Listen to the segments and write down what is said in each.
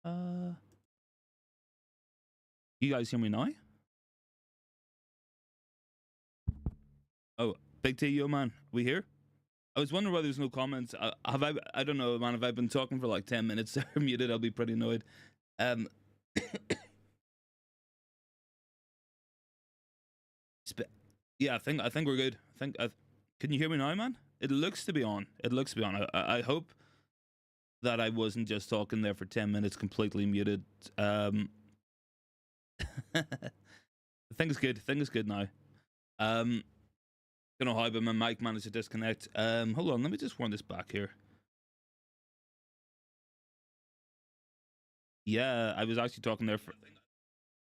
You guys hear me now? Oh, Big T, yo man, we here? I was wondering why there's no comments. I don't know, man. If I've been talking for like 10 minutes, they're muted. I'll be pretty annoyed. Um, yeah, I think we're good. Can you hear me now, man? It looks to be on. It looks to be on. I hope that I wasn't just talking there for 10 minutes, completely muted. I think it's good. Think it's good now. Don't know how, but my mic managed to disconnect. Hold on, let me just run this back here. Yeah, I was actually talking there for.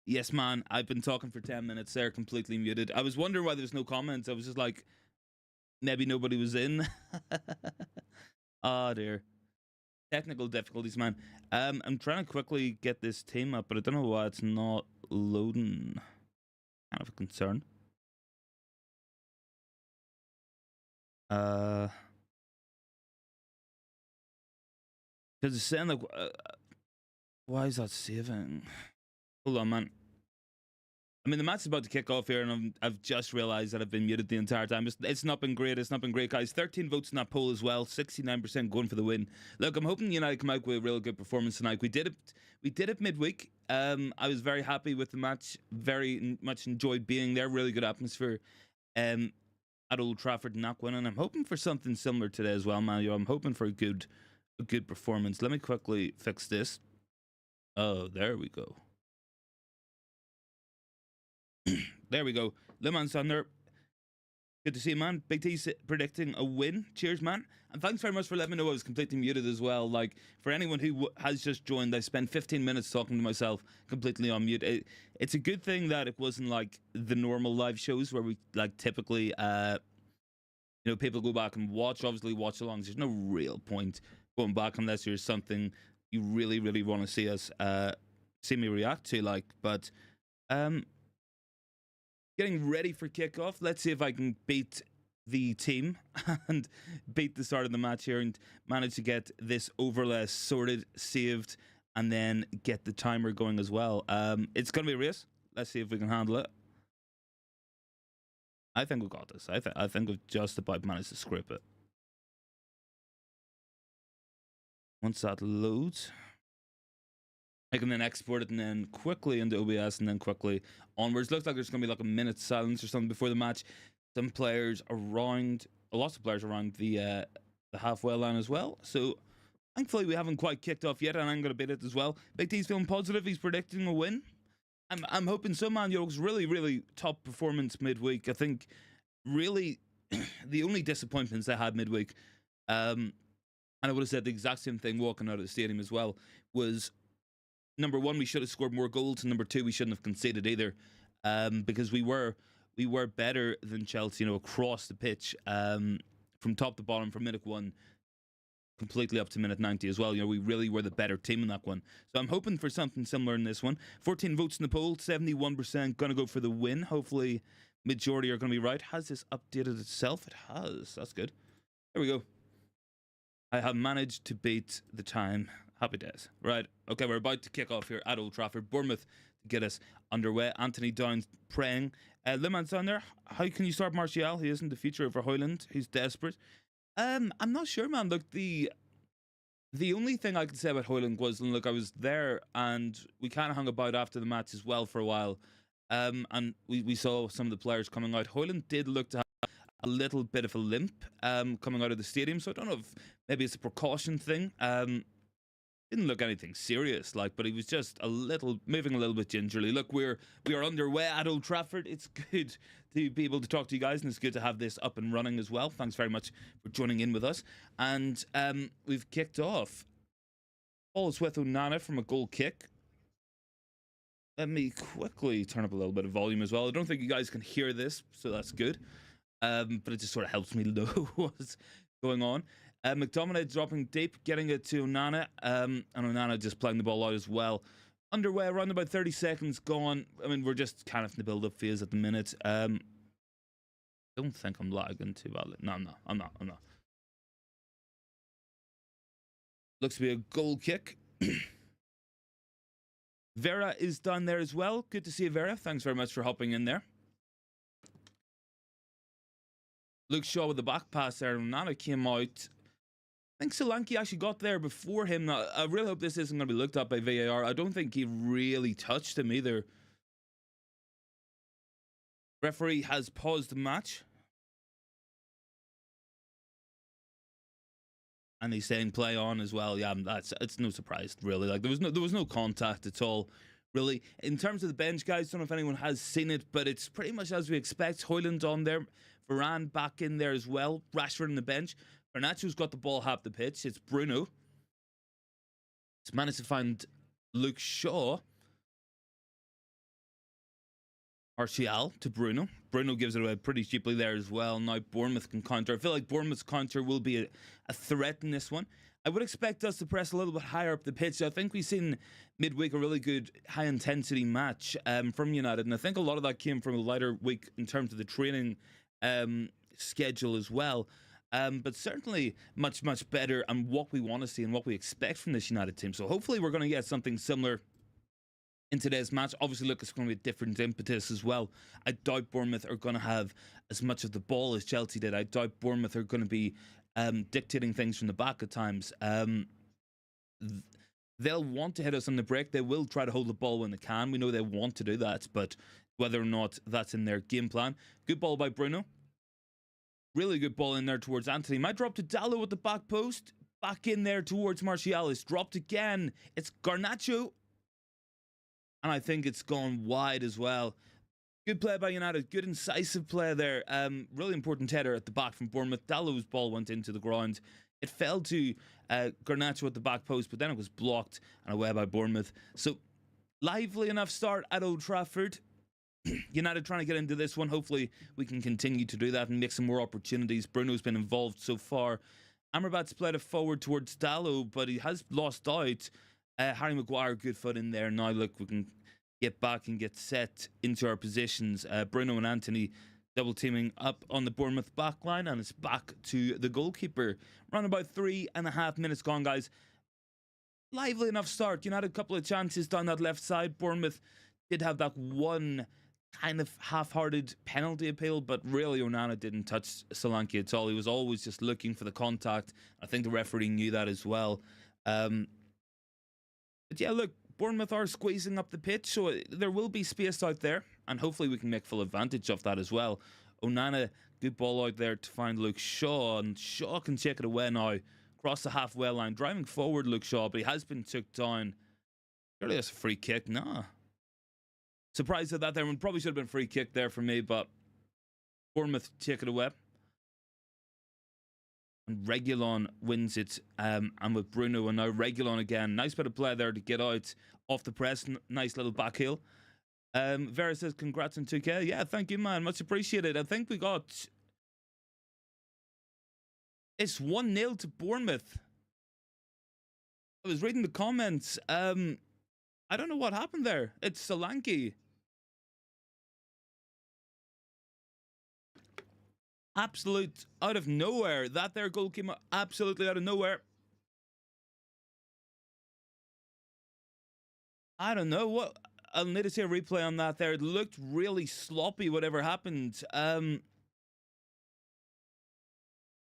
Yes, man, I've been talking for 10 minutes there, completely muted. I was wondering why there's no comments. I was just like, maybe nobody was in. Oh dear. Technical difficulties, man. I'm trying to quickly get this team up, but I don't know why it's not loading. Kind of a concern. Because it's saying like, why is that saving? Hold on, man. I mean, the match is about to kick off here, and I've just realised that I've been muted the entire time. It's not been great. It's not been great, guys. 13 votes in that poll as well. 69% going for the win. Look, I'm hoping United come out with a real good performance tonight. We did it. We did it midweek. I was very happy with the match. Very much enjoyed being there. Really good atmosphere. At Old Trafford and not winning. I'm hoping for something similar today as well, man. I'm hoping for a good performance. Let me quickly fix this. Oh, there we go. There we go. Le Mans on there. Good to see you, man. Big T's predicting a win. Cheers, man. And thanks very much for letting me know I was completely muted as well. Like, for anyone who has just joined, I spent 15 minutes talking to myself completely on mute. It's a good thing that it wasn't like the normal live shows where we, like, typically, people go back and watch. Obviously, watch-alongs. There's no real point going back unless there's something you really, really want to see me react to, like. But, getting ready for kickoff. Let's see if I can beat the team and beat the start of the match here and manage to get this overlay sorted, saved, and then get the timer going as well. It's going to be a race. Let's see if we can handle it. I think we've got this. I think we've just about managed to script it. Once that loads, I can then export it and then quickly into OBS and then quickly onwards. Looks like there's going to be like a minute silence or something before the match. Some players around, lots of players around the halfway line as well. So thankfully we haven't quite kicked off yet, and I'm going to beat it as well. Big T's feeling positive. He's predicting a win. I'm hoping so, man. It was really, really top performance midweek. I think really the only disappointments I had midweek, and I would have said the exact same thing walking out of the stadium as well, was number one, we should have scored more goals, and number two, we shouldn't have conceded either, because we were better than Chelsea, across the pitch, from top to bottom, from minute one completely up to minute 90 as well. We really were the better team in that one. So I'm hoping for something similar in this one. 14 votes in the poll, 71% gonna go for the win. Hopefully, majority are gonna be right. Has this updated itself? It has. That's good. There we go. I have managed to beat the time. Happy days. Right. Okay, we're about to kick off here at Old Trafford. Bournemouth to get us underway. Anthony Downs praying. Le Mans down there. How can you start Martial? He isn't the future for Hojlund. He's desperate. I'm not sure, man. Look, the only thing I could say about Hojlund was, look, I was there and we kind of hung about after the match as well for a while. And we saw some of the players coming out. Hojlund did look to have a little bit of a limp coming out of the stadium. So I don't know if maybe it's a precaution thing. Didn't look anything serious, but he was just moving a little bit gingerly. Look, we are underway at Old Trafford. It's good to be able to talk to you guys, and it's good to have this up and running as well. Thanks very much for joining in with us. And we've kicked off. Ball is with Onana from a goal kick. Let me quickly turn up a little bit of volume as well. I don't think you guys can hear this, so that's good. But it just sort of helps me know what's going on. McTominay dropping deep, getting it to Onana, and Onana just playing the ball out as well. Underway, around about 30 seconds gone. I mean, we're just kind of in the build-up phase at the minute. Don't think I'm lagging too badly. No, I'm not. Looks to be a goal kick. Vera is down there as well. Good to see you, Vera. Thanks very much for hopping in there. Luke Shaw with the back pass there. Nana came out. I think Solanke actually got there before him. Now, I really hope this isn't going to be looked at by VAR. I don't think he really touched him either. Referee has paused the match. And he's saying play on as well. Yeah, it's no surprise, really. Like there was no contact at all, really. In terms of the bench, guys, don't know if anyone has seen it, but it's pretty much as we expect. Hojlund on there. Varane back in there as well. Rashford on the bench. Garnacho's got the ball half the pitch. It's Bruno. He's managed to find Luke Shaw. Martial to Bruno. Bruno gives it away pretty cheaply there as well. Now Bournemouth can counter. I feel like Bournemouth's counter will be a threat in this one. I would expect us to press a little bit higher up the pitch. I think we've seen midweek a really good high-intensity match from United, and I think a lot of that came from a lighter week in terms of the training schedule as well. But certainly much, much better and what we want to see and what we expect from this United team. So hopefully we're going to get something similar in today's match. Obviously, look, it's going to be a different impetus as well. I doubt Bournemouth are going to have as much of the ball as Chelsea did. I doubt Bournemouth are going to be dictating things from the back at times. They'll want to hit us on the break. They will try to hold the ball when they can. We know they want to do that, but whether or not that's in their game plan. Good ball by Bruno. Really good ball in there towards Anthony. Might drop to Dallo at the back post. Back in there towards Martial. It's dropped again. It's Garnacho. And I think it's gone wide as well. Good play by United. Good incisive play there. Really important header at the back from Bournemouth. Dallo's ball went into the ground. It fell to Garnacho at the back post, but then it was blocked and away by Bournemouth. So, lively enough start at Old Trafford. United trying to get into this one. Hopefully, we can continue to do that and make some more opportunities. Bruno's been involved so far. Amrabat's played it forward towards Dallo, but he has lost out. Harry Maguire, good foot in there. Now, look, we can get back and get set into our positions. Bruno and Anthony double teaming up on the Bournemouth back line, and it's back to the goalkeeper. Around about 3.5 minutes gone, guys. Lively enough start. You had a couple of chances down that left side. Bournemouth did have that one kind of half-hearted penalty appeal, but really Onana didn't touch Solanke at all. He was always just looking for the contact. I think the referee knew that as well. But yeah, look, Bournemouth are squeezing up the pitch, so there will be space out there, and hopefully we can make full advantage of that as well. Onana, good ball out there to find Luke Shaw, and Shaw can take it away now. Across the halfway line, driving forward Luke Shaw, but he has been took down. Surely that's a free kick. Nah. Surprised at that there. Probably should have been a free kick there for me, but Bournemouth take it away. And Reguilon wins it, and with Bruno, and now Reguilon again. Nice bit of play there to get out off the press. Nice little back heel. Vera says, congrats on 2K. Yeah, thank you, man. Much appreciated. I think we got... It's 1-0 to Bournemouth. I was reading the comments. I don't know what happened there. It's Solanke. Absolute out of nowhere. That there goal came absolutely out of nowhere. I don't know what. I'll need to see a replay on that there. It looked really sloppy, whatever happened.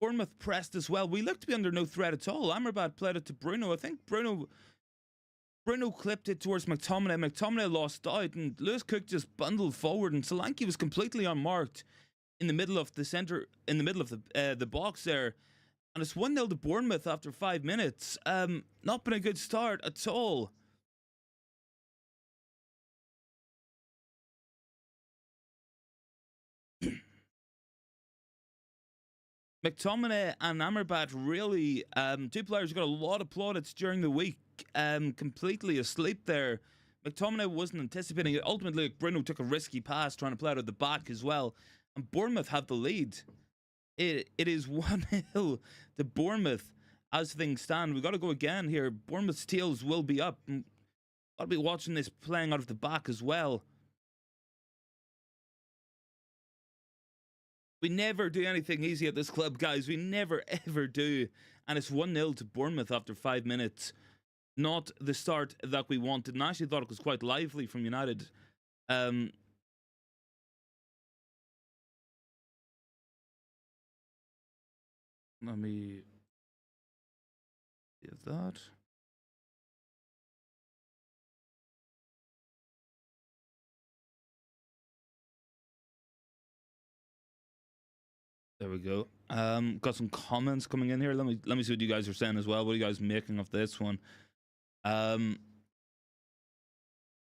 Bournemouth pressed as well. We looked to be under no threat at all. Amrabat played it to Bruno. I think Bruno clipped it towards McTominay. McTominay lost out, and Lewis Cook just bundled forward, and Solanke was completely unmarked in the middle of the centre, in the middle of the box there. And it's 1-0 to Bournemouth after 5 minutes. Not been a good start at all. McTominay and Amrabat really, two players who got a lot of plaudits during the week, completely asleep there. McTominay wasn't anticipating it. Ultimately, Bruno took a risky pass trying to play out of the back as well. And Bournemouth have the lead. It is 1-0 to Bournemouth as things stand. We've got to go again here. Bournemouth's tails will be up. Got to be watching this playing out of the back as well. We never do anything easy at this club, guys. We never, ever do. And it's 1-0 to Bournemouth after 5 minutes. not the start that we wanted, and I actually thought it was quite lively from United. Let me give that. There we go. Got some comments coming in here. Let me see what you guys are saying as well. What are you guys making of this one?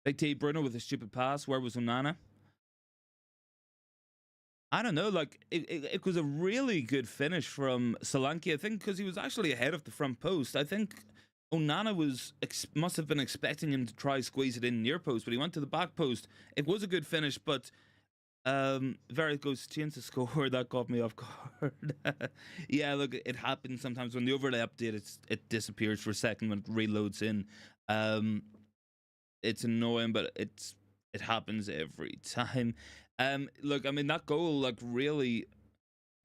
Big T Bruno with a stupid pass. Where was Onana? I don't know. Like it was a really good finish from Solanke. I think because he was actually ahead of the front post. I think Onana must have been expecting him to try squeeze it in near post, but he went to the back post. It was a good finish, but Very goes chance to score. That caught me off guard. Yeah, look, it happens sometimes when the overlay update. It disappears for a second when it reloads in. It's annoying, but it happens every time. Look, I mean that goal, like really,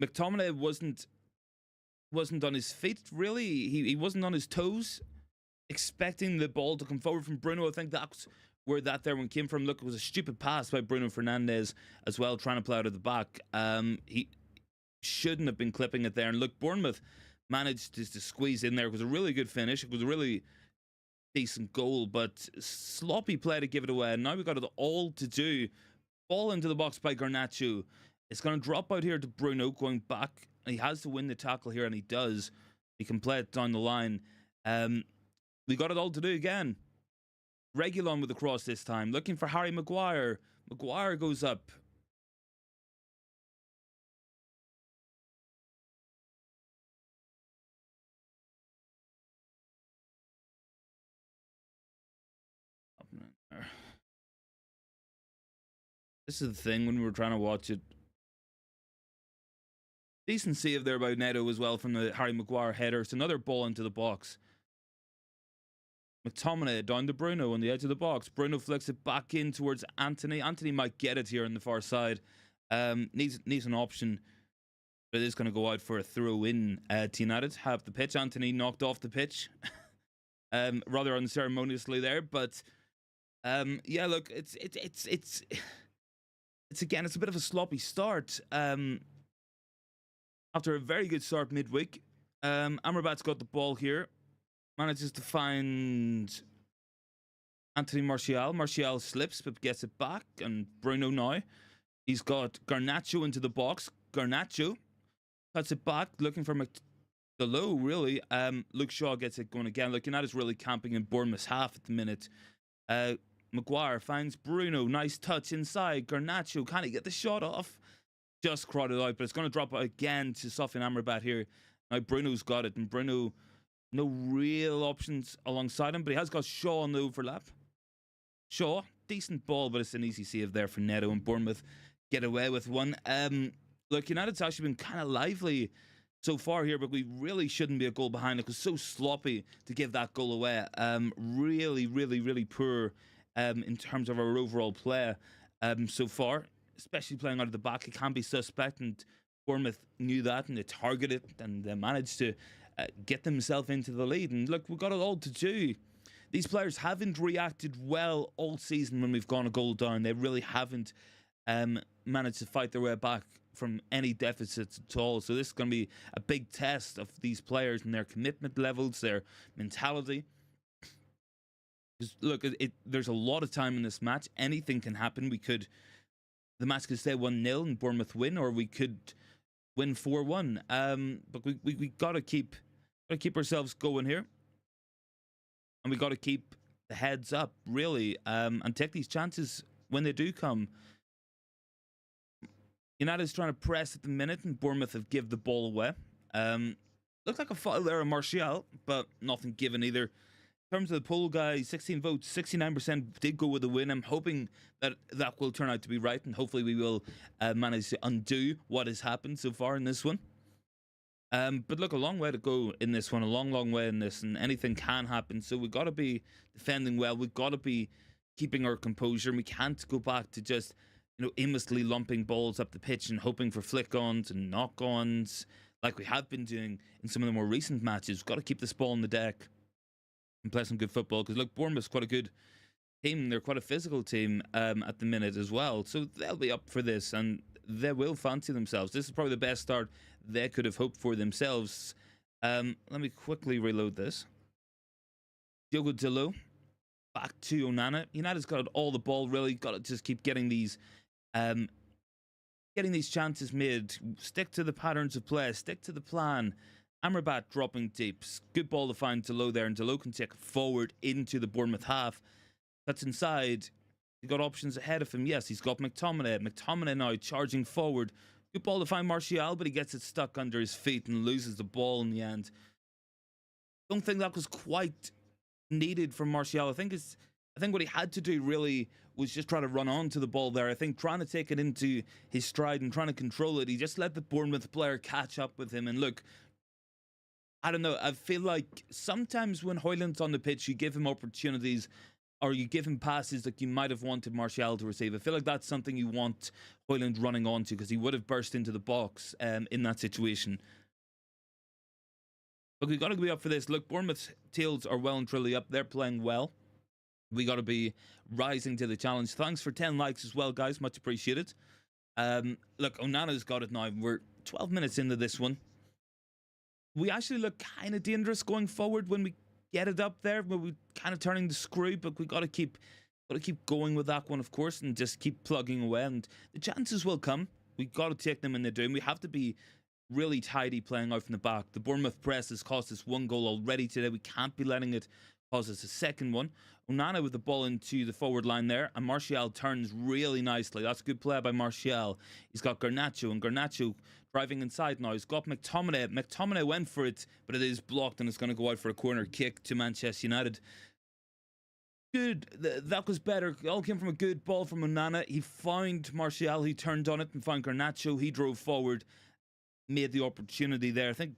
McTominay wasn't on his feet. Really, he wasn't on his toes, expecting the ball to come forward from Bruno. I think that's where that there one came from. Look, it was a stupid pass by Bruno Fernandes as well, trying to play out of the back. He shouldn't have been clipping it there. And look, Bournemouth managed to squeeze in there. It was a really good finish. It was a really decent goal, but sloppy play to give it away. And now we've got it all to do. Ball into the box by Garnacho. It's going to drop out here to Bruno, going back. He has to win the tackle here, and he does. He can play it down the line. We got it all to do again. Regulon with the cross this time, looking for Harry Maguire. Maguire goes up. This is the thing when we were trying to watch it. Decent save there by Neto as well from the Harry Maguire header. It's another ball into the box. McTominay down to Bruno on the edge of the box. Bruno flicks it back in towards Anthony. Anthony might get it here on the far side. Needs an option. But it is going to go out for a throw in to United. Have the pitch. Anthony knocked off the pitch. Rather unceremoniously there. But yeah, look, it's again, it's a bit of a sloppy start. After a very good start midweek, Amrabat's got the ball here. Manages to find Anthony Martial. Martial slips but gets it back. And Bruno now. He's got Garnacho into the box. Garnacho cuts it back, looking for the low, really. Luke Shaw gets it going again. Look, United's really camping in Bournemouth's half at the minute. Maguire finds Bruno. Nice touch inside. Garnacho, can he get the shot off? Just crowded out, but it's going to drop out again to Sofian Amrabat here. Now Bruno's got it, and Bruno, no real options alongside him, but he has got Shaw on the overlap. Shaw, decent ball, but it's an easy save there for Neto, and Bournemouth get away with one. Look, United's actually been kind of lively so far here, but we really shouldn't be a goal behind. It was so sloppy to give that goal away. Really, really, really poor in terms of our overall play so far, especially playing out of the back. It can be suspect, and Bournemouth knew that, and they targeted, and they managed to get themselves into the lead. And look, we've got it all to do. These players haven't reacted well all season when we've gone a goal down. They really haven't managed to fight their way back from any deficits at all. So this is going to be a big test of these players and their commitment levels, their mentality. Look, there's a lot of time in this match. Anything can happen. The match could stay 1-0 and Bournemouth win, or we could win 4-1. But we gotta keep ourselves going here, and we gotta keep the heads up, really, and take these chances when they do come. United's trying to press at the minute, and Bournemouth have give the ball away. Looks like a foul there on Martial, but nothing given either. In terms of the poll, guys, 16 votes, 69% did go with the win. I'm hoping that will turn out to be right, and hopefully we will manage to undo what has happened so far in this one. But look, a long way to go in this one, a long way in this, and anything can happen. So we've got to be defending well. We've got to be keeping our composure, and we can't go back to just, aimlessly lumping balls up the pitch and hoping for flick-ons and knock-ons like we have been doing in some of the more recent matches. We've got to keep this ball on the deck. and play some good football. Because look, Bournemouth's quite a good team. They're quite a physical team at the minute as well. So they'll be up for this, and they will fancy themselves. This is probably the best start they could have hoped for themselves. Let me quickly reload this. Diogo Dalot back to Onana. United's got all the ball, really. Got to just keep getting these chances made. Stick to the patterns of play. Stick to the plan. Amrabat dropping deep. Good ball to find Dalot there, and Dalot can take it forward into the Bournemouth half. Cuts inside. He's got options ahead of him. Yes, he's got McTominay. McTominay now charging forward. Good ball to find Martial, but he gets it stuck under his feet and loses the ball in the end. Don't think that was quite needed from Martial. I think what he had to do really was just try to run on to the ball there. I think trying to take it into his stride and trying to control it, he just let the Bournemouth player catch up with him. And look, I don't know, I feel like sometimes when Hojlund's on the pitch, you give him opportunities or you give him passes that you might have wanted Martial to receive. I feel like that's something you want Hojlund running onto, because he would have burst into the box in that situation. Look, we've got to be up for this. Look, Bournemouth's tails are well and truly up. They're playing well. We got to be rising to the challenge. Thanks for 10 likes as well, guys. Much appreciated. Look, Onana's got it now. We're 12 minutes into this one. We actually look kind of dangerous going forward when we get it up there, but we're kind of turning the screw. But we got to keep going with that one, of course, and just keep plugging away. And the chances will come. We got to take them in the doom. We have to be really tidy playing out from the back. The Bournemouth press has cost us 1 goal already today. We can't be letting it cause us a second one. Onana with the ball into the forward line there, and Martial turns really nicely. That's a good play by Martial. He's got Garnacho, and Garnacho driving inside now. He's got McTominay. McTominay went for it, but it is blocked, and it's going to go out for a corner kick to Manchester United. Good. That was better. It all came from a good ball from Onana. He found Martial. He turned on it and found Garnacho. He drove forward, made the opportunity there. I think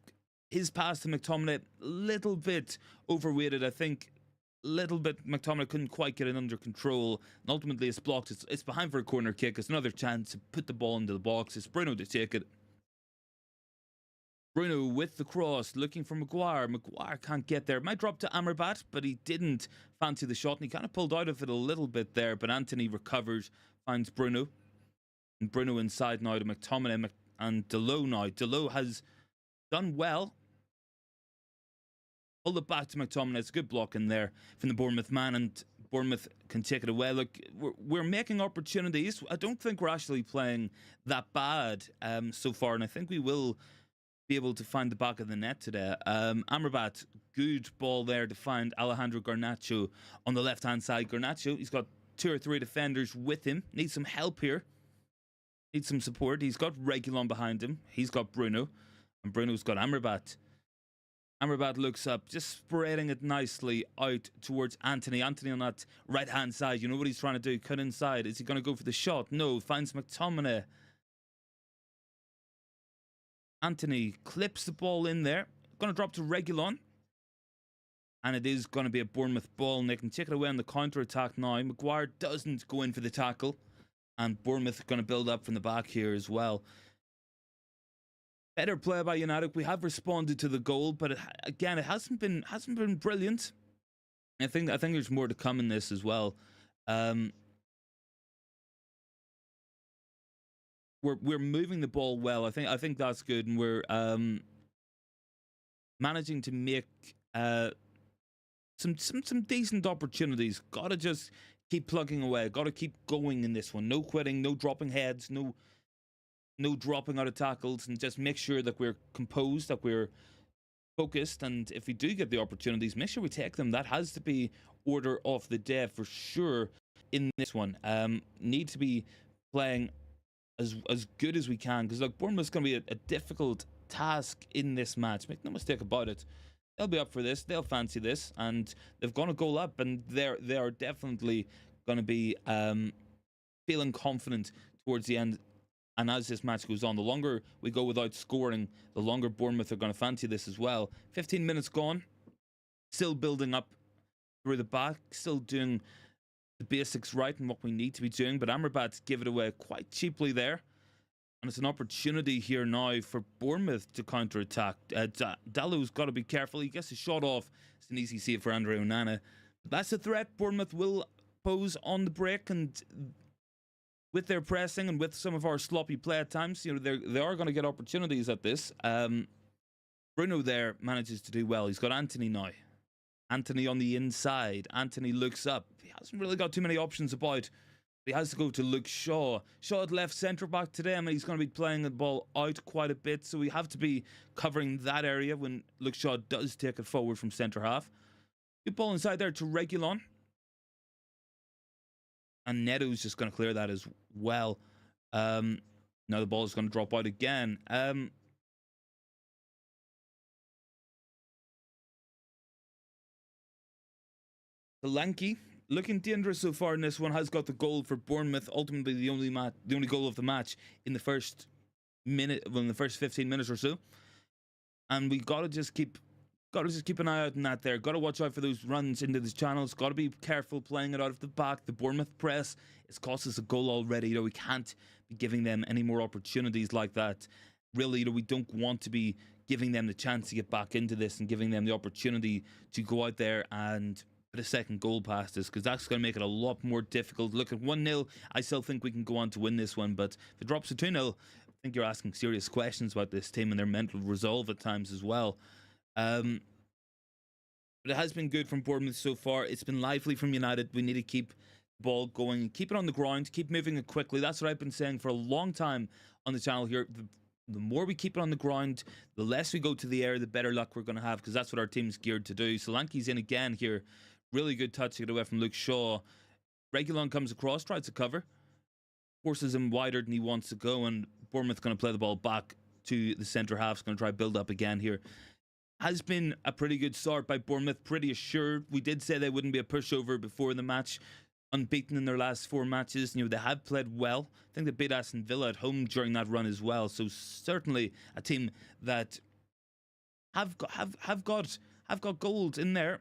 his pass to McTominay, a little bit overweighted. I think a little bit McTominay couldn't quite get it under control, and ultimately it's blocked. It's behind for a corner kick. It's another chance to put the ball into the box. It's Bruno to take it. Bruno with the cross, looking for Maguire. Maguire can't get there. Might drop to Amrabat, but he didn't fancy the shot, and he kind of pulled out of it a little bit there, but Anthony recovers, finds Bruno. And Bruno inside now to McTominay and Dalot now. Dalot has done well. Pull it back to McTominay. It's a good block in there from the Bournemouth man, and Bournemouth can take it away. Look, we're making opportunities. I don't think we're actually playing that bad so far, and I think we will be able to find the back of the net today. Amrabat, good ball there to find Alejandro Garnacho on the left-hand side. Garnacho, he's got 2 or 3 defenders with him. Needs some help here. Needs some support. He's got Rashford behind him. He's got Bruno, and Bruno's got Amrabat. Amrabat looks up, just spreading it nicely out towards Anthony. Anthony on that right-hand side. You know what he's trying to do? Cut inside. Is he going to go for the shot? No. Finds McTominay. Anthony clips the ball in there. Going to drop to Rashford. And it is going to be a Bournemouth ball, and they can take it away on the counter-attack now. Maguire doesn't go in for the tackle. And Bournemouth are going to build up from the back here as well. Better play by United. We have responded to the goal, but again, it hasn't been brilliant. I think there's more to come in this as well. We're moving the ball well. I think that's good, and we're managing to make some decent opportunities. Gotta just keep plugging away. Gotta keep going in this one. No quitting. No dropping heads. No dropping out of tackles, and just make sure that we're composed, that we're focused, and if we do get the opportunities, make sure we take them. That has to be order of the day for sure in this one. Need to be playing as good as we can, because look, Bournemouth's going to be a difficult task in this match. Make no mistake about it. They'll be up for this. They'll fancy this, and they've gone a goal up, and they are definitely going to be feeling confident towards the end. And as this match goes on, the longer we go without scoring, the longer Bournemouth are going to fancy this as well. 15 minutes gone. Still building up through the back. Still doing the basics right and what we need to be doing. But Amrabat give it away quite cheaply there. And it's an opportunity here now for Bournemouth to counter-attack. Dalot's got to be careful. He gets a shot off. It's an easy save for Andre Onana. But that's a threat Bournemouth will pose on the break, and with their pressing and with some of our sloppy play at times, you know, they are going to get opportunities at this. Bruno there manages to do well. He's got Anthony now. Anthony on the inside. Anthony looks up. He hasn't really got too many options about. He has to go to Luke Shaw. Shaw at left centre-back today. I mean, he's going to be playing the ball out quite a bit, so we have to be covering that area when Luke Shaw does take it forward from centre-half. Good ball inside there to Reguilon. And Neto's just going to clear that as well. Now the ball is going to drop out again. Solanke, looking dangerous so far in this one, has got the goal for Bournemouth. Ultimately, the only goal of the match in the first minute, well, in the first 15 minutes or so. And we gotta just keep an eye out on that there. Gotta watch out for those runs into the channels. Gotta be careful playing it out of the back. The Bournemouth press, it's cost us a goal already. You know, we can't be giving them any more opportunities like that. Really, you know, we don't want to be giving them the chance to get back into this and giving them the opportunity to go out there and put a second goal past us, because that's going to make it a lot more difficult. Look, at 1-0, I still think we can go on to win this one, but if it drops to 2-0, I think you're asking serious questions about this team and their mental resolve at times as well. But it has been good from Bournemouth so far. It's been lively from United. We need to keep the ball going, keep it on the ground, keep moving it quickly. That's what I've been saying for a long time on the channel here. The more we keep it on the ground, the less we go to the air, the better luck we're going to have, because that's what our team's geared to do. Solanke's in again here. Really good touch to get away from Luke Shaw. Reguilon comes across, tries to cover. Forces him wider than he wants to go, and Bournemouth going to play the ball back to the centre half. It's going to try build up again here. Has been a pretty good start by Bournemouth, pretty assured. We did say they wouldn't be a pushover before the match. Unbeaten in their last 4 matches. You know, they have played well. I think they beat Aston Villa at home during that run as well. So certainly a team that have got gold in there.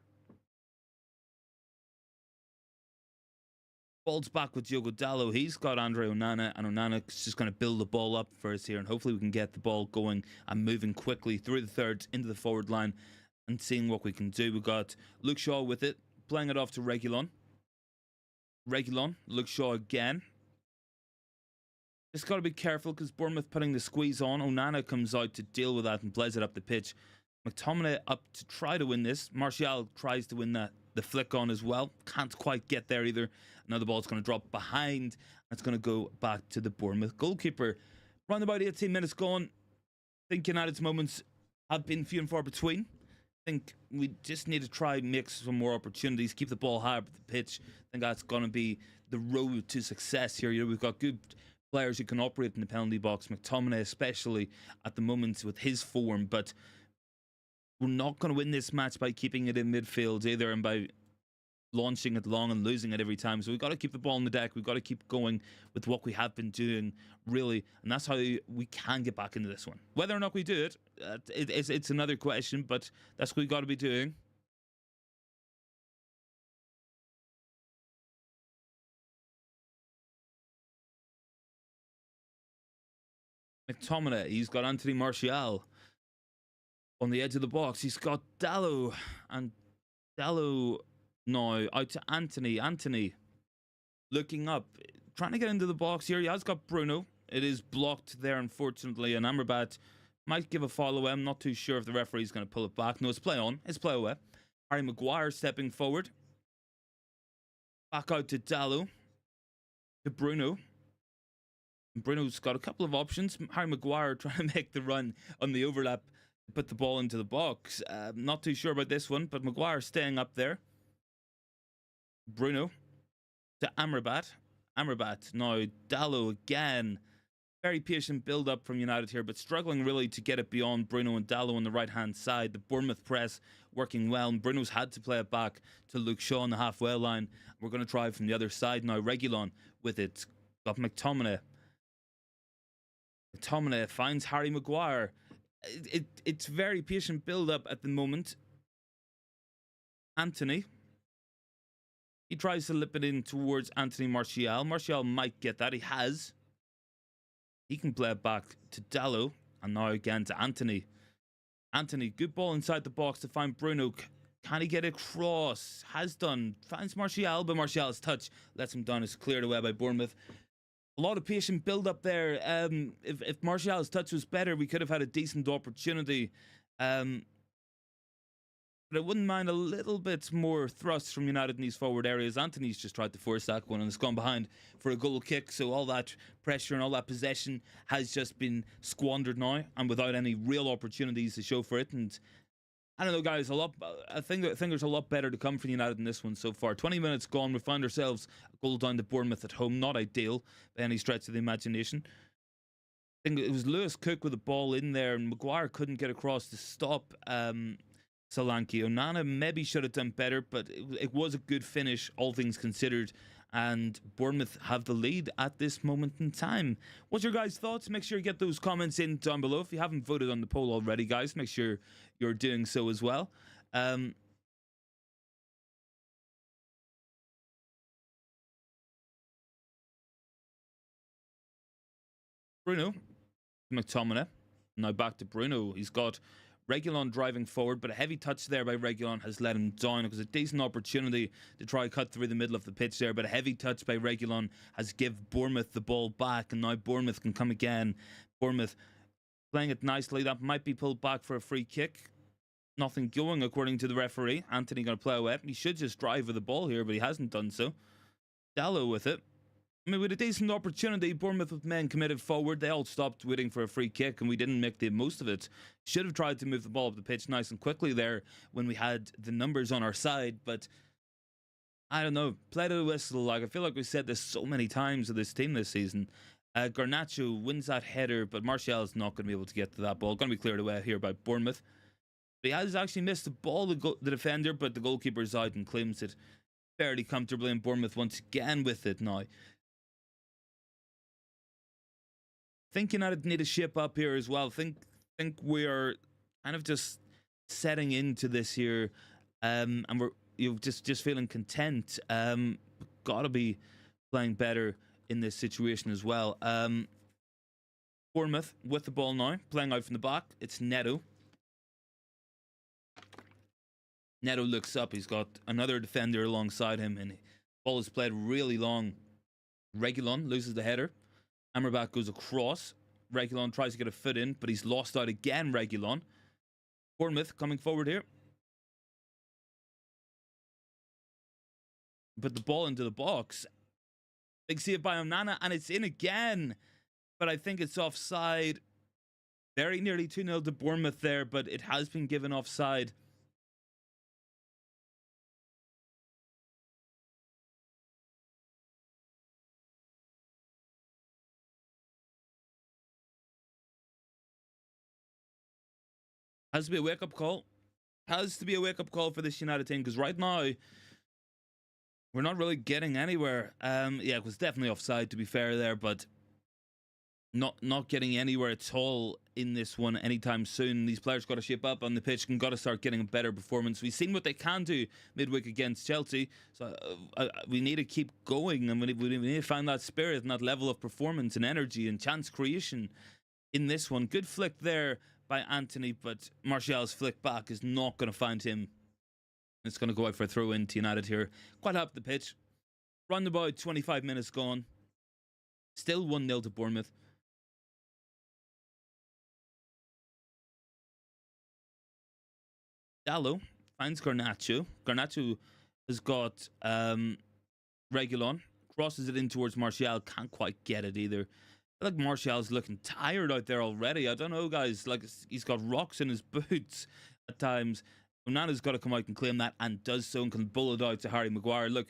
Ball's back with Diogo Dalot. He's got Andre Onana, and Onana's just going to build the ball up for us here, and hopefully we can get the ball going and moving quickly through the third into the forward line and seeing what we can do. We've got Luke Shaw with it, playing it off to Reguilon. Luke Shaw again. Just got to be careful because Bournemouth putting the squeeze on. Onana comes out to deal with that and plays it up the pitch. McTominay up to try to win this. Martial tries to win the flick on as well. Can't quite get there either. Now the ball's going to drop behind. It's going to go back to the Bournemouth goalkeeper. Around about 18 minutes gone. I think United's moments have been few and far between. I think we just need to try and make some more opportunities. Keep the ball high up the pitch. I think that's going to be the road to success here. You know, we've got good players who can operate in the penalty box. McTominay especially at the moment with his form. But we're not going to win this match by keeping it in midfield either and by launching it long and losing it every time. So we've got to keep the ball on the deck. We've got to keep going with what we have been doing, really. And that's how we can get back into this one. Whether or not we do it, it's another question, but that's what we've got to be doing. McTominay, he's got Anthony Martial on the edge of the box. He's got Dalot, and Dalot now out to Anthony. Anthony looking up, trying to get into the box here. He has got Bruno. It is blocked there, unfortunately, and Amrabat might give a foul away. I'm not too sure if the referee's going to pull it back. No, it's play on. It's play away. Harry Maguire stepping forward. Back out to Dalot. To Bruno. Bruno's got a couple of options. Harry Maguire trying to make the run on the overlap, put the ball into the box. Not too sure about this one, but Maguire staying up there. Bruno to Amrabat. Amrabat now Dalot again. Very patient build up from United here, but struggling really to get it beyond Bruno and Dalot on the right hand side. The Bournemouth press working well, and Bruno's had to play it back to Luke Shaw on the halfway line. We're going to try from the other side now. Reguilon with it. Got McTominay. McTominay finds Harry Maguire. It's very patient build up at the moment. Anthony. He tries to lip it in towards Anthony Martial. Martial might get that. He has. He can play it back to Dallo. And now again to Anthony. Anthony, good ball inside the box to find Bruno. Can he get across? Has done. Finds Martial, but Martial's touch lets him down. It's cleared away by Bournemouth. A lot of patient build up there. If Martial's touch was better, we could have had a decent opportunity. But I wouldn't mind a little bit more thrust from United in these forward areas. Anthony's just tried to force that one and it's gone behind for a goal kick. So all that pressure and all that possession has just been squandered now and without any real opportunities to show for it. And I don't know, guys. I think there's a lot better to come from United in this one so far. 20 minutes gone. We found ourselves a goal down to Bournemouth at home. Not ideal by any stretch of the imagination. I think it was Lewis Cook with the ball in there, and Maguire couldn't get across to stop Solanke. Onana maybe should have done better, but it was a good finish, all things considered. And Bournemouth have the lead at this moment in time. What's your guys' thoughts? Make sure you get those comments in down below. If you haven't voted on the poll already, guys, make sure you're doing so as well. Bruno McTominay. Now back to Bruno. He's got Reguilon driving forward, but a heavy touch there by Reguilon has let him down. It was a decent opportunity to try cut through the middle of the pitch there, but a heavy touch by Reguilon has give Bournemouth the ball back, and now Bournemouth can come again. Bournemouth playing it nicely. That might be pulled back for a free kick. Nothing going according to the referee. Anthony going to play away. He should just drive with the ball here, but he hasn't done so. Dallo with it. I mean, with a decent opportunity, Bournemouth with men committed forward. They all stopped waiting for a free kick, and we didn't make the most of it. Should have tried to move the ball up the pitch nice and quickly there when we had the numbers on our side, but I don't know. Play to the whistle. Like, I feel like we've said this so many times with this team this season. Garnacho wins that header, but Martial's not going to be able to get to that ball. Going to be cleared away here by Bournemouth. But he has actually missed the ball, the defender, but the goalkeeper's out and claims it fairly comfortably, and Bournemouth once again with it now. Think United need to shape up here as well. Think we're kind of just setting into this here, and we're just feeling content. Got to be playing better in this situation as well. Bournemouth with the ball now, playing out from the back. It's Neto. Neto looks up. He's got another defender alongside him, and the ball is played really long. Reguilon loses the header. Amrabat goes across. Reguilon tries to get a foot in, but he's lost out again, Reguilon. Bournemouth coming forward here. Put the ball into the box. Big save by Onana, and it's in again. But I think it's offside. Very nearly 2-0 to Bournemouth there, but it has been given offside. Has to be a wake-up call. Has to be a wake-up call for this United team, because right now, we're not really getting anywhere. Yeah, it was definitely offside, to be fair there, but not getting anywhere at all in this one anytime soon. These players got to shape up on the pitch and got to start getting a better performance. We've seen what they can do midweek against Chelsea, so we need to keep going, and we need to find that spirit and that level of performance and energy and chance creation in this one. Good flick there by Anthony, but Martial's flick back is not going to find him. It's going to go out for a throw in to United here. Quite happy the pitch. Round about 25 minutes gone. Still 1-0 to Bournemouth. Dallo finds Garnacho. Garnacho has got Reguilon. Crosses it in towards Martial. Can't quite get it either. I feel like Martial's looking tired out there already. I don't know, guys. Like, he's got rocks in his boots at times. Onana's got to come out and claim that, and does so, and can bull it out to Harry Maguire. Look,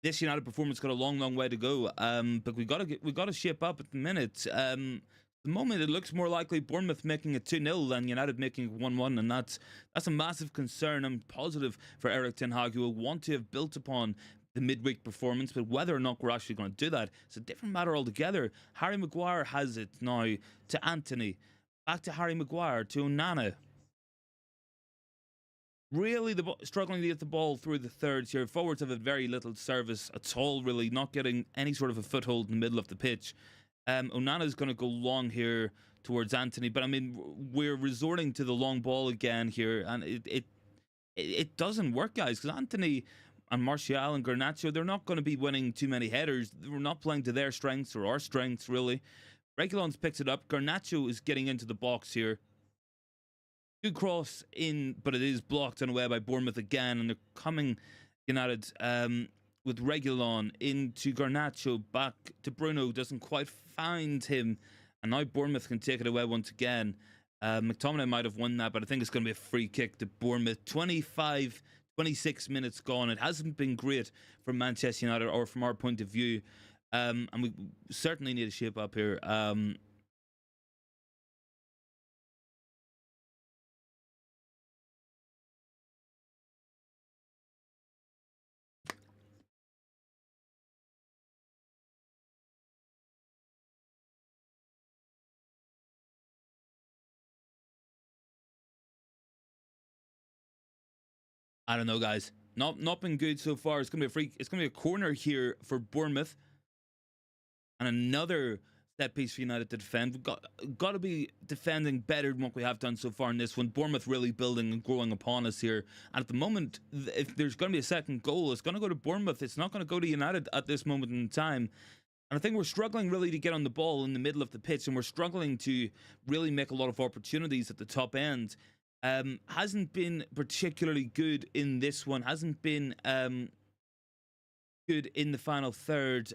this United performance got a long way to go. But we got to shape up at the minute. At the moment, it looks more likely Bournemouth making it 2-0 than United making it 1-1, and that's a massive concern. I'm positive for Eric Ten Hag, who will want to have built upon the midweek performance, but whether or not we're actually going to do that, it's a different matter altogether. Harry Maguire has it now to Anthony, back to Harry Maguire, to Onana. Really struggling to get the ball through the thirds here. Forwards have had very little service at all, really, not getting any sort of a foothold in the middle of the pitch. Onana's going to go long here towards Anthony, but I mean, we're resorting to the long ball again here, and it doesn't work, guys, because Anthony and Martial and Garnacho, they're not going to be winning too many headers. We're not playing to their strengths or our strengths, really. Reguilon's picks it up. Garnacho is getting into the box here. Good cross in, but it is blocked and away by Bournemouth again, and they're coming United with Reguilon into Garnacho, back to Bruno, doesn't quite find him, and now Bournemouth can take it away once again. McTominay might have won that, but I think it's going to be a free kick to Bournemouth. 26 minutes gone. It hasn't been great from Manchester United, or from our point of view, and we certainly need to shape up here. I don't know, guys. Not been good so far. It's gonna be a corner here for Bournemouth, and another set piece for United to defend. We've got to be defending better than what we have done so far in this one. Bournemouth really building and growing upon us here. And at the moment, if there's going to be a second goal, it's going to go to Bournemouth. It's not going to go to United at this moment in time. And I think we're struggling really to get on the ball in the middle of the pitch, and we're struggling to really make a lot of opportunities at the top end. Hasn't been particularly good in this one. Hasn't been good in the final third.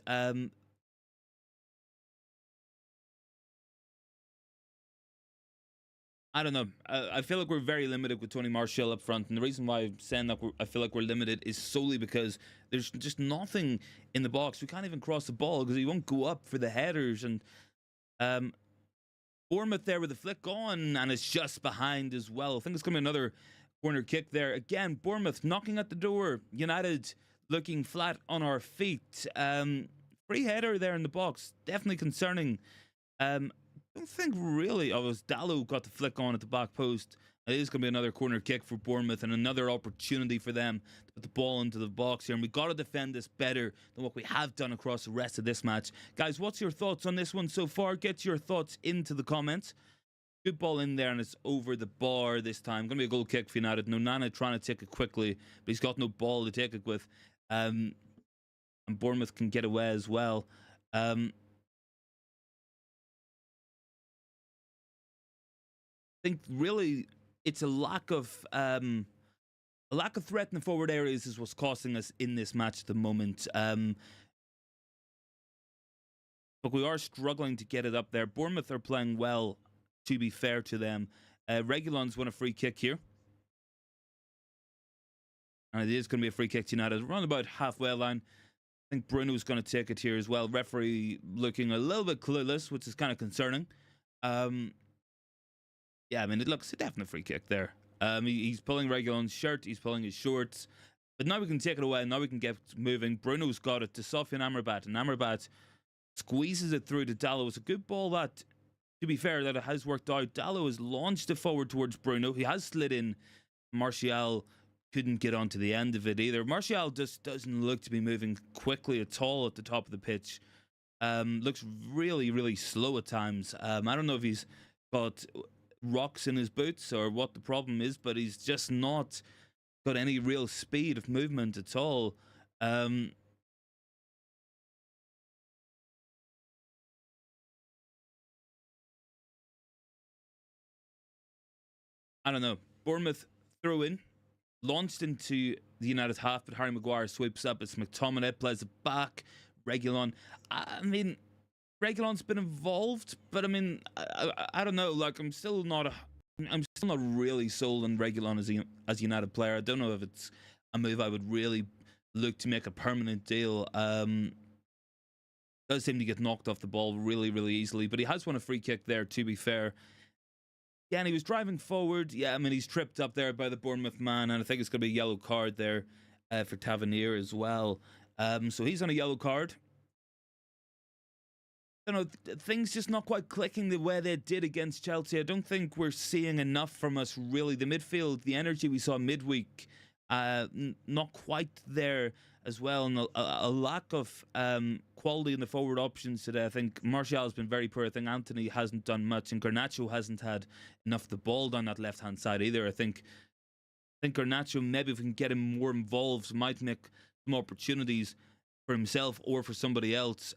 I don't know. I feel like we're very limited with Tony Martial up front, and the reason why I'm saying that I feel like we're limited is solely because there's just nothing in the box. We can't even cross the ball because he won't go up for the headers. And Bournemouth there with the flick on, and it's just behind as well. I think it's going to be another corner kick there. Again, Bournemouth knocking at the door. United looking flat on our feet. Free header there in the box. Definitely concerning. I don't think really. Oh, it was Dallo got the flick on at the back post. It is going to be another corner kick for Bournemouth, and another opportunity for them to put the ball into the box here. And we've got to defend this better than what we have done across the rest of this match. Guys, what's your thoughts on this one so far? Get your thoughts into the comments. Good ball in there, and it's over the bar this time. Going to be a goal kick for United. Onana trying to take it quickly, but he's got no ball to take it with. And Bournemouth can get away as well. I think really it's a lack of threat in the forward areas is what's costing us in this match at the moment. But we are struggling to get it up there. Bournemouth are playing well, to be fair to them. Reguilon's won a free kick here, and it is going to be a free kick to United. Around about halfway line. I think Bruno's going to take it here as well. Referee looking a little bit clueless, which is kind of concerning. Yeah, I mean, it looks a definite free kick there. He's pulling Reguilon's shirt. He's pulling his shorts. But now we can take it away. Now we can get moving. Bruno's got it to Sofian Amrabat. And Amrabat squeezes it through to Dallo. It's a good ball that, to be fair, that it has worked out. Dallo has launched it forward towards Bruno. He has slid in. Martial couldn't get onto the end of it either. Martial just doesn't look to be moving quickly at all at the top of the pitch. Looks really, really slow at times. I don't know if he's got rocks in his boots or what the problem is, but he's just not got any real speed of movement at all. I don't know. Bournemouth throw in, launched into the United half, but Harry Maguire sweeps up. It's McTominay, plays it back. Regulon. I mean, Reguilon's been involved, but I mean, I don't know. Like, I'm still not really sold on Reguilon as a United player. I don't know if it's a move I would really look to make a permanent deal. Does seem to get knocked off the ball really, really easily, but he has won a free kick there, to be fair. Yeah, and he was driving forward. Yeah, I mean, he's tripped up there by the Bournemouth man, and I think it's going to be a yellow card there for Tavernier as well. So he's on a yellow card. I don't know, things just not quite clicking the way they did against Chelsea. I don't think we're seeing enough from us, really. The midfield, the energy we saw midweek, not quite there as well, and a lack of quality in the forward options today. I think Martial has been very poor. I think Anthony hasn't done much, and Garnacho hasn't had enough of the ball down that left hand side either. I think Garnacho, maybe if we can get him more involved, might make some opportunities for himself or for somebody else.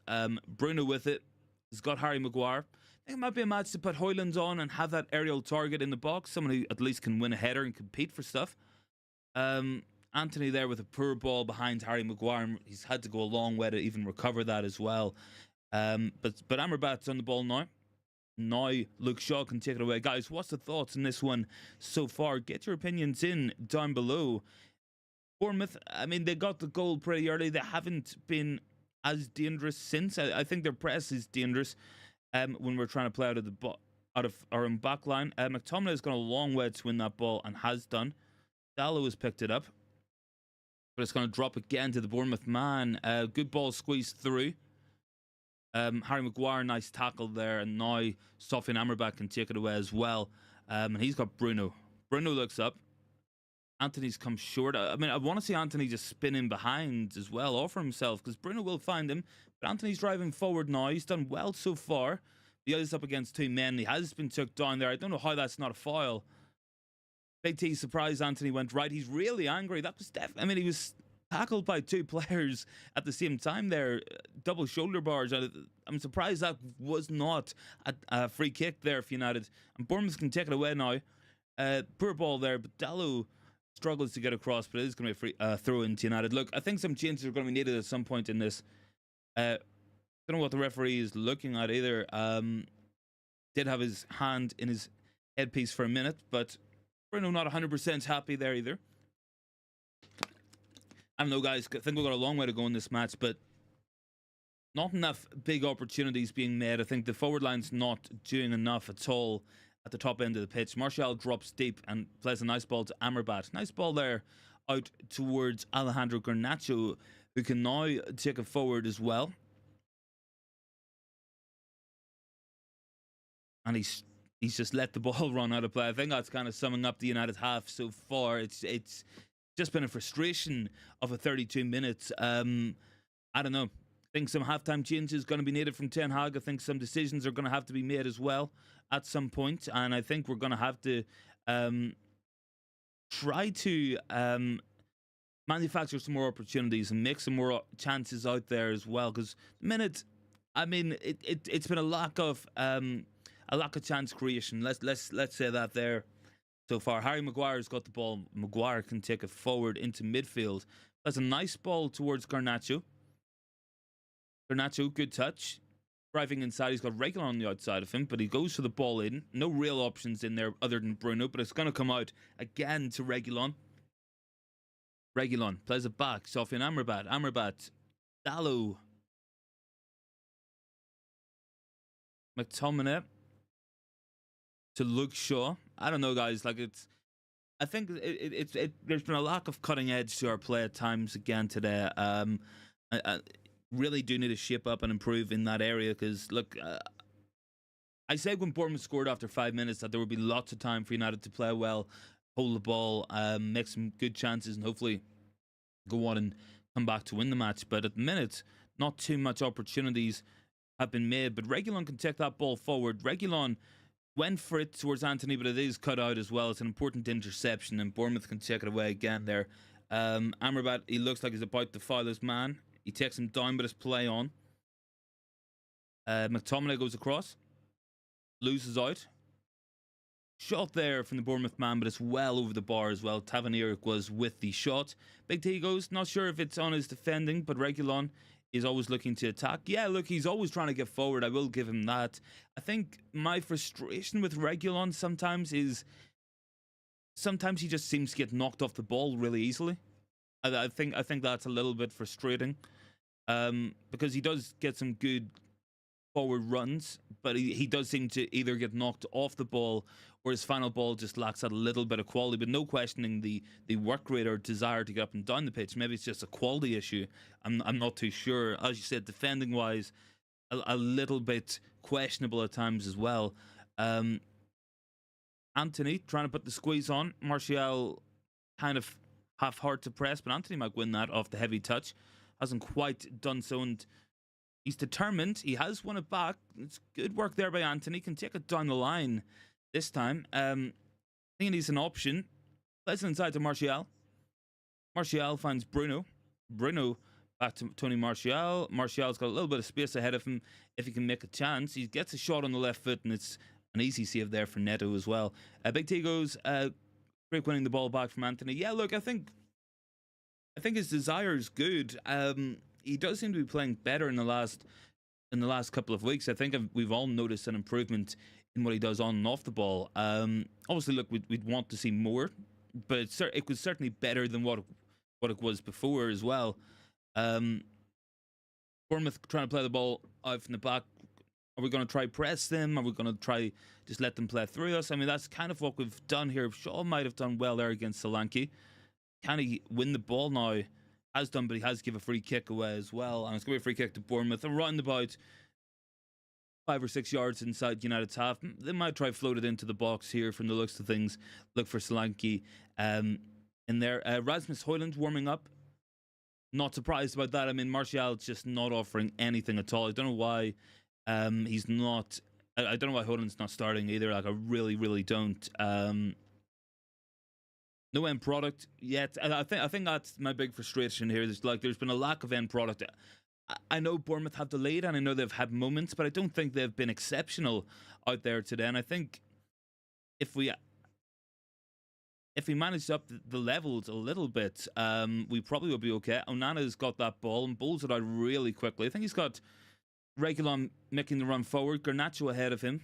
Bruno with it. He's got Harry Maguire. I think it might be a match to put Hojlund on and have that aerial target in the box. Someone who at least can win a header and compete for stuff. Anthony there with a poor ball behind Harry Maguire. He's had to go a long way to even recover that as well. But Amrabat's on the ball now. Now Luke Shaw can take it away. Guys, what's the thoughts on this one so far? Get your opinions in down below. Bournemouth, I mean, they got the goal pretty early. They haven't been as dangerous since. I think their press is dangerous when we're trying to play out of our own back line. McTominay has gone a long way to win that ball and has done. Dalot has picked it up, but it's going to drop again to the Bournemouth man. Good ball squeezed through. Harry Maguire, nice tackle there, and now Sofian Amrabat can take it away as well. And he's got Bruno. Bruno looks up. Anthony's come short. I mean, I want to see Anthony just spin in behind as well, offer himself, because Bruno will find him. But Anthony's driving forward now. He's done well so far. The other's up against two men. He has been took down there. I don't know how that's not a foul. Big T surprised Anthony went right. He's really angry. That was I mean, he was tackled by two players at the same time there. Double shoulder bars. I'm surprised that was not a free kick there for United. And Bournemouth can take it away now. Poor ball there, but Dalot struggles to get across, but it is going to be a free throw into United. Look, I think some changes are going to be needed at some point in this. Don't know what the referee is looking at either. Did have his hand in his headpiece for a minute, but Bruno not 100% happy there either. I don't know, guys. I think we've got a long way to go in this match, but not enough big opportunities being made. I think the forward line's not doing enough at all at the top end of the pitch. Martial drops deep and plays a nice ball to Amrabat. Nice ball there out towards Alejandro Garnacho, who can now take it forward as well. And he's just let the ball run out of play. I think that's kind of summing up the United half so far. It's just been a frustration of a 32 minutes. I don't know. I think some halftime changes is going to be needed from Ten Hag. I think some decisions are going to have to be made as well at some point. And I think we're going to have to try to manufacture some more opportunities and make some more chances out there as well. Because the minute, I mean, it's been a lack of chance creation. Let's say that there so far. Harry Maguire's got the ball. Maguire can take it forward into midfield. That's a nice ball towards Garnacho. Garnacho, good touch. Driving inside, he's got Reguilon on the outside of him, but he goes for the ball in. No real options in there other than Bruno, but it's going to come out again to Reguilon. Reguilon plays it back. Sofian Amrabat. Amrabat. Dalot. McTominay to Luke Shaw. I don't know, guys. Like I think there's been a lack of cutting edge to our play at times again today. I really do need to shape up and improve in that area because, look, I said when Bournemouth scored after 5 minutes that there would be lots of time for United to play well, hold the ball, make some good chances, and hopefully go on and come back to win the match. But at the minute, not too much opportunities have been made. But Reguilon can take that ball forward. Reguilon went for it towards Anthony, but it is cut out as well. It's an important interception, and Bournemouth can take it away again there. Amrabat, he looks like he's about to foul his man. He takes him down, but it's play on. McTominay goes across. Loses out. Shot there from the Bournemouth man, but it's well over the bar as well. Tavernier was with the shot. Big T goes. Not sure if it's on his defending, but Reguilon is always looking to attack. Yeah, look, he's always trying to get forward. I will give him that. I think my frustration with Reguilon sometimes is sometimes he just seems to get knocked off the ball really easily. I think that's a little bit frustrating because he does get some good forward runs, but he does seem to either get knocked off the ball or his final ball just lacks that little bit of quality. But no questioning the work rate or desire to get up and down the pitch. Maybe it's just a quality issue. I'm not too sure. As you said, defending wise, a little bit questionable at times as well. Anthony trying to put the squeeze on. Martial kind of half hard to press, but Anthony might win that off the heavy touch. Hasn't quite done so, and he's determined. He has won it back. It's good work there by Anthony. Can take it down the line this time. I think he's an option. Plays it inside to Martial. Martial finds Bruno. Bruno back to Tony Martial. Martial's got a little bit of space ahead of him if he can make a chance. He gets a shot on the left foot, and it's an easy save there for Neto as well. Big T goes, great winning the ball back from Anthony. Yeah, look, I think his desire is good. He does seem to be playing better in the last couple of weeks. I think we've all noticed an improvement in what he does on and off the ball. Obviously, look, we'd want to see more, but it was certainly better than what it was before as well. Bournemouth trying to play the ball out from the back. Are we going to try press them? Are we going to try just let them play through us? I mean, that's kind of what we've done here. Shaw might have done well there against Solanke. Can he win the ball now? Has done, but he has given a free kick away as well. And it's going to be a free kick to Bournemouth. Around about 5 or 6 yards inside United's half. They might try float it into the box here from the looks of things. Look for Solanke in there. Rasmus Hojlund warming up. Not surprised about that. I mean, Martial's just not offering anything at all. I don't know why he's not. I don't know why Hojlund's not starting either. Like, I really, really don't. No end product yet. I think that's my big frustration here. There's been a lack of end product. I know Bournemouth have the lead, and I know they've had moments, but I don't think they've been exceptional out there today. And I think if we manage up the levels a little bit, we probably will be okay. Onana's got that ball and bowls it out really quickly. I think he's got Reguilon making the run forward. Garnacho ahead of him.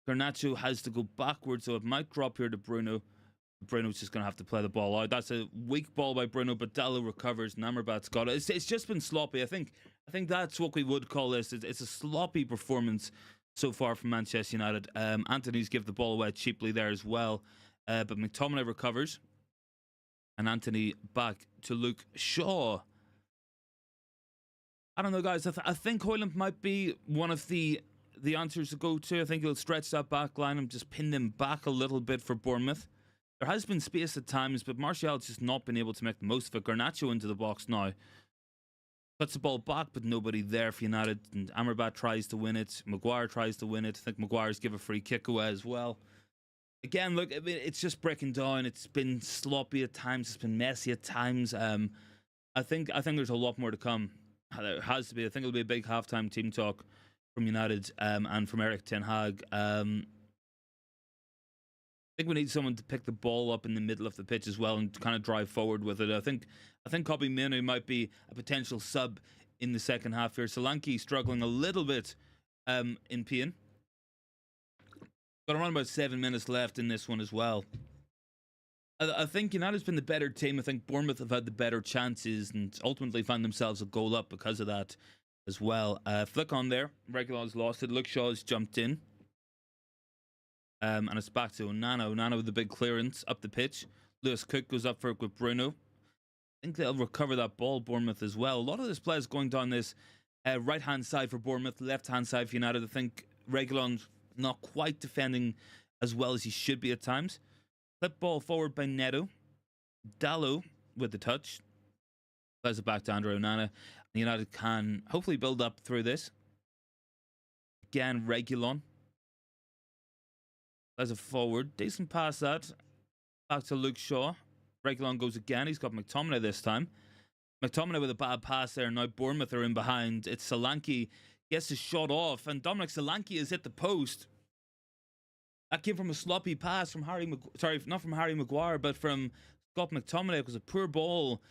Garnacho has to go backwards, so it might drop here to Bruno. Bruno's just going to have to play the ball out. That's a weak ball by Bruno, but Dallo recovers. And Amrabat's got it. It's just been sloppy. I think that's what we would call this. It's a sloppy performance so far from Manchester United. Anthony's give the ball away cheaply there as well. But McTominay recovers. And Anthony back to Luke Shaw. I don't know, guys. I think Hojlund might be one of the answers to go to. I think he'll stretch that back line and just pin them back a little bit for Bournemouth. There has been space at times, but Martial's just not been able to make the most of it. Garnacho into the box now. Puts the ball back, but nobody there for United. And Amrabat tries to win it. Maguire tries to win it. I think Maguire's give a free kick away as well. Again, look, I mean, it's just breaking down. It's been sloppy at times. It's been messy at times. I think there's a lot more to come. There has to be. I think it'll be a big halftime team talk from United and from Erik ten Hag. I think we need someone to pick the ball up in the middle of the pitch as well and kind of drive forward with it. I think Kobbie Mainoo might be a potential sub in the second half here. Solanke struggling a little bit in pain. Got around about 7 minutes left in this one as well. I think United's been the better team. I think Bournemouth have had the better chances and ultimately found themselves a goal up because of that as well. Flick on there. Reguilon's lost it. Luke Shaw's jumped in. And it's back to Onana. Onana with the big clearance up the pitch. Lewis Cook goes up for it with Bruno. I think they'll recover that ball, Bournemouth, as well. A lot of this play is going down this right-hand side for Bournemouth, left-hand side for United. I think Reguilon's not quite defending as well as he should be at times. Flip ball forward by Neto. Dallo with the touch. Plays it back to Andre Onana. And United can hopefully build up through this. Again, Reguilon. Plays it forward. Decent pass that. Back to Luke Shaw. Reguilon goes again. He's got McTominay this time. McTominay with a bad pass there. Now Bournemouth are in behind. It's Solanke. Gets his shot off. And Dominic Solanke is hit the post. That came from a sloppy pass from not from Harry Maguire, but from Scott McTominay. It was a poor ball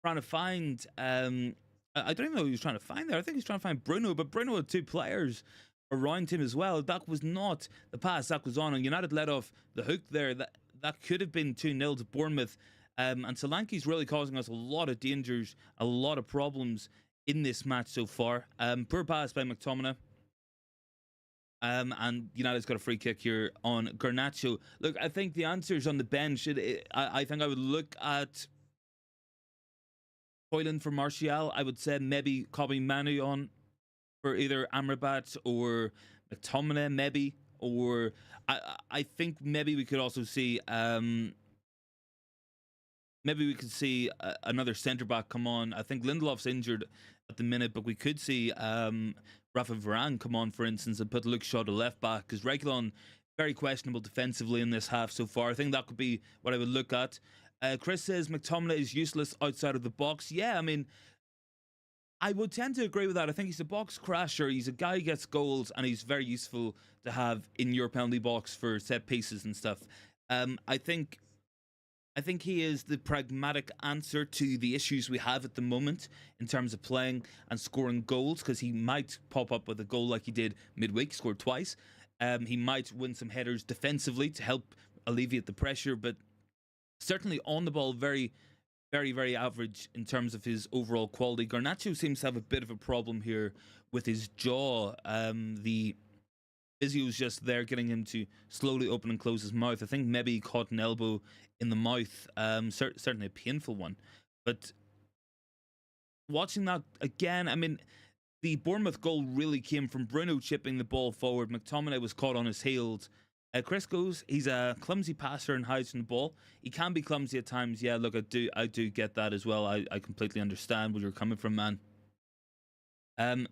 trying to find... I don't even know who he was trying to find there. I think he's trying to find Bruno, but Bruno had two players around him as well. That was not the pass that was on, and United let off the hook there. That could have been 2-0 to Bournemouth. And Solanke's really causing us a lot of dangers, a lot of problems in this match so far. Poor pass by McTominay. And United's got a free kick here on Garnacho. Look, I think the answer's on the bench. I think I would look at Hojlund for Martial. I would say maybe Kobbie Mainoo on for either Amrabat or McTominay, maybe. Or I think maybe we could also see maybe we could see another centre back come on. I think Lindelof's injured at the minute, but we could see Rafa Varane come on, for instance, and put Luke Shaw to left back, because Reguilon very questionable defensively in this half so far. I think that could be what I would look at. Chris says McTominay is useless outside of the box. Yeah, I mean, I would tend to agree with that. I think he's a box crasher. He's a guy who gets goals, and he's very useful to have in your penalty box for set pieces and stuff. I think he is the pragmatic answer to the issues we have at the moment in terms of playing and scoring goals, because he might pop up with a goal like he did midweek, scored twice. He might win some headers defensively to help alleviate the pressure, but certainly on the ball, very, very, very average in terms of his overall quality. Garnacho seems to have a bit of a problem here with his jaw. The physio's just there getting him to slowly open and close his mouth. I think maybe he caught an elbow in the mouth. Certainly a painful one. But watching that again, I mean, the Bournemouth goal really came from Bruno chipping the ball forward. McTominay was caught on his heels. Chris goes, he's a clumsy passer and hides from the ball. He can be clumsy at times. Yeah, look, I do get that as well. I completely understand where you're coming from, man.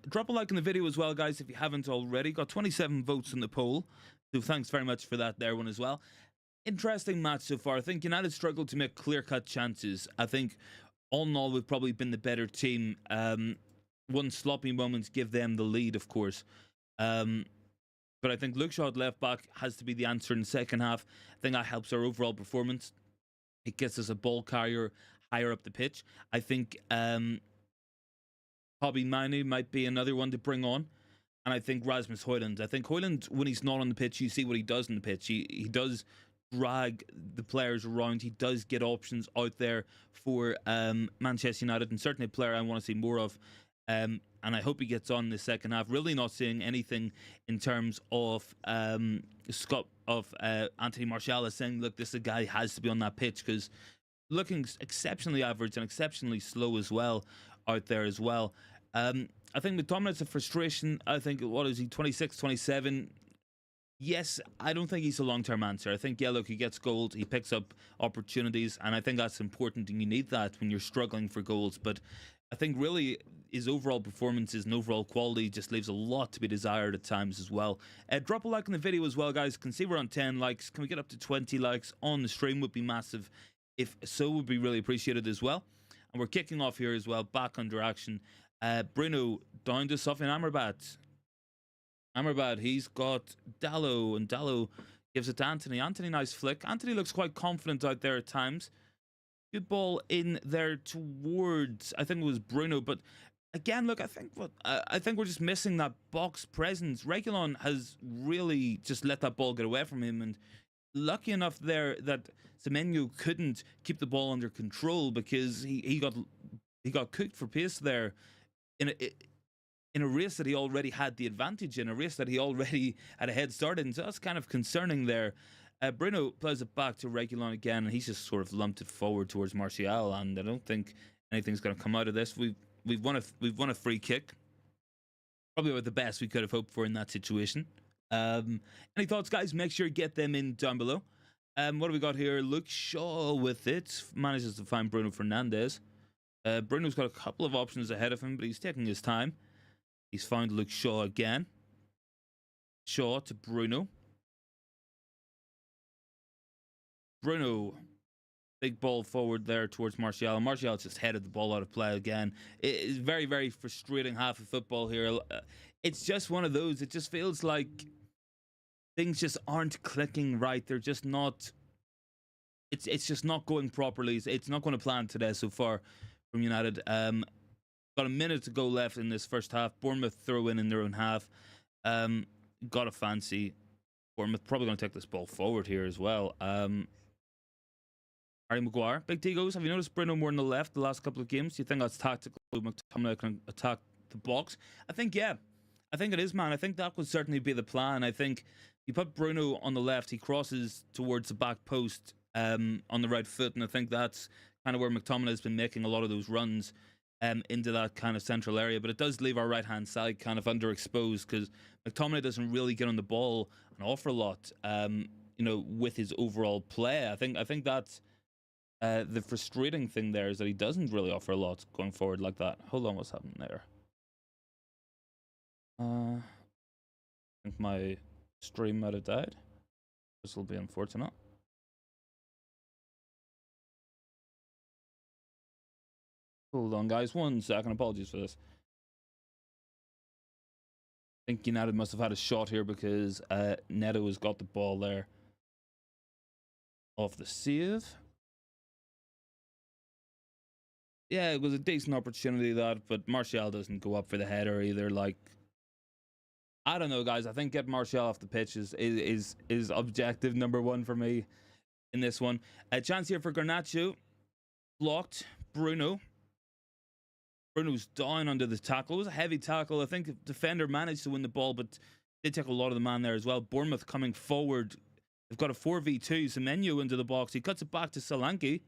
Drop a like in the video as well, guys, if you haven't already. Got 27 votes in the poll, so thanks very much for that there one as well. Interesting match so far. I think United struggled to make clear-cut chances. I think all in all, we've probably been the better team. One sloppy moment give them the lead, of course. But I think Luke Shaw at left back has to be the answer in the second half. I think that helps our overall performance. It gets us a ball carrier higher up the pitch. I think Bobby Manu might be another one to bring on. And I think Rasmus Hojlund. I think Hojlund, when he's not on the pitch, you see what he does on the pitch. He does drag the players around. He does get options out there for Manchester United, and certainly a player I want to see more of. And I hope he gets on in the second half. Really not seeing anything in terms of Anthony Martial is saying, look, this guy has to be on that pitch, because looking exceptionally average and exceptionally slow as well out there as well. I think McTominay's a frustration. I think, what is he, 26, 27? Yes, I don't think he's a long-term answer. I think, yeah, look, he gets goals, he picks up opportunities, and I think that's important, and you need that when you're struggling for goals. But I think really his overall performances and overall quality just leaves a lot to be desired at times as well. Drop a like on the video as well, guys. Can see we're on 10 likes. Can we get up to 20 likes on the stream? Would be massive. If so, would be really appreciated as well. And we're kicking off here as well, back under action. Bruno down to Sofian Amrabat. Amrabat, he's got Dallo, and Dallo gives it to Anthony. Anthony, nice flick. Anthony looks quite confident out there at times. Good ball in there towards, I think it was Bruno, but again, look, I think we're just missing that box presence. Reguilon has really just let that ball get away from him, and lucky enough there that Semenyo couldn't keep the ball under control, because he got cooked for pace there in a race that he already had the advantage in, a race that he already had a head start in. So that's kind of concerning there. Bruno plays it back to Reguilon again, and he's just sort of lumped it forward towards Martial, and I don't think anything's going to come out of this. We've won a free kick, probably about the best we could have hoped for in that situation. Any thoughts, guys? Make sure you get them in down below. What do we got here? Luke Shaw with it, manages to find Bruno Fernandes. Bruno's got a couple of options ahead of him, but he's taking his time. He's found Luke Shaw again. Shaw to Bruno. Bruno, big ball forward there towards Martial. Martial just headed the ball out of play again. It is very, very frustrating half of football here. It's just one of those. It just feels like things just aren't clicking right. They're just not. It's just not going properly. It's not going to plan today so far from United. Got a minute to go left in this first half. Bournemouth throw in their own half. Got a fancy. Bournemouth probably going to take this ball forward here as well. Harry Maguire. Big T goes, have you noticed Bruno more on the left the last couple of games? Do you think that's tactical? McTominay can attack the box? I think, yeah. I think it is, man. I think that would certainly be the plan. I think you put Bruno on the left, he crosses towards the back post on the right foot, and I think that's kind of where McTominay has been making a lot of those runs into that kind of central area. But it does leave our right-hand side kind of underexposed, because McTominay doesn't really get on the ball an awful lot, you know, with his overall play. I think that's The frustrating thing there is that he doesn't really offer a lot going forward like that. Hold on, what's happening there? I think my stream might have died. This will be unfortunate. Hold on, guys. 1 second. Apologies for this. I think United must have had a shot here because Neto has got the ball there off the save. Yeah, it was a decent opportunity, that, but Martial doesn't go up for the header either. Like, I don't know, guys. I think get Martial off the pitch is objective number 1 for me in this one. A chance here for Garnacho. Blocked. Bruno's down under the tackle. It was a heavy tackle. I think the defender managed to win the ball, but did take a lot of the man there as well. Bournemouth coming forward. They've got a 4v2. Semenyo into the box. He cuts it back to Solanke.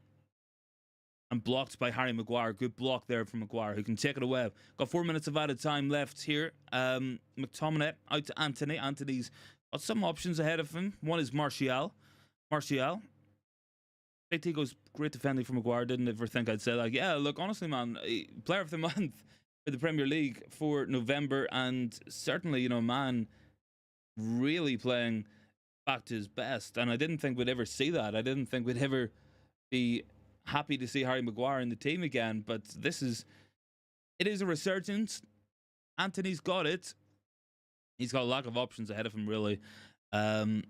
And blocked by Harry Maguire. Good block there from Maguire, who can take it away. Got 4 minutes of added time left here. McTominay out to Anthony. Anthony's got some options ahead of him. One is Martial. Big T goes great defending from Maguire. Didn't ever think I'd say that. Yeah, look, honestly, man, player of the month for the Premier League for November, and certainly, you know, man, really playing back to his best. And I didn't think we'd ever see that. I didn't think we'd ever be happy to see Harry Maguire in the team again, but it is a resurgence. Anthony's got it. He's got a lack of options ahead of him, really. Has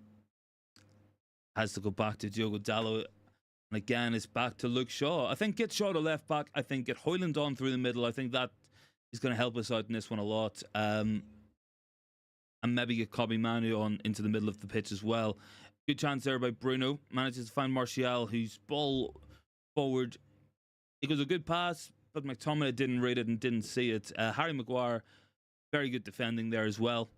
to go back to Diogo Dalot. And again, it's back to Luke Shaw. I think get Shaw to left back. I think get Hojlund on through the middle. I think that is going to help us out in this one a lot. And maybe get Kobbie Manu on into the middle of the pitch as well. Good chance there by Bruno. Manages to find Martial, whose ball forward. It was a good pass, but McTominay didn't read it and didn't see it. Harry Maguire, very good defending there as well.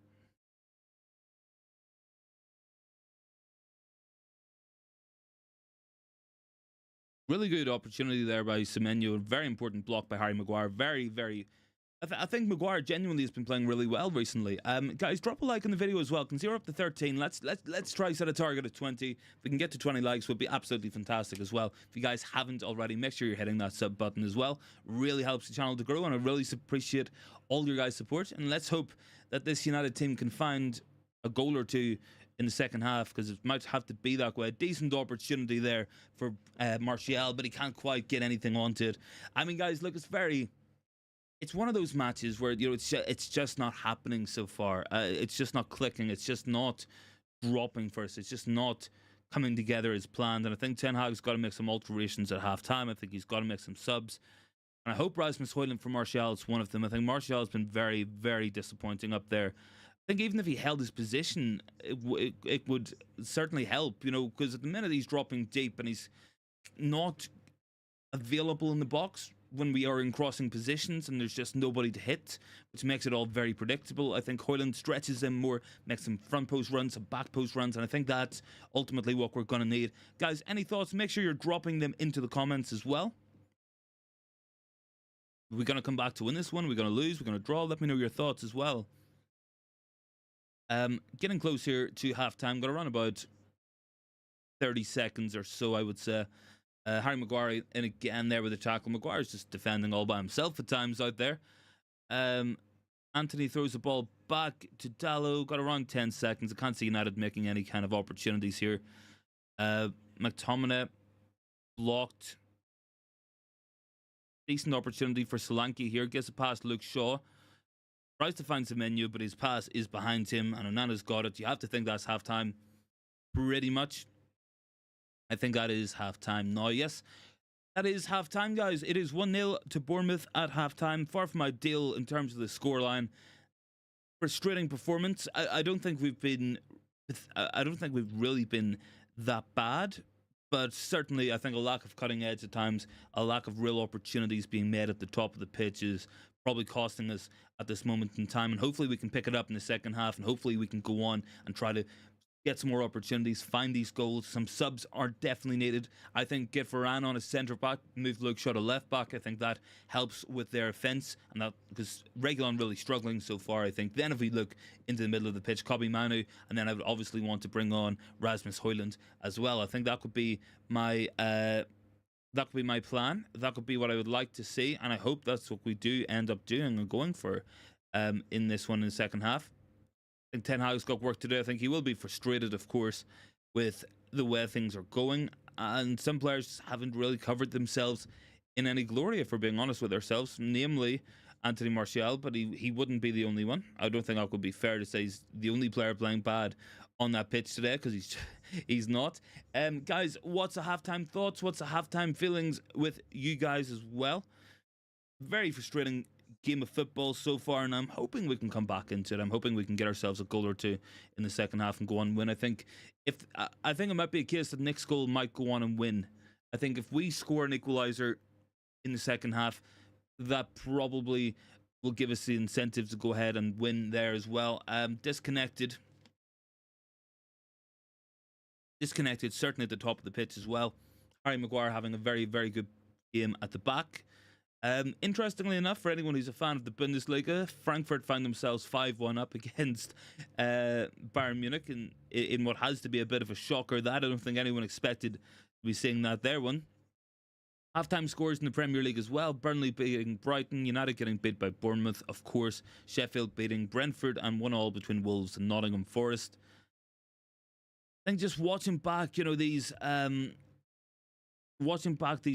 Really good opportunity there by Semenyo. Very important block by Harry Maguire. Very, very. I think Maguire genuinely has been playing really well recently. Guys, drop a like on the video as well. Can 0 up to 13. Let's try set a target of 20. If we can get to 20 likes, would be absolutely fantastic as well. If you guys haven't already, make sure you're hitting that sub button as well. Really helps the channel to grow, and I really appreciate all your guys' support. And let's hope that this United team can find a goal or two in the second half, because it might have to be that way. A decent opportunity there for Martial, but he can't quite get anything onto it. I mean, guys, look, it's one of those matches where, you know, it's just not happening so far. It's just not clicking. It's just not dropping for us. It's just not coming together as planned. And I think Ten Hag's got to make some alterations at halftime. I think he's got to make some subs. And I hope Rasmus Hojlund for Martial is one of them. I think Martial has been very, very disappointing up there. I think even if he held his position, it would certainly help, you know, because at the minute he's dropping deep and he's not available in the box when we are in crossing positions and there's just nobody to hit, which makes it all very predictable. I think Hojlund stretches him more, makes some front post runs, some back post runs, and I think that's ultimately what we're going to need. Guys, any thoughts? Make sure you're dropping them into the comments as well. Are we going to come back to win this one? Are we going to lose? We're going to draw? Let me know your thoughts as well. Getting close here to halftime. Got around about 30 seconds or so, I would say. Harry Maguire in again there with a tackle. Maguire's just defending all by himself at times out there. Anthony throws the ball back to Dalot. Got around 10 seconds. I can't see United making any kind of opportunities here. McTominay blocked. Decent opportunity for Solanke here. Gets a past Luke Shaw. Tries to find Semenyo, but his pass is behind him, and Onana's got it. You have to think that's halftime, pretty much. I think that is halftime now. Yes, that is halftime, guys. It is 1-0 to Bournemouth at halftime. Far from ideal in terms of the scoreline. Frustrating performance. I don't think we've been. I don't think we've really been that bad. But certainly, I think a lack of cutting edge at times, a lack of real opportunities being made at the top of the pitch is probably costing us at this moment in time. And hopefully we can pick it up in the second half, and hopefully we can go on and try to get some more opportunities, find these goals. Some subs are definitely needed. I think get Varane on a centre back, move Luke Shaw to left back. I think that helps with their offence, and that because Reguilon really struggling so far, I think. Then if we look into the middle of the pitch, Kobbie Manu, and then I would obviously want to bring on Rasmus Hojlund as well. I think that could be my That could be my plan. That could be what I would like to see, and I hope that's what we do end up doing and going for in this one in the second half. I think Ten Hag's got work to do. I think he will be frustrated, of course, with the way things are going, and some players haven't really covered themselves in any glory, if we're being honest with ourselves, namely Anthony Martial, but he wouldn't be the only one. I don't think that could be fair to say he's the only player playing bad on that pitch today, because he's not. Guys, what's the halftime thoughts? What's the halftime feelings with you guys as well? Very frustrating game of football so far, and I'm hoping we can come back into it. I'm hoping we can get ourselves a goal or two in the second half and go on and win. I think it might be a case that Nick's goal might go on and win. I think if we score an equaliser in the second half, that probably will give us the incentive to go ahead and win there as well. Disconnected, certainly at the top of the pitch as well. Harry Maguire having a very, very good game at the back. Interestingly enough, for anyone who's a fan of the Bundesliga, Frankfurt found themselves 5-1 up against Bayern Munich in what has to be a bit of a shocker. That I don't think anyone expected to be seeing that there one. Halftime scores in the Premier League as well. Burnley beating Brighton, United getting beat by Bournemouth, of course. Sheffield beating Brentford, and 1-1 between Wolves and Nottingham Forest. I think just watching back, these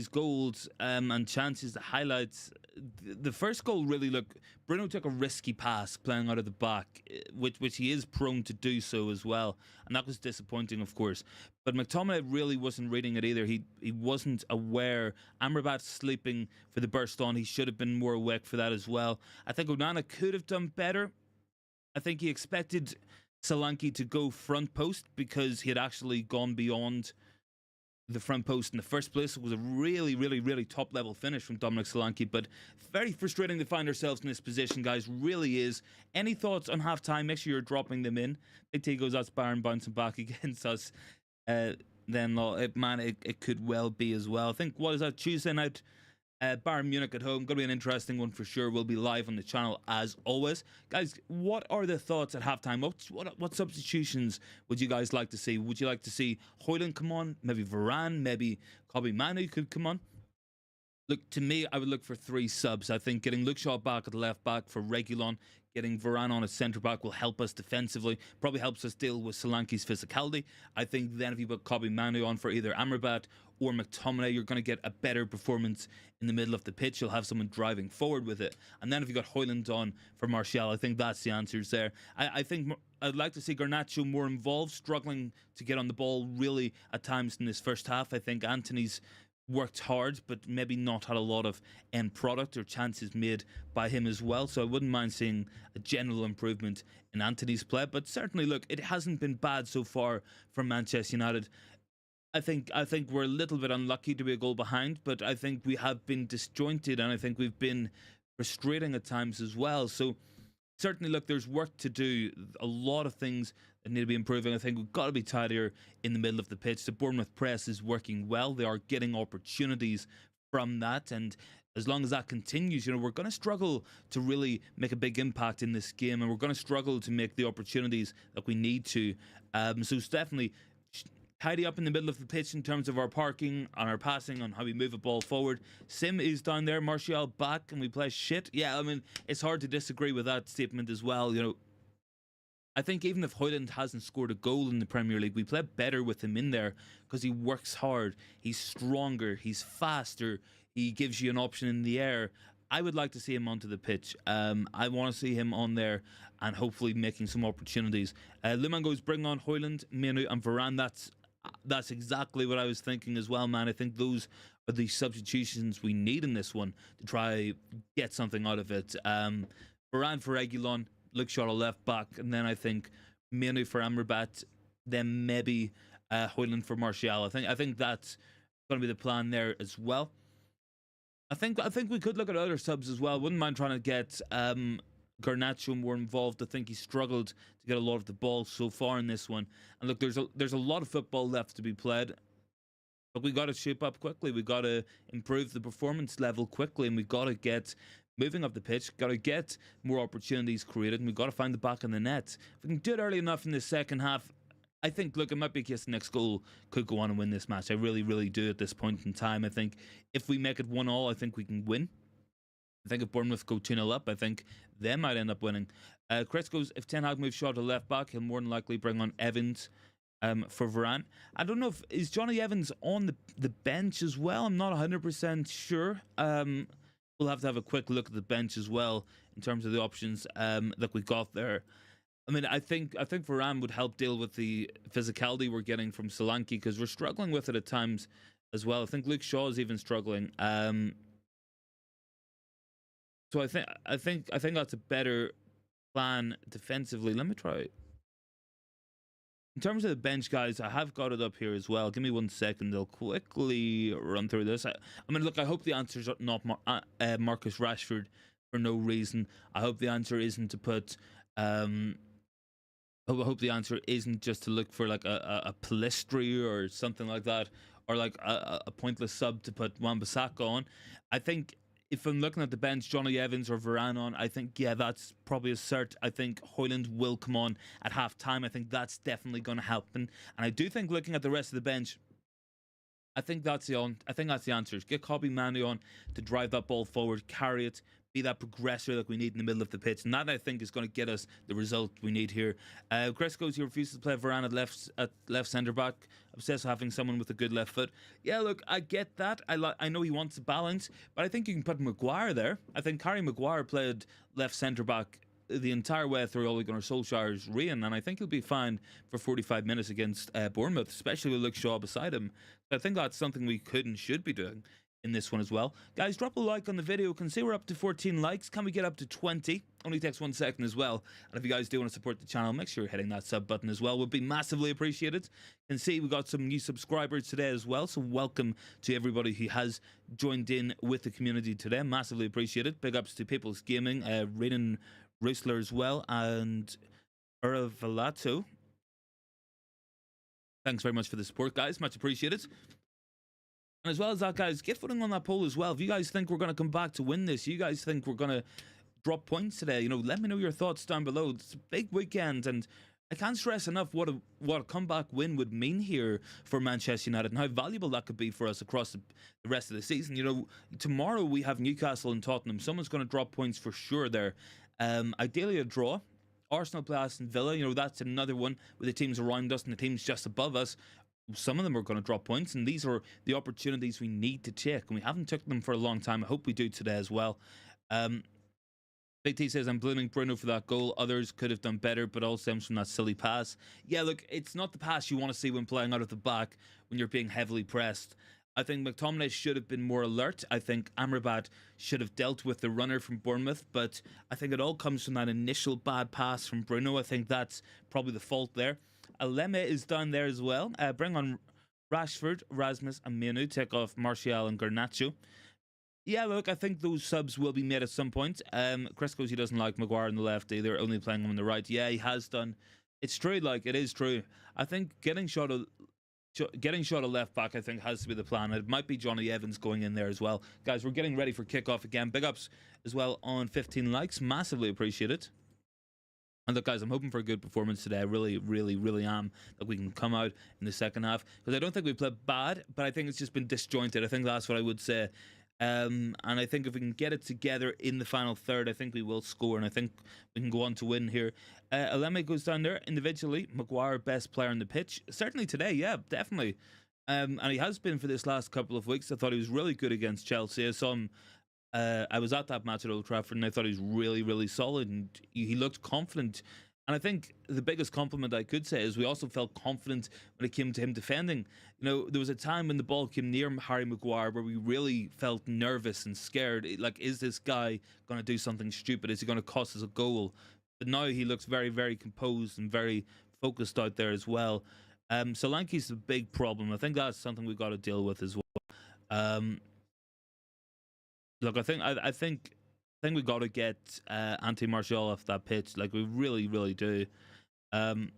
goals and chances, the highlights. The first goal really Bruno took a risky pass playing out of the back, which he is prone to do so as well, and that was disappointing, of course. But McTominay really wasn't reading it either. He wasn't aware. Amrabat sleeping for the burst on. He should have been more awake for that as well. I think Onana could have done better. I think he expected Solanke to go front post because he had actually gone beyond the front post in the first place. It was a really, really, really top level finish from Dominic Solanke, but very frustrating to find ourselves in this position, guys. Really is. Any thoughts on half time? Make sure you're dropping them in. Big T goes, that's Bayern bouncing back against us. It could well be as well. I think, what is that, Tuesday night? Bayern Munich at home. Going to be an interesting one for sure. We'll be live on the channel as always. Guys, what are the thoughts at halftime? What substitutions would you guys like to see? Would you like to see Hojlund come on? Maybe Varane? Maybe Kobbie Manu could come on? Look, to me, I would look for 3 subs. I think getting Luke Shaw back at the left back for Reguilon, getting Varane on as centre back will help us defensively. Probably helps us deal with Solanke's physicality. I think then if you put Kobbie Manu on for either Amrabat or McTominay, you're going to get a better performance in the middle of the pitch. You'll have someone driving forward with it. And then if you got Hojlund on for Martial, I think that's the answers there. I think I'd like to see Garnacho more involved, struggling to get on the ball really at times in this first half. I think Anthony's worked hard, but maybe not had a lot of end product or chances made by him as well. So I wouldn't mind seeing a general improvement in Anthony's play. But certainly, look, it hasn't been bad so far for Manchester United. I think we're a little bit unlucky to be a goal behind, but I think we have been disjointed, and I think we've been frustrating at times as well. So certainly, look, there's work to do. A lot of things that need to be improving. I think we've got to be tidier in the middle of the pitch. The Bournemouth press is working well. They are getting opportunities from that, and as long as that continues, we're going to struggle to really make a big impact in this game, and we're going to struggle to make the opportunities that we need to. So it's definitely tidy up in the middle of the pitch in terms of our parking, on our passing, on how we move a ball forward. Sim is down there, Martial back, and we play shit. Yeah, I mean, it's hard to disagree with that statement as well. I think even if Hojlund hasn't scored a goal in the Premier League, we play better with him in there because he works hard, he's stronger, he's faster, he gives you an option in the air. I would like to see him onto the pitch. I want to see him on there and hopefully making some opportunities. Luman goes, bring on Hojlund, Manu and Varane. That's exactly what I was thinking as well, man. I think those are the substitutions we need in this one to try get something out of it. Varane for Reguilon, Luke Shaw left back, and then I think Manu for Amrabat, then maybe Hojlund for Martial. I think that's going to be the plan there as well. I think we could look at other subs as well. Wouldn't mind trying to get Garnacho more involved. I think he struggled to get a lot of the ball so far in this one. And look, there's a lot of football left to be played, but we got to shape up quickly. We got to improve the performance level quickly, and we got to get moving up the pitch. Got to get more opportunities created, and we got to find the back of the net. If we can do it early enough in the second half, I think, look, it might be a case next goal could go on and win this match. I really, really do at this point in time. I think if we make it 1-1, I think we can win. I think if Bournemouth go 2-0 up, I think they might end up winning. Chris goes, if Ten Hag moves Shaw to left back, he'll more than likely bring on Evans for Varane. I don't know if is Johnny Evans on the bench as well. I'm not 100% sure. We'll have to have a quick look at the bench as well in terms of the options that we got there. I mean, I think Varane would help deal with the physicality we're getting from Solanke because we're struggling with it at times as well. I think Luke Shaw is even struggling. So I think that's a better plan defensively. Let me try. In terms of the bench, guys, I have got it up here as well. Give me 1 second. I'll quickly run through this. I mean, look, I hope the answer is not Marcus Rashford for no reason. I hope the answer isn't to put. I hope the answer isn't just to look for like a Palistri or something like that, or like a pointless sub to put Wan-Bissaka on. I think if I'm looking at the bench, Johnny Evans or Varane on, I think, yeah, that's probably a cert. I think Hojlund will come on at half time. I think that's definitely going to happen. And I do think looking at the rest of the bench, I think that's the answer. Get Kobbie Manu on to drive that ball forward, carry it, be that progressor that we need in the middle of the pitch. And that, I think, is going to get us the result we need here. Chris goes, he refuses to play Varane at left centre-back. Obsessed with having someone with a good left foot. Yeah, look, I get that. I know he wants a balance, but I think you can put Maguire there. I think Harry Maguire played left centre-back the entire way through Ole Gunnar Solskjaer's reign, and I think he'll be fine for 45 minutes against Bournemouth, especially with Luke Shaw beside him. So I think that's something we could and should be doing in this one as well. Guys, drop a like on the video. Can see we're up to 14 likes. Can we get up to 20? Only takes 1 second as well. And if you guys do want to support the channel, make sure you're hitting that sub button as well. Would be massively appreciated. Can see we got some new subscribers today as well. So welcome to everybody who has joined in with the community today. Massively appreciated. Big ups to People's Gaming, Renan Roosler as well, and Ura Valato. Thanks very much for the support, guys. Much appreciated. And as well as that, guys, get voting on that poll as well. If you guys think we're going to come back to win this, you guys think we're going to drop points today, let me know your thoughts down below. It's a big weekend, and I can't stress enough what a comeback win would mean here for Manchester United and how valuable that could be for us across the rest of the season. Tomorrow we have Newcastle and Tottenham. Someone's going to drop points for sure there. Ideally a draw. Arsenal play Aston Villa. That's another one with the teams around us and the teams just above us. Some of them are going to drop points, and these are the opportunities we need to take, and we haven't took them for a long time. I hope we do today as well. Big T says, I'm blaming Bruno for that goal. Others could have done better, but all stems from that silly pass. Yeah, look, it's not the pass you want to see when playing out of the back when you're being heavily pressed. I think McTominay should have been more alert. I think Amrabat should have dealt with the runner from Bournemouth, but I think it all comes from that initial bad pass from Bruno. I think that's probably the fault there. Aleme is down there as well. Bring on Rashford, Rasmus, and Manu. Take off Martial and Garnacho. Yeah, look, I think those subs will be made at some point. Chris goes, he doesn't like Maguire on the left either, only playing him on the right. Yeah, he has done. It's true, it is true. I think getting shot of left back, I think, has to be the plan. It might be Johnny Evans going in there as well. Guys, we're getting ready for kickoff again. Big ups as well on 15 likes. Massively appreciate it. And look, guys, I'm hoping for a good performance today. I really, really, really am. That we can come out in the second half. Because I don't think we played bad, but I think it's just been disjointed. I think that's what I would say. And I think if we can get it together in the final third, I think we will score. And I think we can go on to win here. Aleme goes down there individually. Maguire, best player on the pitch. Certainly today, yeah, definitely. And he has been for this last couple of weeks. I thought he was really good against Chelsea. I saw him. I was at that match at Old Trafford, and I thought he was really, really solid, and he looked confident. And I think the biggest compliment I could say is we also felt confident when it came to him defending. There was a time when the ball came near Harry Maguire where we really felt nervous and scared. Is this guy going to do something stupid? Is he going to cost us a goal? But now he looks very, very composed and very focused out there as well. Solanke's the big problem. I think that's something we've got to deal with as well. Look, I think we got to get Anthony Martial off that pitch. We really, really do. That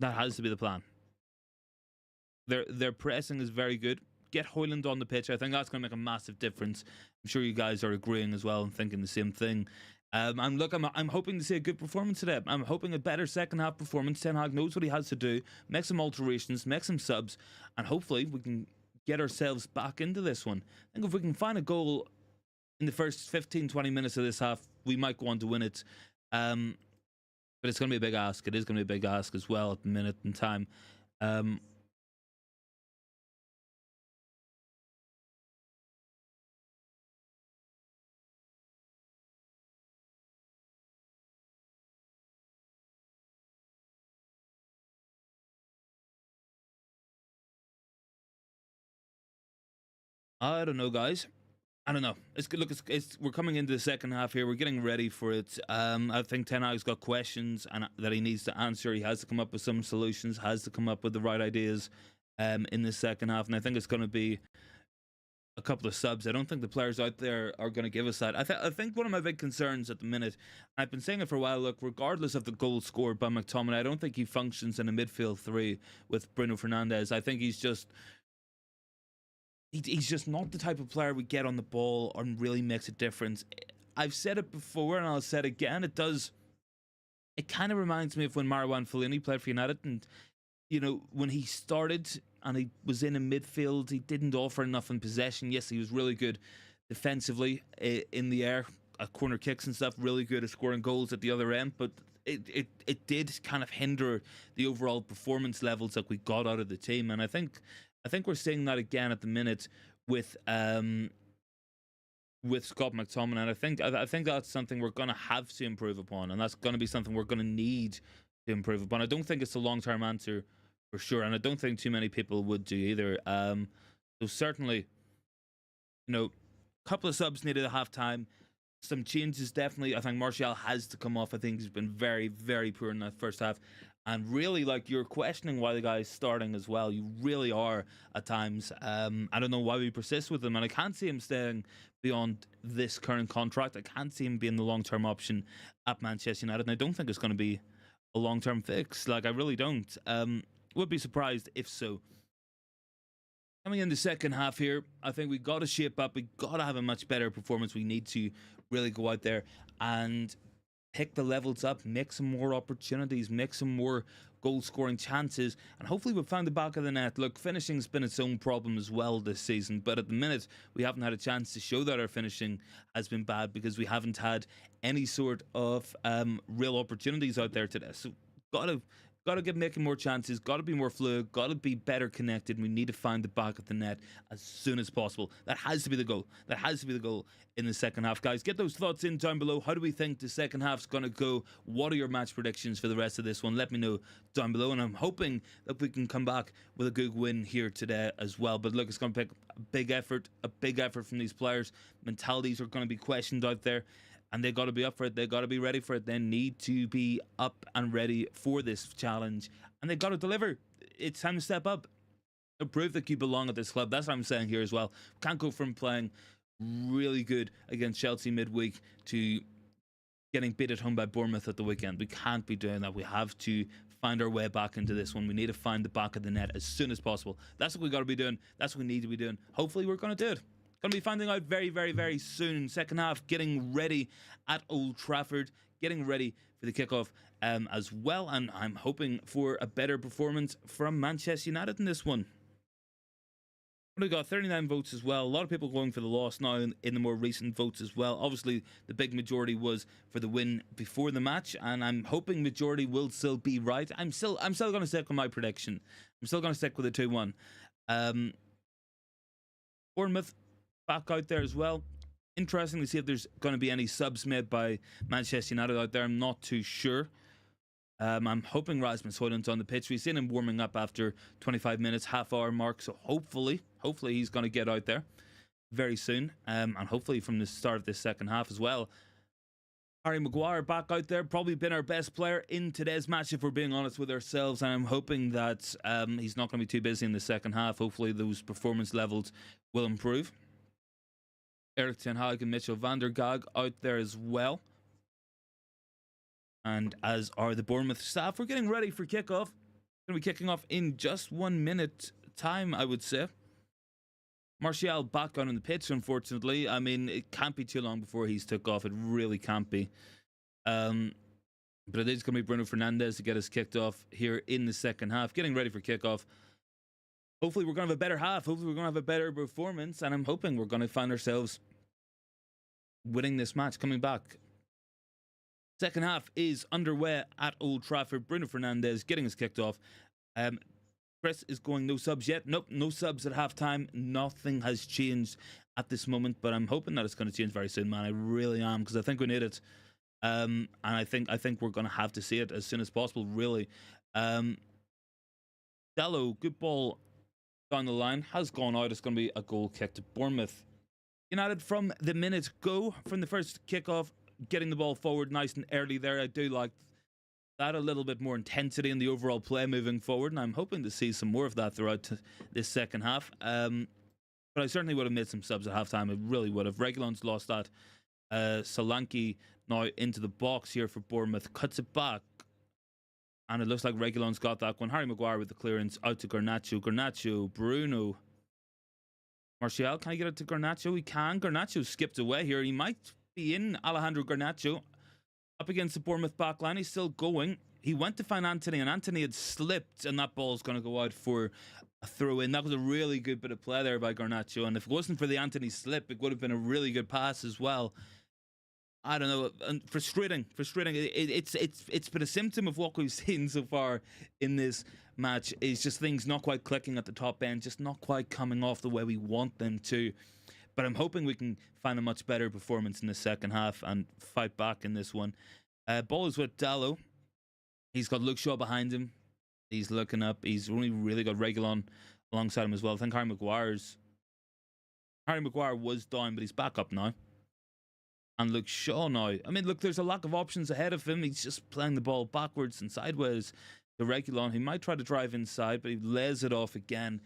has to be the plan. Their pressing is very good. get Hojlund on the pitch. I think that's going to make a massive difference. I'm sure you guys are agreeing as well and thinking the same thing. And look, I'm hoping to see a good performance today. I'm hoping a better second half performance. Ten Hag knows what he has to do. Make some alterations, make some subs, and hopefully we can get ourselves back into this one. I think if we can find a goal in the first 15-20 minutes of this half, we might go on to win it. But it's going to be a big ask. It is going to be a big ask as well at the minute in time. I don't know, guys. I don't know. It's good. Look, we're coming into the second half here. We're getting ready for it. I think Ten Hag's got questions and that he needs to answer. He has to come up with some solutions. Has to come up with the right ideas in the second half. And I think it's going to be a couple of subs. I don't think the players out there are going to give us that. I think one of my big concerns at the minute, I've been saying it for a while, look, regardless of the goal scored by McTominay, I don't think he functions in a midfield three with Bruno Fernandes. I think he's just not the type of player we get on the ball and really makes a difference. I've said it before and I'll say it again. It kind of reminds me of when Marwan Fellaini played for United, and you know, when he started and he was in a midfield, he didn't offer enough in possession. Yes, he was really good defensively in the air, corner kicks and stuff, really good at scoring goals at the other end, but it did kind of hinder the overall performance levels that we got out of the team. And I think we're seeing that again at the minute with Scott McTominay. And I think that's something we're going to have to improve upon, and that's going to be something we're going to need to improve upon. I don't think it's a long-term answer for sure, and I don't think too many people would do either. So certainly, you know, a couple of subs needed at halftime. Some changes, definitely. I think Martial has to come off. I think he's been very, very poor in that first half. And really, like, you're questioning why the guy's starting as well. You really are at times. I don't know why we persist with him. And I can't see him staying beyond this current contract. I can't see him being the long-term option at Manchester United. And I don't think it's going to be a long-term fix. Like, I really don't. Would be surprised if so. Coming in the second half here, I think we got to shape up. We got to have a much better performance. We need to really go out there and pick the levels up, make some more opportunities, make some more goal-scoring chances, and hopefully we'll find the back of the net. Look, finishing's been its own problem as well this season, but at the minute, we haven't had a chance to show that our finishing has been bad because we haven't had any sort of real opportunities out there today. So, Got to get making more chances, got to be more fluid, got to be better connected. We need to find the back of the net as soon as possible. That has to be the goal. That has to be the goal in the second half. Guys, get those thoughts in down below. How do we think the second half's going to go? What are your match predictions for the rest of this one? Let me know down below. And I'm hoping that we can come back with a good win here today as well. But look, it's going to take a big effort from these players. Mentalities are going to be questioned out there. And they got to be up for it. They got to be ready for it. They need to be up and ready for this challenge. And they got to deliver. It's time to step up. To prove that you belong at this club. That's what I'm saying here as well. Can't go from playing really good against Chelsea midweek to getting beat at home by Bournemouth at the weekend. We can't be doing that. We have to find our way back into this one. We need to find the back of the net as soon as possible. That's what we got to be doing. That's what we need to be doing. Hopefully we're going to do it. Going to be finding out very, very, very soon. Second half, getting ready at Old Trafford, getting ready for the kickoff as well. And I'm hoping for a better performance from Manchester United in this one. We got 39 votes as well. A lot of people going for the loss now in the more recent votes as well. Obviously, the big majority was for the win before the match, and I'm hoping majority will still be right. I'm still going to stick with my prediction. I'm still going to stick with a 2-1. Bournemouth back out there as well. Interesting to see if there's going to be any subs made by Manchester United out there. I'm not too sure. I'm hoping Rasmus Hojlund's on the pitch. We've seen him warming up after 25 minutes, half-hour mark. So hopefully he's going to get out there very soon. And hopefully from the start of this second half as well. Harry Maguire back out there. Probably been our best player in today's match, if we're being honest with ourselves. And I'm hoping that he's not going to be too busy in the second half. Hopefully those performance levels will improve. Erik ten Hag and Mitchell van der Gaag out there as well. And as are the Bournemouth staff. We're getting ready for kickoff. Going to be kicking off in just 1 minute time, I would say. Martial back on the pitch, unfortunately. I mean, it can't be too long before he's took off. It really can't be. But it is going to be Bruno Fernandes to get us kicked off here in the second half. Getting ready for kickoff. Hopefully we're going to have a better half. Hopefully we're going to have a better performance. And I'm hoping we're going to find ourselves winning this match, coming back. Second half is underway at Old Trafford. Bruno Fernandes getting us kicked off. Chris is going no subs yet. Nope, no subs at halftime. Nothing has changed at this moment. But I'm hoping that it's going to change very soon, man. I really am, because I think we need it. And I think we're going to have to see it as soon as possible, really. Dallo, good ball down the line, has gone out. It's going to be a goal kick to Bournemouth. United from the minute go, from the first kickoff, getting the ball forward nice and early there. I do like that, a little bit more intensity in the overall play moving forward, and I'm hoping to see some more of that throughout this second half. But I certainly would have made some subs at halftime. I really would have. Reguilon's lost that. Solanke now into the box here for Bournemouth, cuts it back, and it looks like Reguilon's got that one. Harry Maguire with the clearance out to Garnacho, Bruno, Martial. Can I get it to Garnacho? He can. Garnacho skipped away here. He might be in. Alejandro Garnacho up against the Bournemouth back line. He's still going. He went to find Anthony, and Anthony had slipped, and that ball's going to go out for a throw in. That was a really good bit of play there by Garnacho, and if it wasn't for the Anthony slip, it would have been a really good pass as well. I don't know, frustrating. It's been a symptom of what we've seen so far in this match. Is just things not quite clicking at the top end, just not quite coming off the way we want them to. But I'm hoping we can find a much better performance in the second half and fight back in this one. Ball is with Dallo. He's got Luke Shaw behind him. He's looking up. He's only really got Reguilon alongside him as well. I think Harry Maguire was down, but he's back up now. And Luke Shaw now. I mean, look, there's a lack of options ahead of him. He's just playing the ball backwards and sideways to Reguilon. He might try to drive inside, but he lays it off again.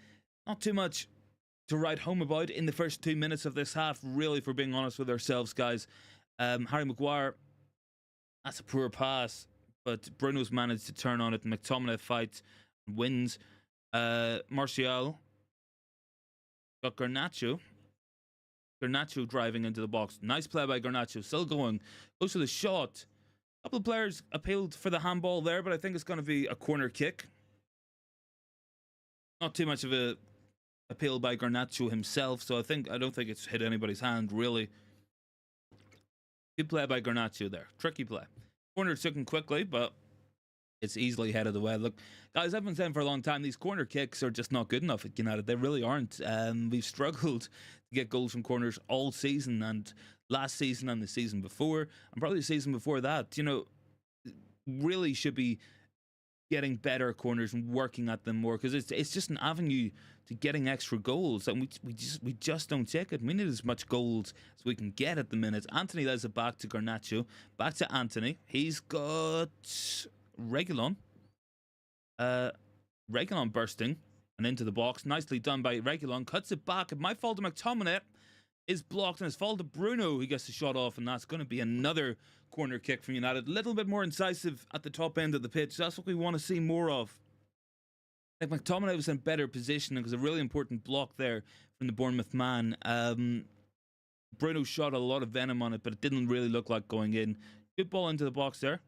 Not too much to write home about in the first 2 minutes of this half, really, if we're being honest with ourselves, guys. Harry Maguire, that's a poor pass, but Bruno's managed to turn on it. McTominay fights and wins. Martial got Garnacho. Garnacho driving into the box. Nice play by Garnacho. Still going. Goes to the shot. A couple of players appealed for the handball there, but I think it's going to be a corner kick. Not too much of a appeal by Garnacho himself, so I don't think it's hit anybody's hand, really. Good play by Garnacho there. Tricky play. Corner taken quickly, but it's easily headed away. Look, guys, I've been saying for a long time, these corner kicks are just not good enough at United. They really aren't. We've struggled to get goals from corners all season, and last season and the season before, and probably the season before that. You know, really should be getting better corners and working at them more, because it's just an avenue to getting extra goals, and we just don't take it. We need as much goals as we can get at the minute. Anthony lays it back to Garnacho, back to Anthony. He's got Reguilon. Reguilon bursting and into the box. Nicely done by Reguilon. Cuts it back. It might fall to McTominay. Is blocked, and it's fall to Bruno. He gets the shot off, and that's going to be another corner kick from United. A little bit more incisive at the top end of the pitch. That's what we want to see more of. I think McTominay was in better position, and it was a really important block there from the Bournemouth man. Bruno shot a lot of venom on it, but it didn't really look like going in. Good ball into the box there.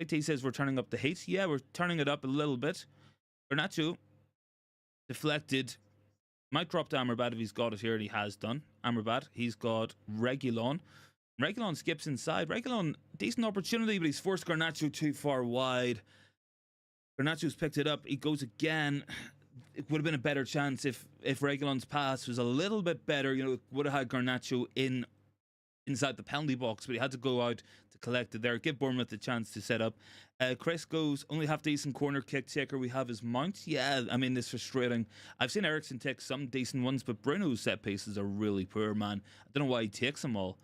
AT says we're turning up the heat. Yeah, we're turning it up a little bit. Garnacho deflected. Might drop to Amrabat if he's got it here, and he has done. Amrabat, he's got Reguilon. Reguilon skips inside. Reguilon, decent opportunity, but he's forced Garnacho too far wide. Garnacho's picked it up. He goes again. It would have been a better chance if Reguilon's pass was a little bit better. You know, it would have had Garnacho inside the penalty box, but he had to go out to collect it there. Give Bournemouth a chance to set up. Chris goes, only half decent corner kick taker we have is Mount. Yeah, I mean, it's frustrating. I've seen Eriksen take some decent ones, but Bruno's set pieces are really poor, man. I don't know why he takes them all.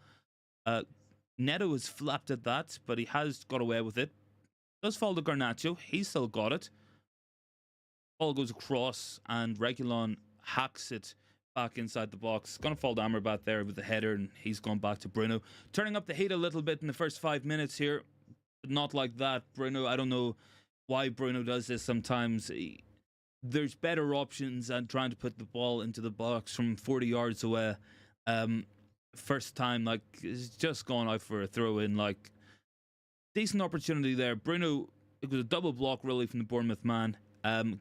Neto has flapped at that, but he has got away with it. Does fall to Garnacho. He's still got it. Ball goes across, and Reguilon hacks it back inside the box. It's going to fall to Amrabat there with the header, and he's gone back to Bruno. Turning up the heat a little bit in the first 5 minutes here. But not like that. Bruno, I don't know why Bruno does this sometimes. there's better options than trying to put the ball into the box from 40 yards away. First time, like, it's just gone out for a throw in. Like, decent opportunity there. Bruno, it was a double block really from the Bournemouth man.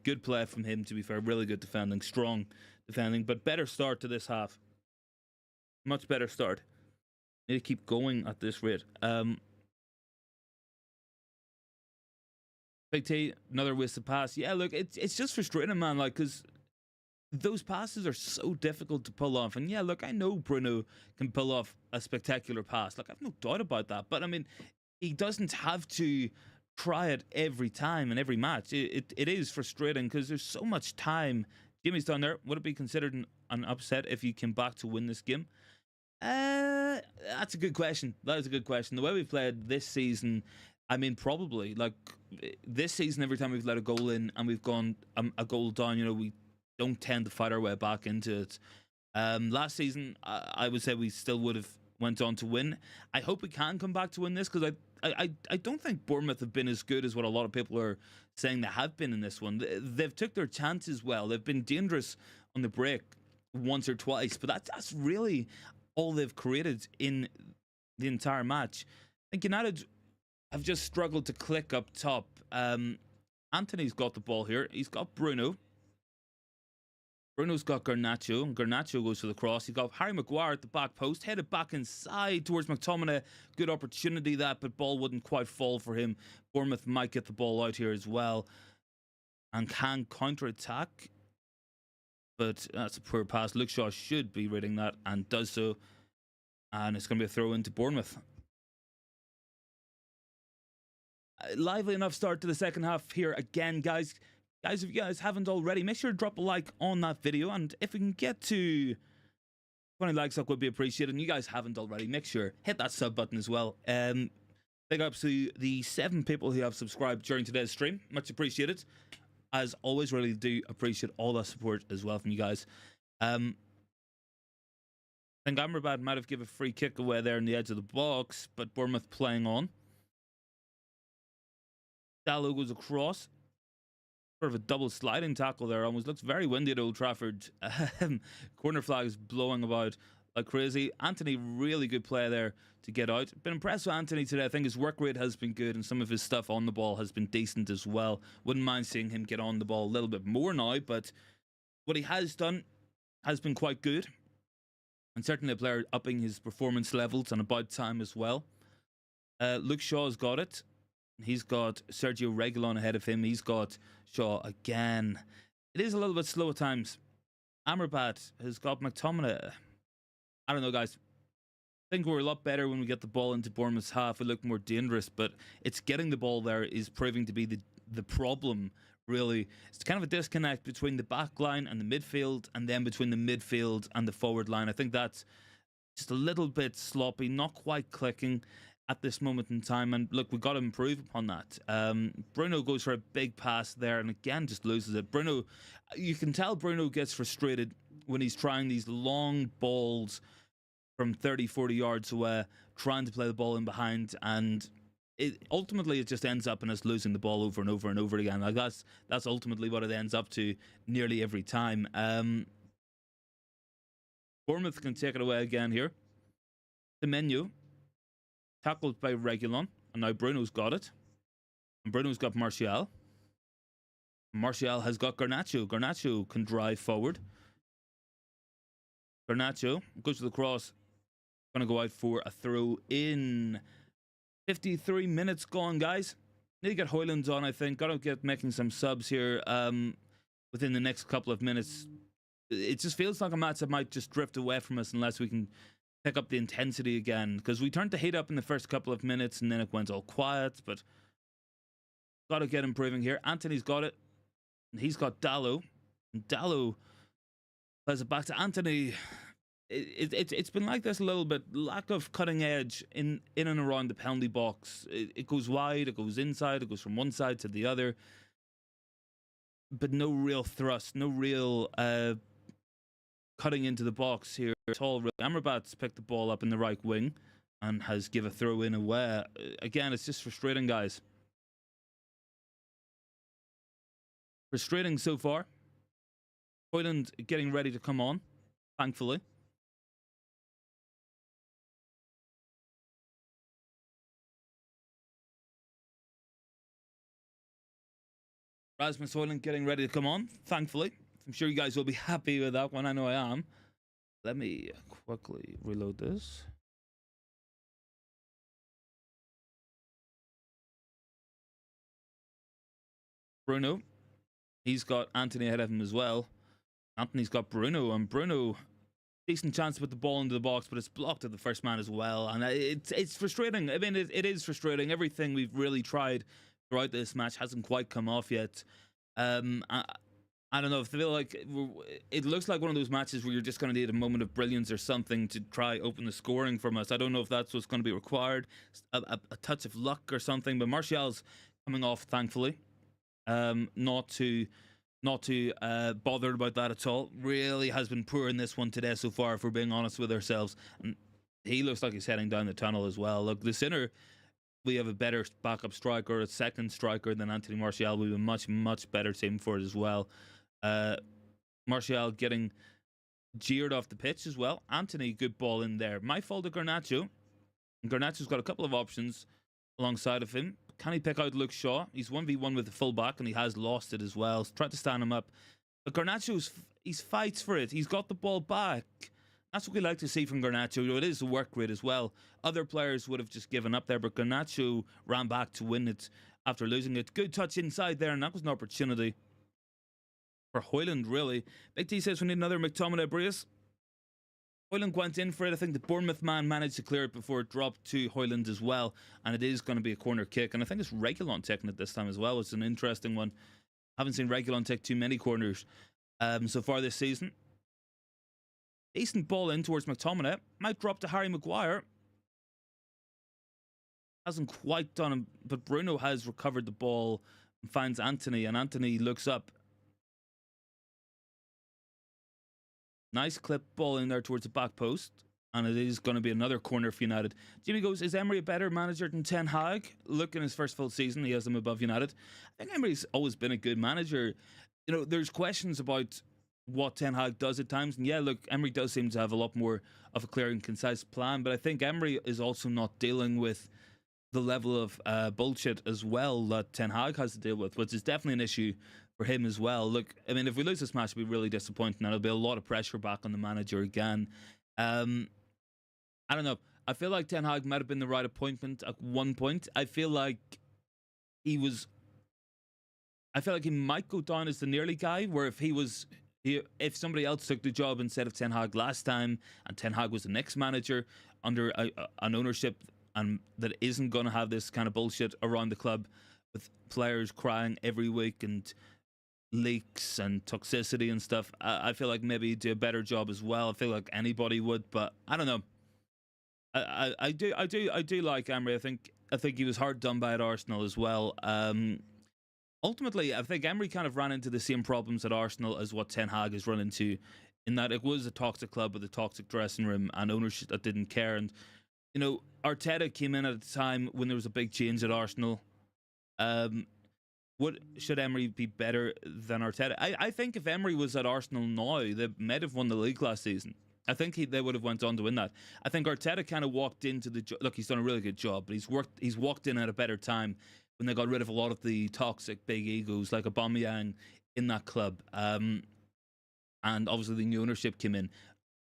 Good play from him, to be fair. Really good defending, strong defending, but better start to this half. Much better start. Need to keep going at this rate. Big T, another wasted pass. Yeah, look, it's just frustrating, man. Like, because those passes are so difficult to pull off. And yeah, look, I know Bruno can pull off a spectacular pass. Like, I've no doubt about that. But I mean, he doesn't have to try it every time and every match. It is frustrating because there's so much time. Jimmy's down there. Would it be considered an upset if you came back to win this game? That's a good question. That is a good question. The way we've played this season, I mean, probably. Like, this season, every time we've let a goal in and we've gone a goal down, you know, we don't tend to fight our way back into it. Last season, I would say we still would have went on to win. I hope we can come back to win this, because I don't think Bournemouth have been as good as what a lot of people are saying they have been in this one. They've took their chances well. They've been dangerous on the break once or twice, but that's really all they've created in the entire match. I think United have just struggled to click up top. Anthony's got the ball here. He's got Bruno. Bruno's got Garnacho, and Garnacho goes for the cross. He's got Harry Maguire at the back post, headed back inside towards McTominay. Good opportunity that, but ball wouldn't quite fall for him. Bournemouth might get the ball out here as well and can counter-attack, but that's a poor pass. Luke Shaw should be reading that and does so, and it's going to be a throw into Bournemouth. Lively enough start to the second half here again, guys. Guys, if you guys haven't already, make sure to drop a like on that video. And if we can get to 20 likes, that would be appreciated. And you guys haven't already, make sure, hit that sub button as well. Big ups to the 7 people who have subscribed during today's stream. Much appreciated. As always, really do appreciate all that support as well from you guys. I think Amrabat might have given a free kick away there in the edge of the box, but Bournemouth playing on. Dallo goes across. Sort of a double sliding tackle there. Almost looks very windy at Old Trafford. Corner flags blowing about like crazy. Anthony, really good play there to get out. Been impressed with Anthony today. I think his work rate has been good, and some of his stuff on the ball has been decent as well. Wouldn't mind seeing him get on the ball a little bit more now, but what he has done has been quite good. And certainly a player upping his performance levels, and about time as well. Luke Shaw's got it. He's got Sergio Reguilon ahead of him. He's got Shaw again. It is a little bit slow at times. Amrabat has got McTominay. I don't know, guys. I think we're a lot better when we get the ball into Bournemouth's half. We look more dangerous, but it's getting the ball there is proving to be the problem, really. It's kind of a disconnect between the back line and the midfield, and then between the midfield and the forward line. I think that's just a little bit sloppy, not quite clicking at this moment in time, and look, we've got to improve upon that. Bruno goes for a big pass there, and again just loses it. Bruno, you can tell Bruno gets frustrated when he's trying these long balls from 30-40 yards away, trying to play the ball in behind, and ultimately it just ends up in us losing the ball over and over and over again. Like, that's ultimately what it ends up to nearly every time. Bournemouth can take it away again here. The menu tackled by Reguilon, and now Bruno's got it. And Bruno's got Martial. Martial has got Garnacho. Garnacho can drive forward. Garnacho goes to the cross. Going to go out for a throw in. 53 minutes gone, guys. Need to get Hojlund on, I think. Got to get making some subs here within the next couple of minutes. It just feels like a match that might just drift away from us unless we can pick up the intensity again, because we turned the heat up in the first couple of minutes and then it went all quiet. But got to get improving here. Anthony's got it, and he's got Dallo, and Dallo plays it back to Anthony. It's been like this a little bit. Lack of cutting edge in and around the penalty box. It goes wide, it goes inside, it goes from one side to the other, but no real thrust, no real cutting into the box here at all. Amrabat's picked the ball up in the right wing and has give a throw in away. Again, it's just frustrating, guys. Frustrating so far. Hojlund getting ready to come on, thankfully. Rasmus Hojlund getting ready to come on, thankfully. I'm sure you guys will be happy with that one. I know I am. Let me quickly reload this. Bruno. He's got Anthony ahead of him as well. Anthony's got Bruno, and Bruno, decent chance to put the ball into the box, but it's blocked at the first man as well. And it's frustrating. I mean, it is frustrating. Everything we've really tried throughout this match hasn't quite come off yet. I don't know. I feel like it looks like one of those matches where you're just going to need a moment of brilliance or something to try open the scoring from us. I don't know if that's what's going to be required. A touch of luck or something. But Martial's coming off, thankfully. Not too bothered about that at all. Really has been poor in this one today so far, if we're being honest with ourselves. And he looks like he's heading down the tunnel as well. Look, the center, we have a better backup striker, a second striker than Anthony Martial. We have a much better team for it as well. Martial getting jeered off the pitch as well. Anthony, good ball in there. My fault to Garnacho. Garnacho's got a couple of options alongside of him. Can he pick out Luke Shaw? He's 1v1 with the fullback, and he has lost it as well. Tried to stand him up. But Garnacho's, he fights for it. He's got the ball back. That's what we like to see from Garnacho. It is a work rate as well. Other players would have just given up there, but Garnacho ran back to win it after losing it. Good touch inside there, and that was an opportunity for Hojlund, really. Big T says we need another McTominay brace. Hojlund went in for it. I think the Bournemouth man managed to clear it before it dropped to Hojlund as well. And it is going to be a corner kick. And I think it's Reguilon taking it this time as well. It's an interesting one. Haven't seen Reguilon take too many corners so far this season. Decent ball in towards McTominay. Might drop to Harry Maguire. Hasn't quite done him, but Bruno has recovered the ball and finds Anthony. And Anthony looks up. Nice clip ball in there towards the back post. And it is going to be another corner for United. Jimmy goes, is Emery a better manager than Ten Hag? Look, in his first full season, he has them above United. I think Emery's always been a good manager. You know, there's questions about what Ten Hag does at times. And yeah, look, Emery does seem to have a lot more of a clear and concise plan. But I think Emery is also not dealing with the level of bullshit as well that Ten Hag has to deal with, which is definitely an issue for him as well. Look, I mean, if we lose this match, it'll be really disappointing, and it'll be a lot of pressure back on the manager again. I don't know. I feel like Ten Hag might have been the right appointment at one point. I feel like he might go down as the nearly guy, where if somebody else took the job instead of Ten Hag last time, and Ten Hag was the next manager under an ownership and that isn't going to have this kind of bullshit around the club with players crying every week and leaks and toxicity and stuff, I feel like maybe he'd do a better job as well. I feel like anybody would, but I don't know. I do like Emery. I think he was hard done by at Arsenal as well. Ultimately, I think Emery kind of ran into the same problems at Arsenal as what Ten Hag has run into, in that it was a toxic club with a toxic dressing room and ownership that didn't care. And you know, Arteta came in at a time when there was a big change at Arsenal. Should Emery be better than Arteta? I think if Emery was at Arsenal now, they might have won the league last season. I think they would have went on to win that. I think Arteta kind of walked into the look. He's done a really good job, but he's walked in at a better time when they got rid of a lot of the toxic big egos like Aubameyang in that club. And obviously the new ownership came in.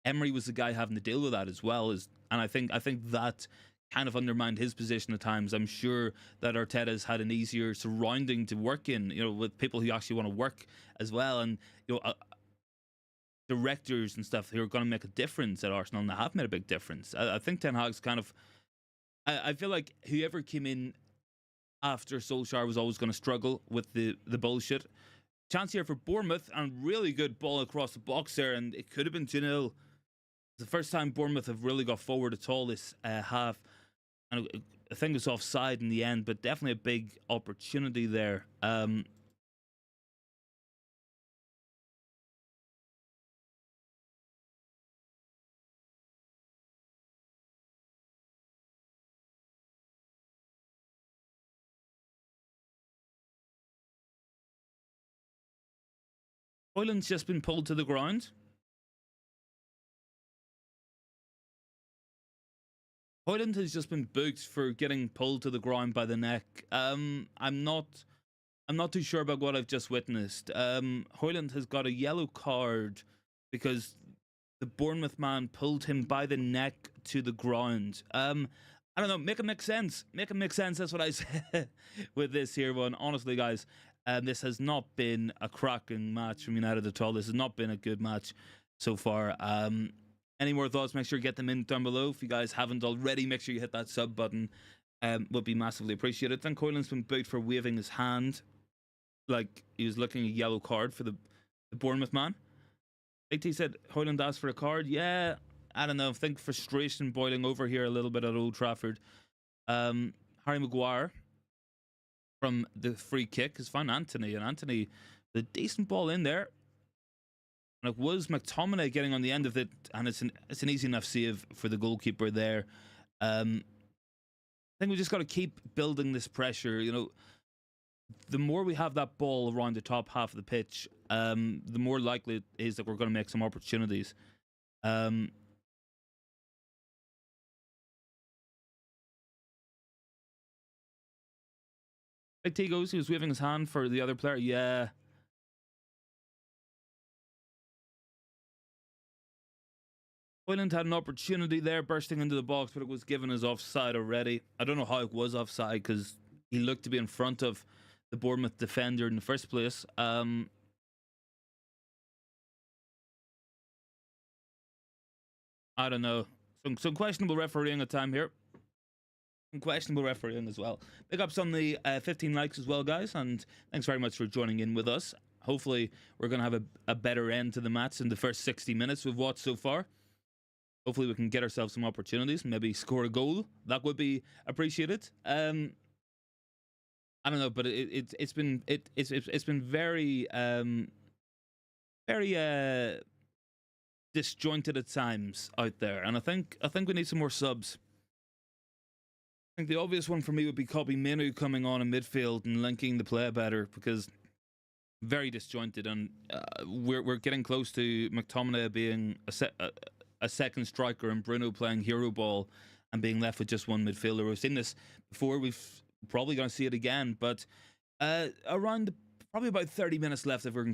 Emery was the guy having to deal with that as well, and I think that kind of undermined his position at times. I'm sure that Arteta's had an easier surrounding to work in, you know, with people who actually want to work as well, and you know, directors and stuff who are going to make a difference at Arsenal, and they have made a big difference. I think Ten Hag's kind of, I feel like whoever came in after Solskjaer was always going to struggle with the bullshit. Chance here for Bournemouth, and really good ball across the box there, and it could have been 2-0. It's the first time Bournemouth have really got forward at all this half. And I think it's offside in the end, but definitely a big opportunity there. Hojlund's just been pulled to the ground. Hojlund has just been booked for getting pulled to the ground by the neck. I'm not too sure about what I've just witnessed. Hojlund has got a yellow card because the Bournemouth man pulled him by the neck to the ground. I don't know. Make it make sense. Make it make sense. That's what I say with this here one. Honestly, guys, this has not been a cracking match from United at all. This has not been a good match so far. Any more thoughts? Make sure you get them in down below. If you guys haven't already, make sure you hit that sub button. Would be massively appreciated. I think Hojlund's been booked for waving his hand, like he was looking at a yellow card for the Bournemouth man. AT said Hojlund asked for a card. Yeah, I don't know. I think frustration boiling over here a little bit at Old Trafford. Harry Maguire from the free kick has found Anthony, and Anthony, the decent ball in there. And it was McTominay getting on the end of it, and it's an easy enough save for the goalkeeper there. I think we just got to keep building this pressure. You know, the more we have that ball around the top half of the pitch, the more likely it is that we're going to make some opportunities. Big T goes, he was waving his hand for the other player. Yeah. Hojlund had an opportunity there, bursting into the box, but it was given as offside already. I don't know how it was offside because he looked to be in front of the Bournemouth defender in the first place. I don't know. Some questionable refereeing at time here. Some questionable refereeing as well. Big ups on the 15 likes as well, guys, and thanks very much for joining in with us. Hopefully, we're going to have a better end to the match in the first 60 minutes we've watched so far. Hopefully we can get ourselves some opportunities, maybe score a goal. That would be appreciated. I don't know, but it's been very very disjointed at times out there, and I think we need some more subs. I think the obvious one for me would be Kobbie Mainoo coming on in midfield and linking the play better, because very disjointed, and we're getting close to McTominay being a second striker and Bruno playing hero ball and being left with just one midfielder. We've seen this before. We've probably going to see it again, but around probably about 30 minutes left if we're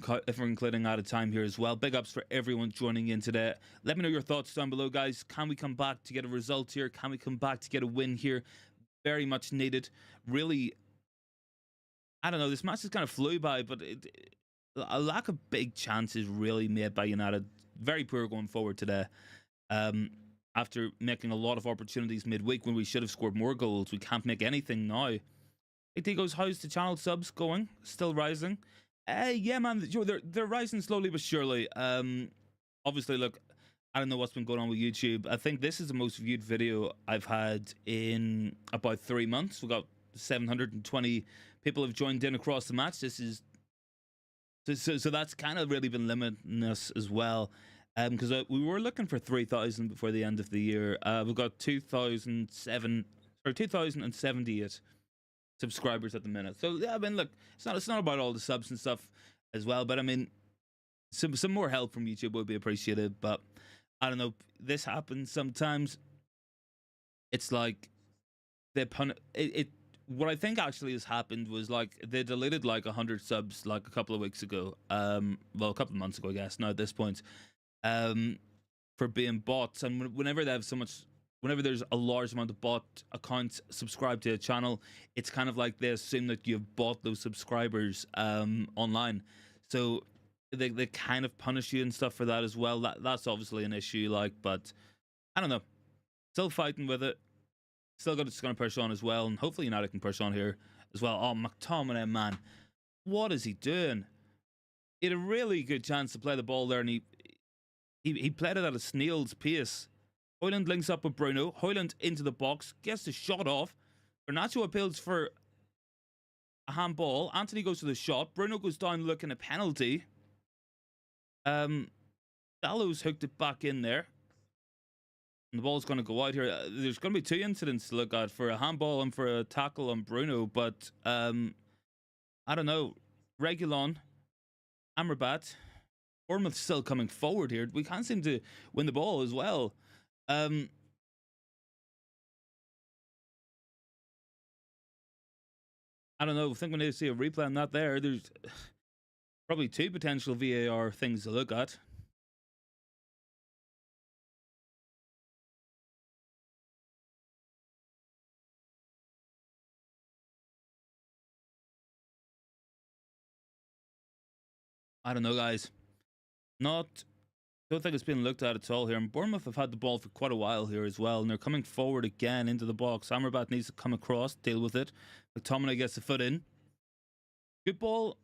including out of time here as well. Big ups for everyone joining in today. Let me know your thoughts down below, guys. Can we come back to get a result here? Can we come back to get a win here? Very much needed. Really, I don't know. This match just kind of flew by, but a lack of big chances really made by United. Very poor going forward today. After making a lot of opportunities midweek when we should have scored more goals, we can't make anything now. AT goes, how's the channel subs going? Still rising? Yeah, man, they're rising slowly but surely. Obviously, look, I don't know what's been going on with YouTube. I think this is the most viewed video I've had in about 3 months. We've got 720 people have joined in across the match. This is so that's kind of really been limiting us as well. Because we were looking for 3,000 before the end of the year. We've got 2,078 subscribers at the minute. So yeah, I mean, look, it's not about all the subs and stuff as well. But I mean, some more help from YouTube would be appreciated. But I don't know. This happens sometimes. It's like they what I think actually has happened was like they deleted like 100 subs like a couple of weeks ago. Well, a couple of months ago, I guess. Now at this point. For being bots, and whenever they have whenever there's a large amount of bot accounts subscribed to a channel, it's kind of like they assume that you've bought those subscribers online, so they kind of punish you and stuff for that as well. That's obviously an issue, like, but I don't know, still fighting with it, just gonna push on as well, and hopefully United can push on here as well. Oh, McTominay, man, what is he doing? He had a really good chance to play the ball there, and he played it at a snail's pace. Hojlund links up with Bruno. Hojlund into the box. Gets the shot off. Garnacho appeals for a handball. Anthony goes to the shot. Bruno goes down looking a penalty. Dallo's hooked it back in there. And the ball's going to go out here. There's going to be 2 incidents to look at, for a handball and for a tackle on Bruno. But I don't know. Reguilon, Amrabat, Bournemouth still coming forward here. We can't seem to win the ball as well. I don't know. I think we need to see a replay on that there. There's probably 2 potential VAR things to look at. I don't know, guys. Don't think it's been looked at all here. And Bournemouth have had the ball for quite a while here as well, and they're coming forward again into the box. Amrabat needs to come across, deal with it. McTominay gets the foot in. Good ball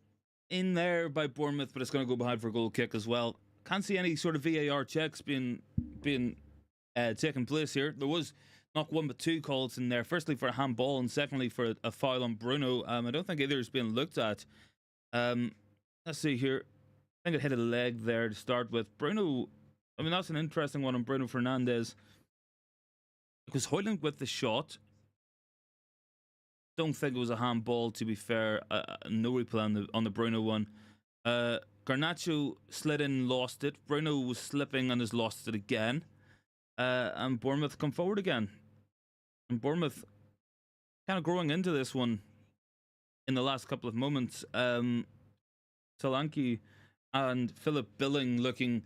in there by Bournemouth, but it's going to go behind for a goal kick as well. Can't see any sort of VAR checks being taking place here. There was not 1 but 2 calls in there. Firstly for a handball, and secondly for a foul on Bruno. I don't think either has been looked at. Let's see here. I think it hit a leg there to start with. Bruno, I mean, that's an interesting one on Bruno Fernandes. Because Hojlund with the shot. Don't think it was a handball, to be fair. No replay on the Bruno one. Garnacho slid in and lost it. Bruno was slipping and has lost it again. And Bournemouth come forward again. And Bournemouth kind of growing into this one in the last couple of moments. Solanke and Philip Billing looking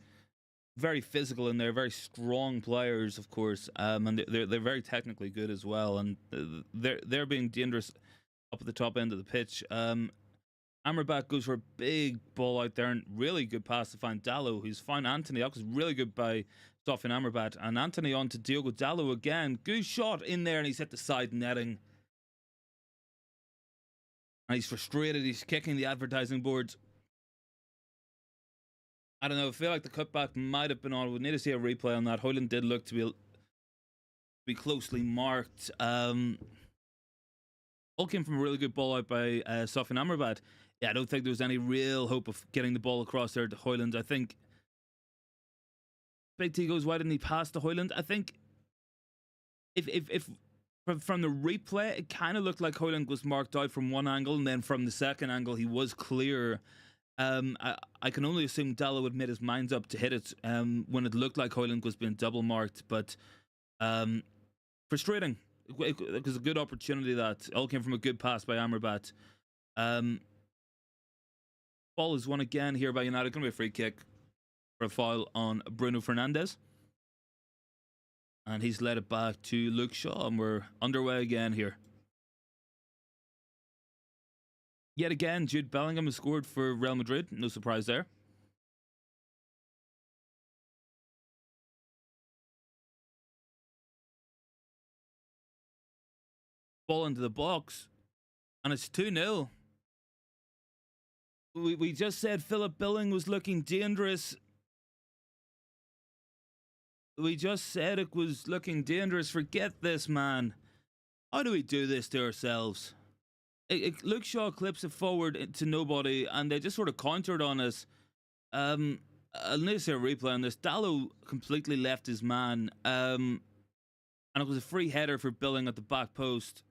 very physical, and they're very strong players, of course, and they're very technically good as well, and they're being dangerous up at the top end of the pitch. Amrabat goes for a big ball out there, and really good pass to find Dallo, who's found Anthony. That was really good by Stefan Amrabat, and Anthony on to Diogo Dallo again. Good shot in there, and he's hit the side netting. And he's frustrated. He's kicking the advertising boards. I don't know. I feel like the cutback might have been on. We need to see a replay on that. Hojlund did look to be closely marked. All came from a really good ball out by Stefan Amrabat. Yeah, I don't think there was any real hope of getting the ball across there to Hojlund. I think Big T goes, why didn't he pass to Hojlund? I think if from the replay, it kind of looked like Hojlund was marked out from one angle, and then from the second angle, he was clear. I can only assume Dallo had made his mind up to hit it when it looked like Hojlund was being double marked, but frustrating. It was a good opportunity that all came from a good pass by Amrabat. Ball is won again here by United. Going to be a free kick for a foul on Bruno Fernandes. And he's led it back to Luke Shaw, and we're underway again here. Yet again, Jude Bellingham has scored for Real Madrid. No surprise there. Ball into the box. And it's 2-0. We just said Philip Billing was looking dangerous. We just said it was looking dangerous. Forget this, man. How do we do this to ourselves? Luke Shaw clips it forward to nobody, and they just sort of countered on us. I'll need to see a replay on this. Dallo completely left his man, and it was a free header for Billing at the back post.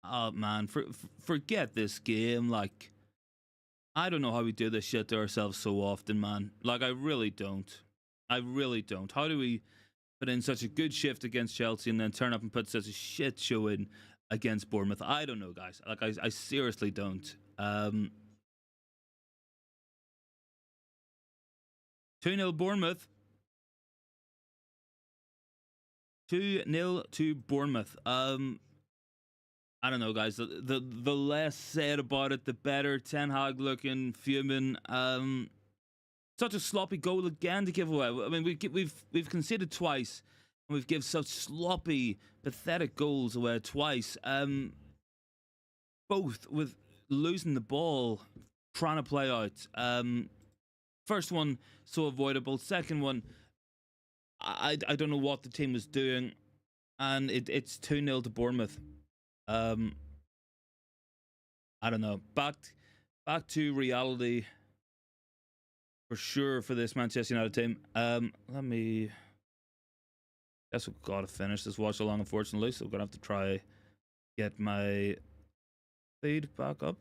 Oh man, forget this game. Like, I don't know how we do this shit to ourselves so often, man. Like, I really don't. I really don't. How do we put in such a good shift against Chelsea and then turn up and put such a shit show in against Bournemouth? I don't know, guys. Like, I seriously don't. 2-0 Bournemouth. 2-0 to Bournemouth. I don't know, guys. The less said about it, the better. Ten Hag looking fuming. Such a sloppy goal again to give away. I mean, we've conceded twice, and we've given such sloppy, pathetic goals away twice. Both with losing the ball, trying to play out. First one so avoidable. Second one, I don't know what the team was doing, and it's 2-0 to Bournemouth. I don't know. Back to reality for sure for this Manchester United team. Let me. Guess we've got to finish this watch along, unfortunately. So we're gonna have to try get my feed back up.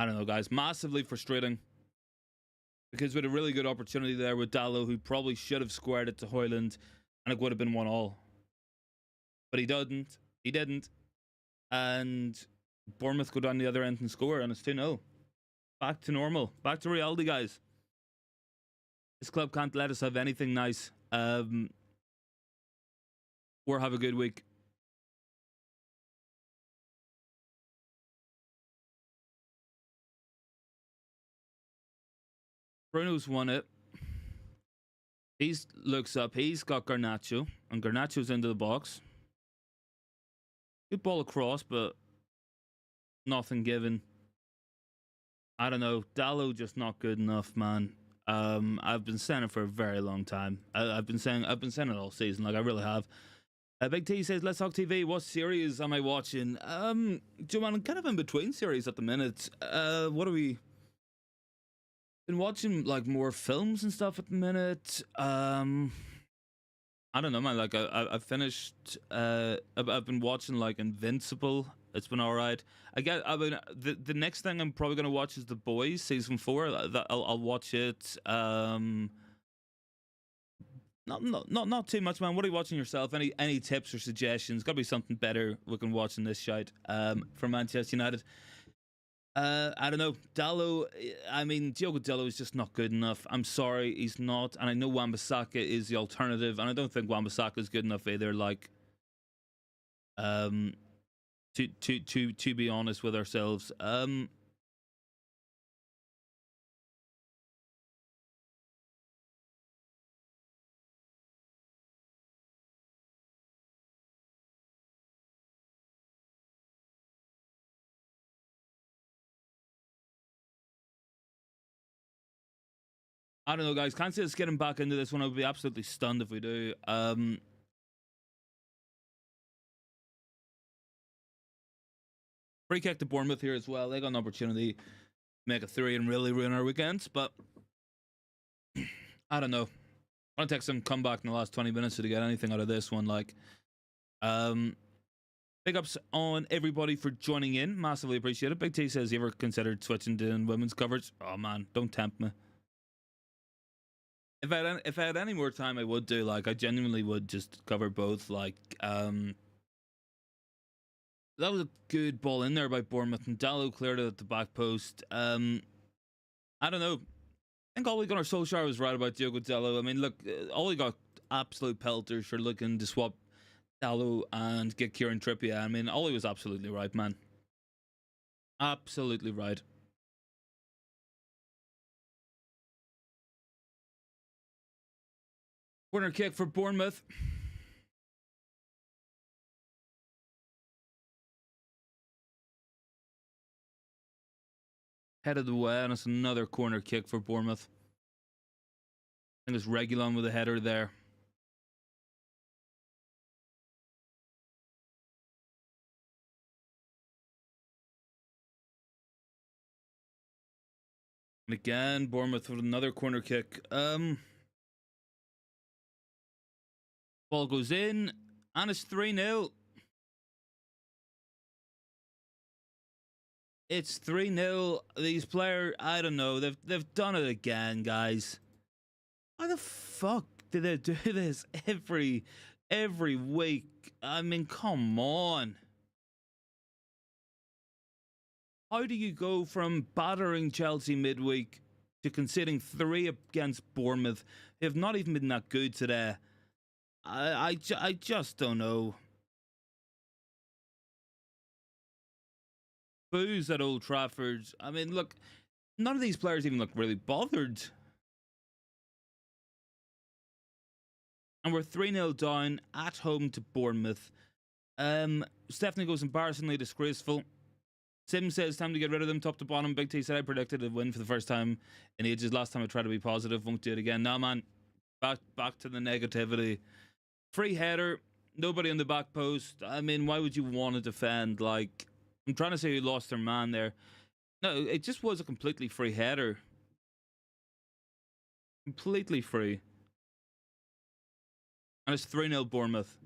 I don't know, guys. Massively frustrating. Because we had a really good opportunity there with Dallo, who probably should have squared it to Hojlund, and it would have been 1-1. But he didn't. He didn't. And Bournemouth go down the other end and score, and it's 2-0. Back to normal. Back to reality, guys. This club can't let us have anything nice. Or have a good week. Bruno's won it. He looks up. He's got Garnacho, and Garnacho's into the box. Good ball across, but nothing given. I don't know. Dallo just not good enough, man. I've been saying it for a very long time. I've been saying it all season. Like, I really have. Big T says, "Let's Talk TV. What series am I watching?" Joe, I'm kind of in between series at the minute. What are we? Been watching like more films and stuff at the minute. I don't know, man. Like I've finished. I've been watching like Invincible. It's been all right. I mean, the next thing I'm probably gonna watch is The Boys season 4. I'll watch it. Not too much, man. What are you watching yourself? Any tips or suggestions? Got to be something better we can watch in this shite. From Manchester United. I don't know. Dallo, I mean, Diogo Dallo is just not good enough. I'm sorry, he's not. And I know Wan-Bissaka is the alternative, and I don't think Wan-Bissaka is good enough either. Like, to be honest with ourselves, I don't know, guys. Can't see us getting back into this one. I would be absolutely stunned if we do. Free kick to Bournemouth here as well. They got an opportunity to make a 3 and really ruin our weekends, but I don't know. I want to take some comeback in the last 20 minutes to get anything out of this one. Like, big ups on everybody for joining in. Massively appreciate it. Big T says, "You ever considered switching to women's coverage?" Oh man, don't tempt me. If I had any more time, I would do. Like, I genuinely would just cover both. Like, that was a good ball in there by Bournemouth, and Dallo cleared it at the back post. I don't know. I think Ole Gunnar Solskjaer was right about Diogo Dallo. I mean, look, Ole got absolute pelters for looking to swap Dallo and get Kieran Trippier. I mean, Ole was absolutely right, man. Absolutely right. Corner kick for Bournemouth. Headed away, and it's another corner kick for Bournemouth. I think it's Reguilon with a header there. And again, Bournemouth with another corner kick. Ball goes in, and it's 3-0. It's 3-0. These players, I don't know, they've done it again, guys. Why the fuck do they do this every week? I mean, come on. How do you go from battering Chelsea midweek to conceding 3 against Bournemouth, who have not even been that good today? I just don't know. Boos at Old Trafford. I mean, look, none of these players even look really bothered. And we're 3-0 down at home to Bournemouth. Stephanie goes embarrassingly disgraceful. Sim says time to get rid of them top to bottom. Big T said I predicted a win for the first time in ages. Last time I tried to be positive, won't do it again. Nah, man, back to the negativity. Free header, nobody on the back post. I mean, why would you want to defend? Like, I'm trying to say who lost their man there. No, it just was a completely free header. Completely free. And it's 3-0 Bournemouth.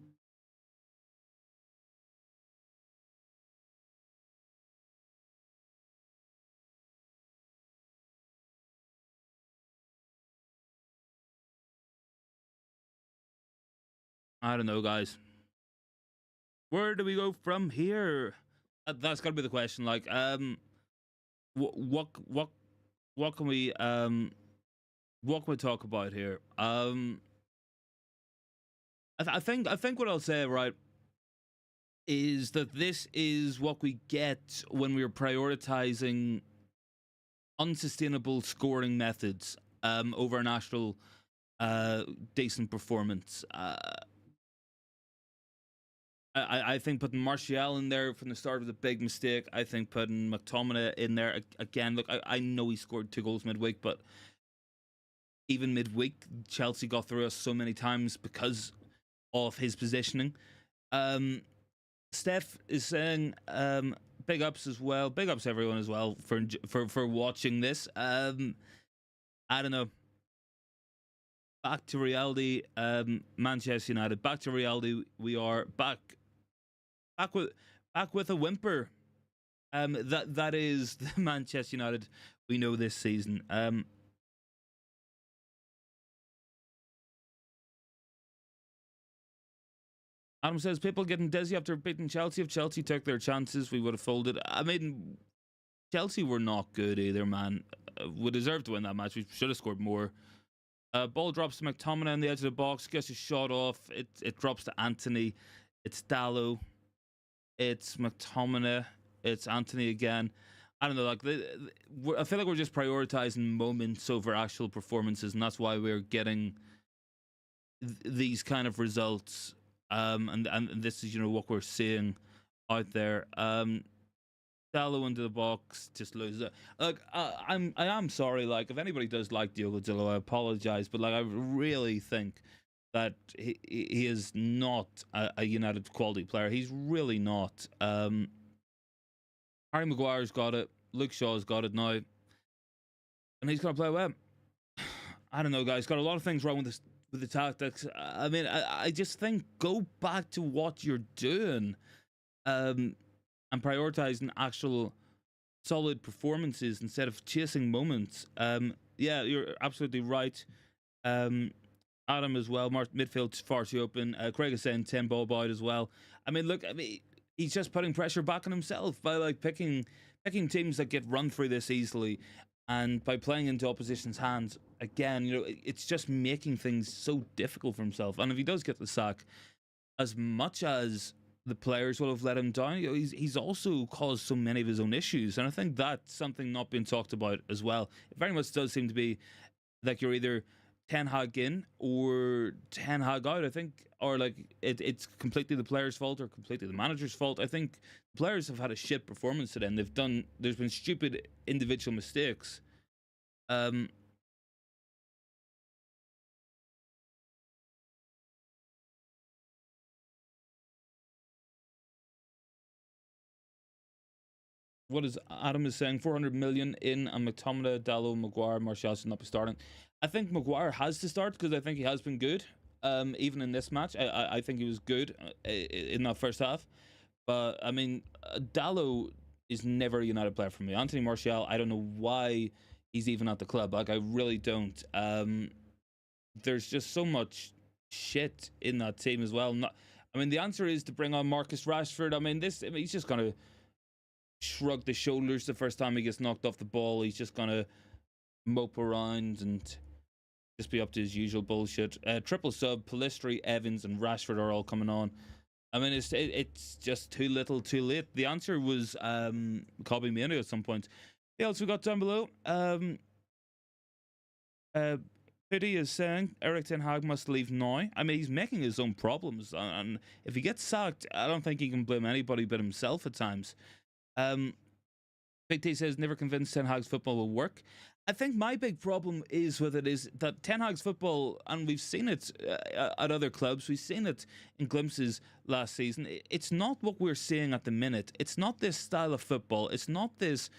I don't know, guys. Where do we go from here? That's got to be the question. Like, what what can we what can we talk about here? I think what I'll say, right, is that this is what we get when we're prioritizing unsustainable scoring methods over an actual decent performance. I think putting Martial in there from the start was a big mistake. I think putting McTominay in there again. Look, I know he scored 2 goals midweek, but even midweek, Chelsea got through us so many times because of his positioning. Steph is saying big ups as well. Big ups everyone as well for watching this. I don't know. Back to reality, Manchester United. Back to reality. We are back with a whimper. That is the Manchester United we know this season. Adam says people getting dizzy after beating Chelsea. If Chelsea took their chances, we would have folded. I mean, Chelsea were not good either, man. We deserved to win that match. We should have scored more. Ball drops to McTominay on the edge of the box. Gets a shot off. It drops to Anthony. It's Dallo. It's McTominay. It's Anthony again. I don't know. Like I feel like we're just prioritizing moments over actual performances, and that's why we're getting these kind of results. And this is what we're seeing out there. Dallo into the box, just loses it. Like I am sorry. Like if anybody does like Diogo Dallo, I apologize, but like I really think that he is not a United quality player. He's really not. Harry Maguire's got it. Luke Shaw's got it now, and he's gonna play well. I don't know, guys. Got a lot of things wrong with the tactics. I mean, I just think go back to what you're doing. And prioritizing actual solid performances instead of chasing moments. Yeah, you're absolutely right. Adam as well. Midfield's far too open. Craig is saying 10 ball out as well. I mean, look, he's just putting pressure back on himself by like picking teams that get run through this easily, and by playing into opposition's hands. Again, it's just making things so difficult for himself. And if he does get the sack, as much as the players will have let him down, he's also caused so many of his own issues, and I think that's something not being talked about as well. It very much does seem to be like you're either Ten Hag in or Ten Hag out. I think, or like it's completely the players' fault or completely the manager's fault. I think the players have had a shit performance today, and there's been stupid individual mistakes. What is Adam is saying? 400 million in, and McTominay, Dallo, Maguire, Martial should not be starting. I think Maguire has to start because I think he has been good. Even in this match, I think he was good in that first half. But I mean, Dallo is never a United player for me. Anthony Martial, I don't know why he's even at the club. Like I really don't. There's just so much shit in that team as well. I mean, the answer is to bring on Marcus Rashford. I mean, he's just gonna shrug the shoulders the first time he gets knocked off the ball. He's just gonna mope around and just be up to his usual bullshit. Triple sub, Pellistri, Evans, and Rashford are all coming on. I mean, it's just too little, too late. The answer was Kobe Manu at some point. What else we got down below? Pity is saying Eric Ten Hag must leave now. I mean, he's making his own problems, and if he gets sacked, I don't think he can blame anybody but himself at times. Big T says never convinced Ten Hag's football will work. I think my big problem is with it is that Ten Hag's football, and we've seen it at other clubs, we've seen it in glimpses last season. It's not what we're seeing at the minute. It's not this style of football. It's not this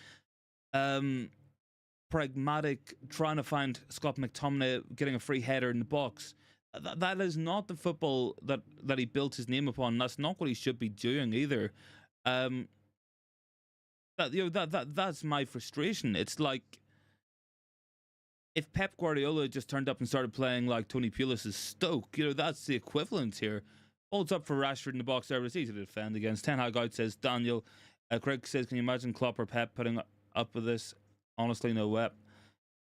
pragmatic trying to find Scott McTominay getting a free header in the box. That is not the football that he built his name upon. That's not what he should be doing either. That's my frustration. It's like if Pep Guardiola just turned up and started playing like Tony Pulis's Stoke, that's the equivalent here. Holds up for Rashford in the box there, but it's easy to defend against. Ten Hag out, says Daniel. Craig says, can you imagine Klopp or Pep putting up with this? Honestly, no way.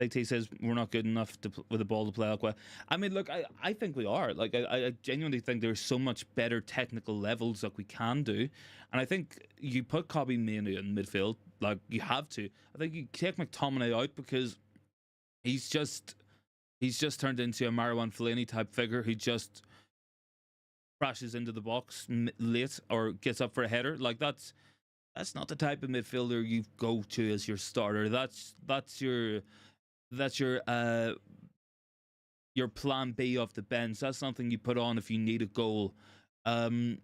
Big T says we're not good enough with the ball to play that way. I mean, look, I think we are. Like, I genuinely think there's so much better technical levels that we can do, and I think you put Kobbie Mainoo in midfield, like you have to. I think you take McTominay out because he's just turned into a Marwan Fellaini type figure who just crashes into the box late or gets up for a header. Like that's not the type of midfielder you go to as your starter. That's your plan B off the bench. That's something you put on if you need a goal. So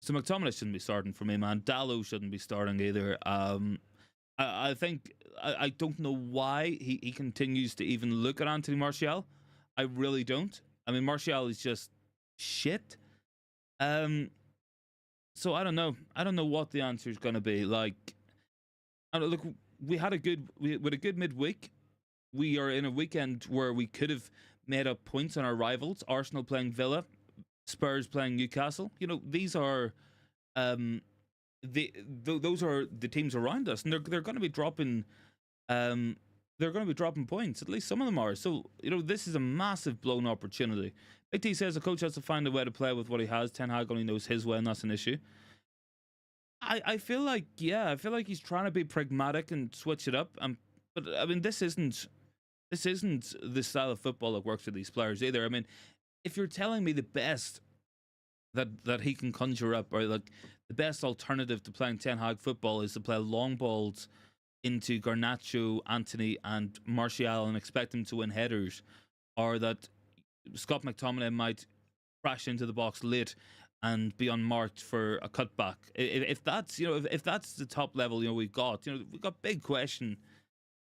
McTominay shouldn't be starting for me, man. Dallo shouldn't be starting either. I think I don't know why he continues to even look at Anthony Martial. I really don't. I mean, Martial is just shit. So I don't know. I don't know what the answer is going to be. Like, look, we had a good midweek. We are in a weekend where we could have made up points on our rivals. Arsenal playing Villa, Spurs playing Newcastle. These are those are the teams around us, and they're going to be dropping. They're going to be dropping points. At least some of them are. So this is a massive blown opportunity. Big T says the coach has to find a way to play with what he has. Ten Hag only knows his way, and that's an issue. I feel like he's trying to be pragmatic and switch it up. But I mean, this isn't the style of football that works for these players either. I mean, if you're telling me the best that he can conjure up, or like the best alternative to playing Ten Hag football is to play long balls into Garnacho, Anthony, and Martial and expect him to win headers, or that Scott McTominay might crash into the box late and be unmarked for a cutback. If that's if that's the top level we've got, we've got big question.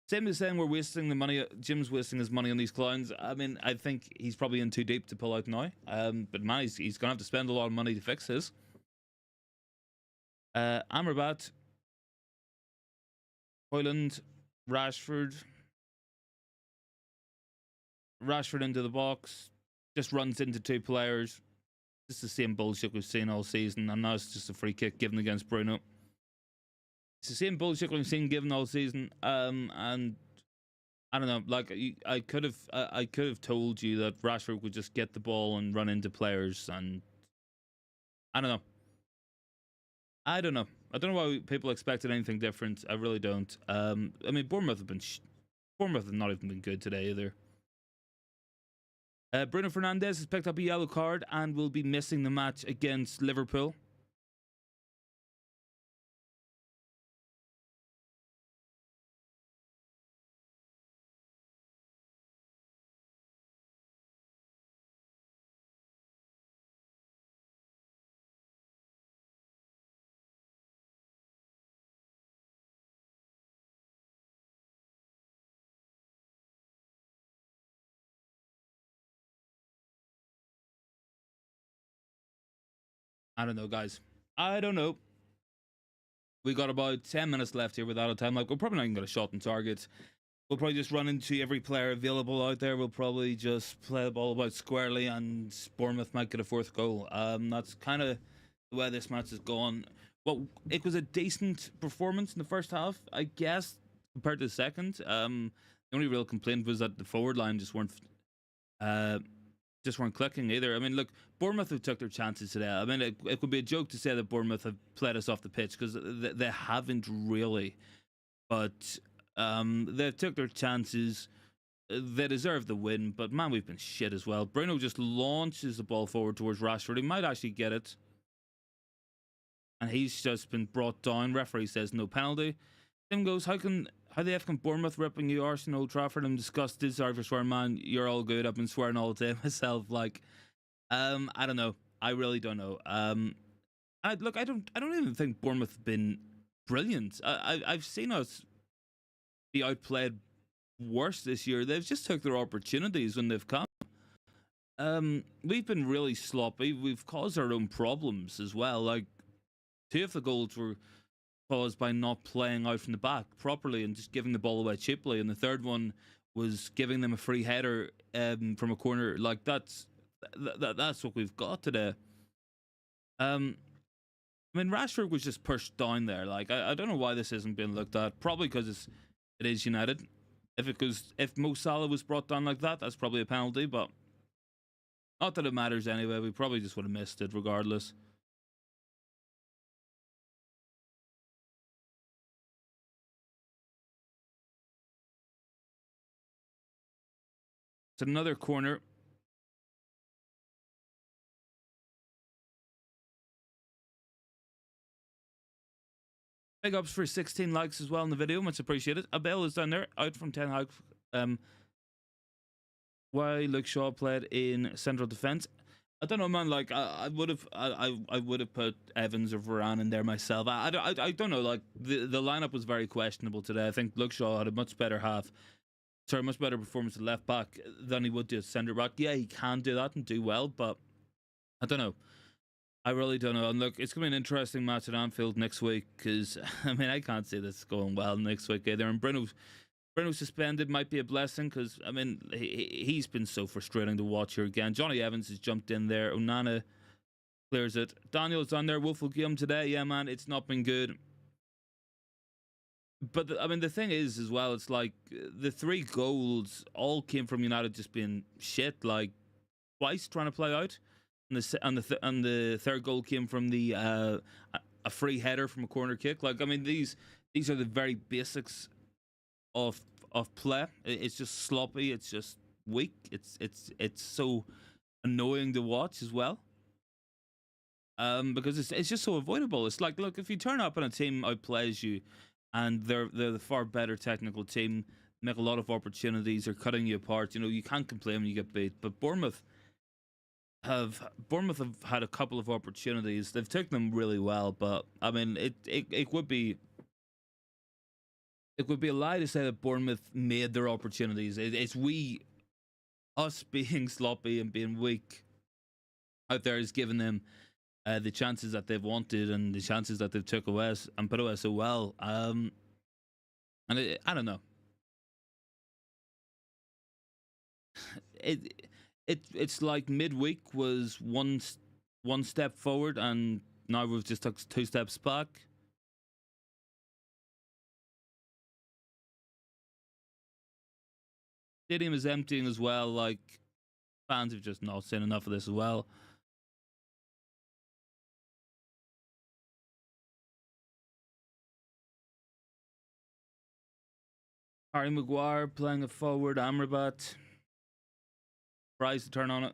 Same as saying we're wasting the money. Jim's wasting his money on these clowns. I mean, I think he's probably in too deep to pull out now. But man, he's gonna have to spend a lot of money to fix his. Amrabat, Hojlund, Rashford into the box, just runs into two players. It's the same bullshit we've seen all season, and now it's just a free kick given against Bruno. It's the same bullshit we've seen given all season, and I don't know. Like I could have told you that Rashford would just get the ball and run into players, and I don't know. I don't know why people expected anything different. I really don't. I mean, Bournemouth have not even been good today either. Bruno Fernandes has picked up a yellow card and will be missing the match against Liverpool. I don't know, guys. I don't know. We got about 10 minutes left here without a time. Like, we're probably not even going to shot on target. We'll probably just run into every player available out there. We'll probably just play the ball about squarely, and Bournemouth might get a fourth goal. That's kind of the way this match has gone. Well, it was a decent performance in the first half, I guess, compared to the second. The only real complaint was that the forward line just weren't clicking either. I mean, look, Bournemouth have took their chances today. I mean, it would be a joke to say that Bournemouth have played us off the pitch, because they haven't really. But they took their chances. They deserve the win, but man, we've been shit as well. Bruno just launches the ball forward towards Rashford. He might actually get it, and he's just been brought down. Referee says no penalty. Tim goes, how the F can Bournemouth ripping you Arsenal Old Trafford? I'm disgusted. Sorry for swearing, man. You're all good. I've been swearing all day myself. Like, I don't know. I really don't know. I don't even think Bournemouth have been brilliant. I've seen us be outplayed worse this year. They've just took their opportunities when they've come. We've been really sloppy. We've caused our own problems as well. Like, two of the goals were caused by not playing out from the back properly and just giving the ball away cheaply, and the third one was giving them a free header from a corner. Like that's what we've got today. I mean, Rashford was just pushed down there. Like I don't know why this isn't being looked at. Probably because it is United. If Mo Salah was brought down like that, that's probably a penalty. But not that it matters anyway. We probably just would have missed it regardless. It's another corner. Big ups for 16 likes as well in the video. Much appreciated. Abel is down there, out from 10 Hag. Why Luke Shaw played in central defence. I don't know, man. Like I would have put Evans or Varane in there myself. I don't know. Like the lineup was very questionable today. I think Luke Shaw had a much better much better performance at left back than he would do at centre back. Yeah, he can do that and do well, but I don't know. I really don't know. And look, it's going to be an interesting match at Anfield next week because, I mean, I can't see this going well next week either. And Bruno suspended might be a blessing because, I mean, he's been so frustrating to watch here again. Johnny Evans has jumped in there. Onana clears it. Daniel's on there. Wolf Guillaume today. Yeah, man, it's not been good. But, I mean, the thing is as well, it's like the 3 goals all came from United just being shit, like twice trying to play out. And the third goal came from a free header from a corner kick. Like I mean, these are the very basics of play. It's just sloppy. It's just weak. It's so annoying to watch as well. Because it's just so avoidable. It's like, look, if you turn up and a team outplays you, and they're the far better technical team, make a lot of opportunities, they're cutting you apart. You know, you can't complain when you get beat. But Bournemouth have had a couple of opportunities. They've taken them really well, but I mean, it would be a lie to say that Bournemouth made their opportunities. It's us being sloppy and being weak out there is giving them the chances that they've wanted and the chances that they've took away and put away so well. And I don't know. It's like midweek was one step forward, and now we've just took 2 steps back. Stadium is emptying as well. Like fans have just not seen enough of this as well. Harry Maguire playing it forward. Amrabat. Price to turn on it.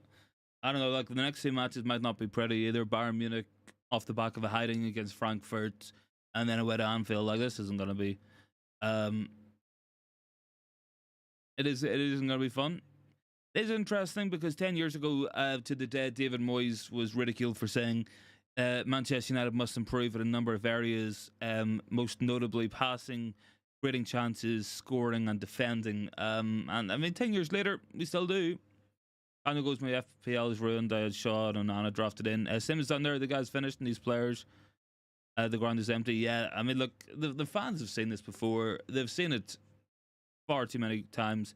I don't know. Like the next 2 matches might not be pretty either. Bayern Munich off the back of a hiding against Frankfurt, and then away to Anfield. Like this isn't going to be. It isn't going to be fun. It is interesting because 10 years ago, to the day, David Moyes was ridiculed for saying Manchester United must improve in a number of areas, most notably passing, creating chances, scoring, and defending. And I mean, 10 years later, we still do. I know goes my FPL is ruined. I had Shaw and Onana drafted in. Simmons down there. The guy's finished, and these players. The ground is empty. Yeah, I mean, look, the fans have seen this before. They've seen it far too many times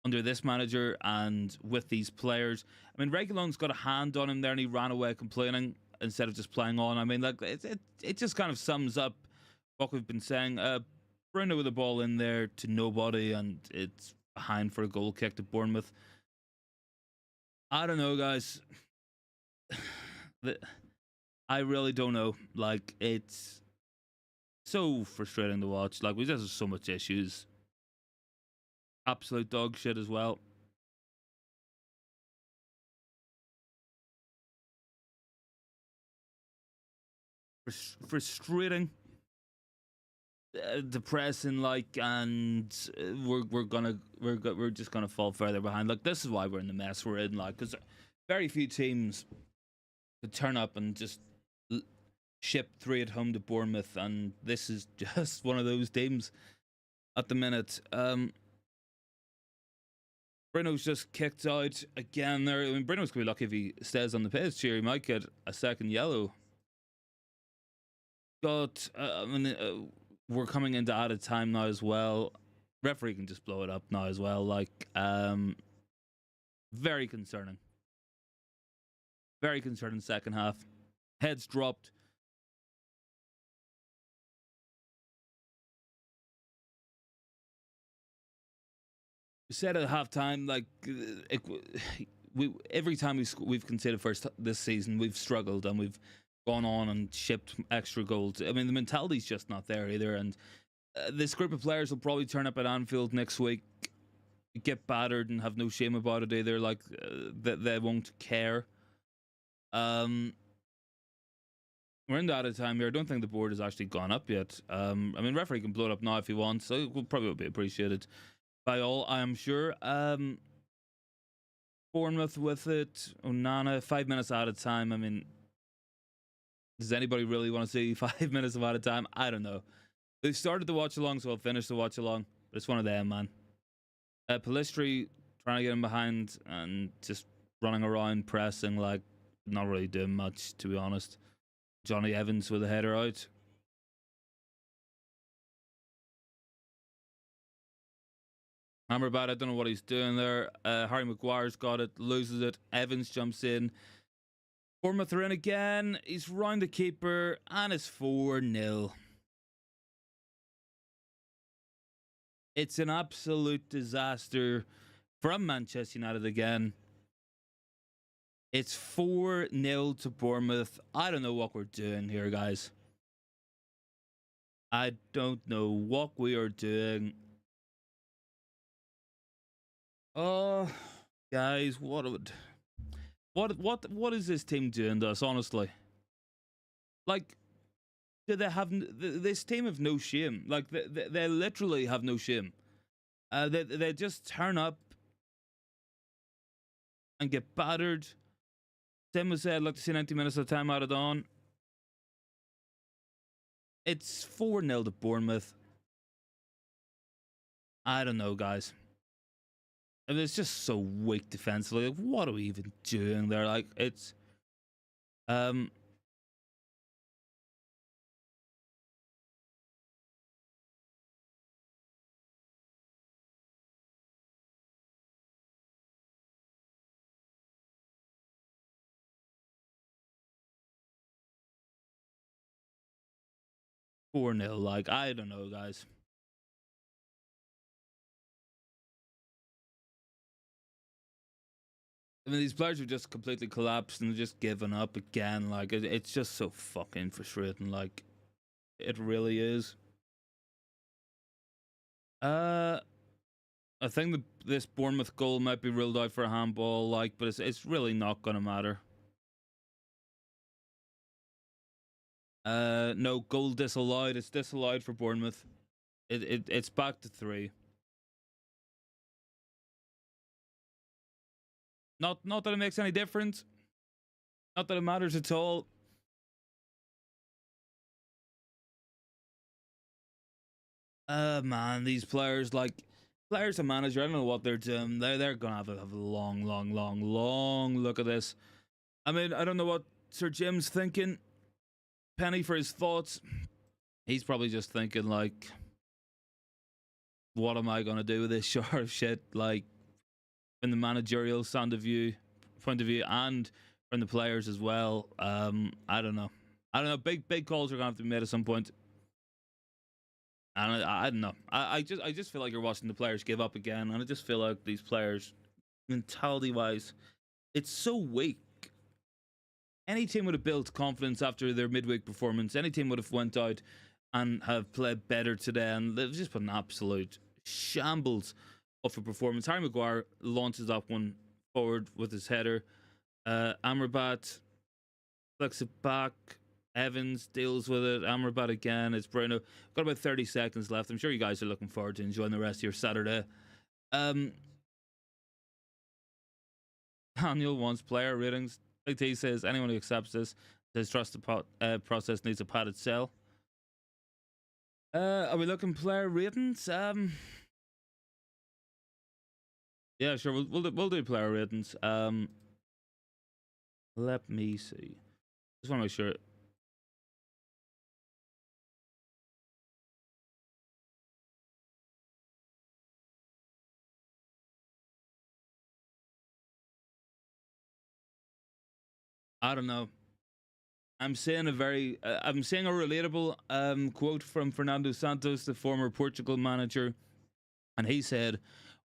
under this manager and with these players. I mean, Reguilon's got a hand on him there, and he ran away complaining instead of just playing on. I mean, like it just kind of sums up what we've been saying. Bruno with the ball in there to nobody, and it's behind for a goal kick to Bournemouth. I don't know, guys. I really don't know. Like, it's so frustrating to watch. Like, we just have so much issues. Absolute dog shit as well. Frustrating. Depressing, like, and we're just gonna fall further behind. Like, this is why we're in the mess we're in, like, because very few teams could turn up and just ship 3 at home to Bournemouth, and this is just one of those teams at the minute. Bruno's just kicked out again there. I mean, Bruno's gonna be lucky if he stays on the pitch here. He might get a second yellow. We're coming into added time now as well. Referee can just blow it up now as well. Like, very concerning. Very concerning second half. Heads dropped. We said at halftime, like, every time we've conceded first this season, we've struggled and we've gone on and shipped extra goals. I mean, the mentality's just not there either. And this group of players will probably turn up at Anfield next week, get battered, and have no shame about it either. Like, they won't care. We're in the out of time here. I don't think the board has actually gone up yet. I mean, referee can blow it up now if he wants. So it will probably be appreciated by all, I am sure. Bournemouth with it. Onana, 5 minutes out of time. I mean, does anybody really want to see 5 minutes of out of time? I don't know. They started the watch along, so I'll finish the watch along. But it's one of them, man. Palistri trying to get him behind and just running around, pressing, like, not really doing much, to be honest. Johnny Evans with a header out. Amrabat, I don't know what he's doing there. Harry Maguire's got it, loses it. Evans jumps in. Bournemouth are in again. He's round the keeper, and it's 4-0. It's an absolute disaster from Manchester United again. It's 4-0 to Bournemouth. I don't know what we're doing here, guys. I don't know what we are doing. Oh, guys, what is this team doing to us, honestly? Like, do they have this team have no shame? Like, they literally have no shame. They just turn up and get battered. Tim was said, I'd like to see 90 minutes of time out of on. It's 4-0 to Bournemouth. I don't know, guys. I mean, it's just so weak defensively. Like, what are we even doing there? Like, it's 4-0. Like, I don't know, guys. I mean, these players have just completely collapsed and just given up again. Like, it's just so fucking frustrating. Like, it really is. I think this Bournemouth goal might be ruled out for a handball. Like, but it's really not gonna matter. No, goal disallowed. It's disallowed for Bournemouth. It's back to 3. Not that it makes any difference. Not that it matters at all. Man, these players, like, players and manager, I don't know what they're doing. They're gonna have a long look at this. I mean, I don't know what Sir Jim's thinking. Penny for his thoughts. He's probably just thinking, like, what am I gonna do with this sort of shit? Like, in the managerial point of view, and from the players as well. I don't know. Big calls are gonna have to be made at some point. And I don't know. I just feel like you're watching the players give up again, and I just feel like these players, mentality wise, it's so weak. Any team would have built confidence after their midweek performance. Any team would have went out and have played better today, and they've just put an absolute shambles of a performance. Harry Maguire launches that one forward with his header. Amrabat flicks it back. Evans deals with it. Amrabat again. It's Bruno. Got about 30 seconds left. I'm sure you guys are looking forward to enjoying the rest of your Saturday. Daniel wants player ratings. Big T says anyone who accepts this says trust the process needs a padded cell. Are we looking player ratings? Yeah, sure. We'll do player ratings. Let me see. Just want to make sure. I don't know. I'm seeing a relatable quote from Fernando Santos, the former Portugal manager, and he said,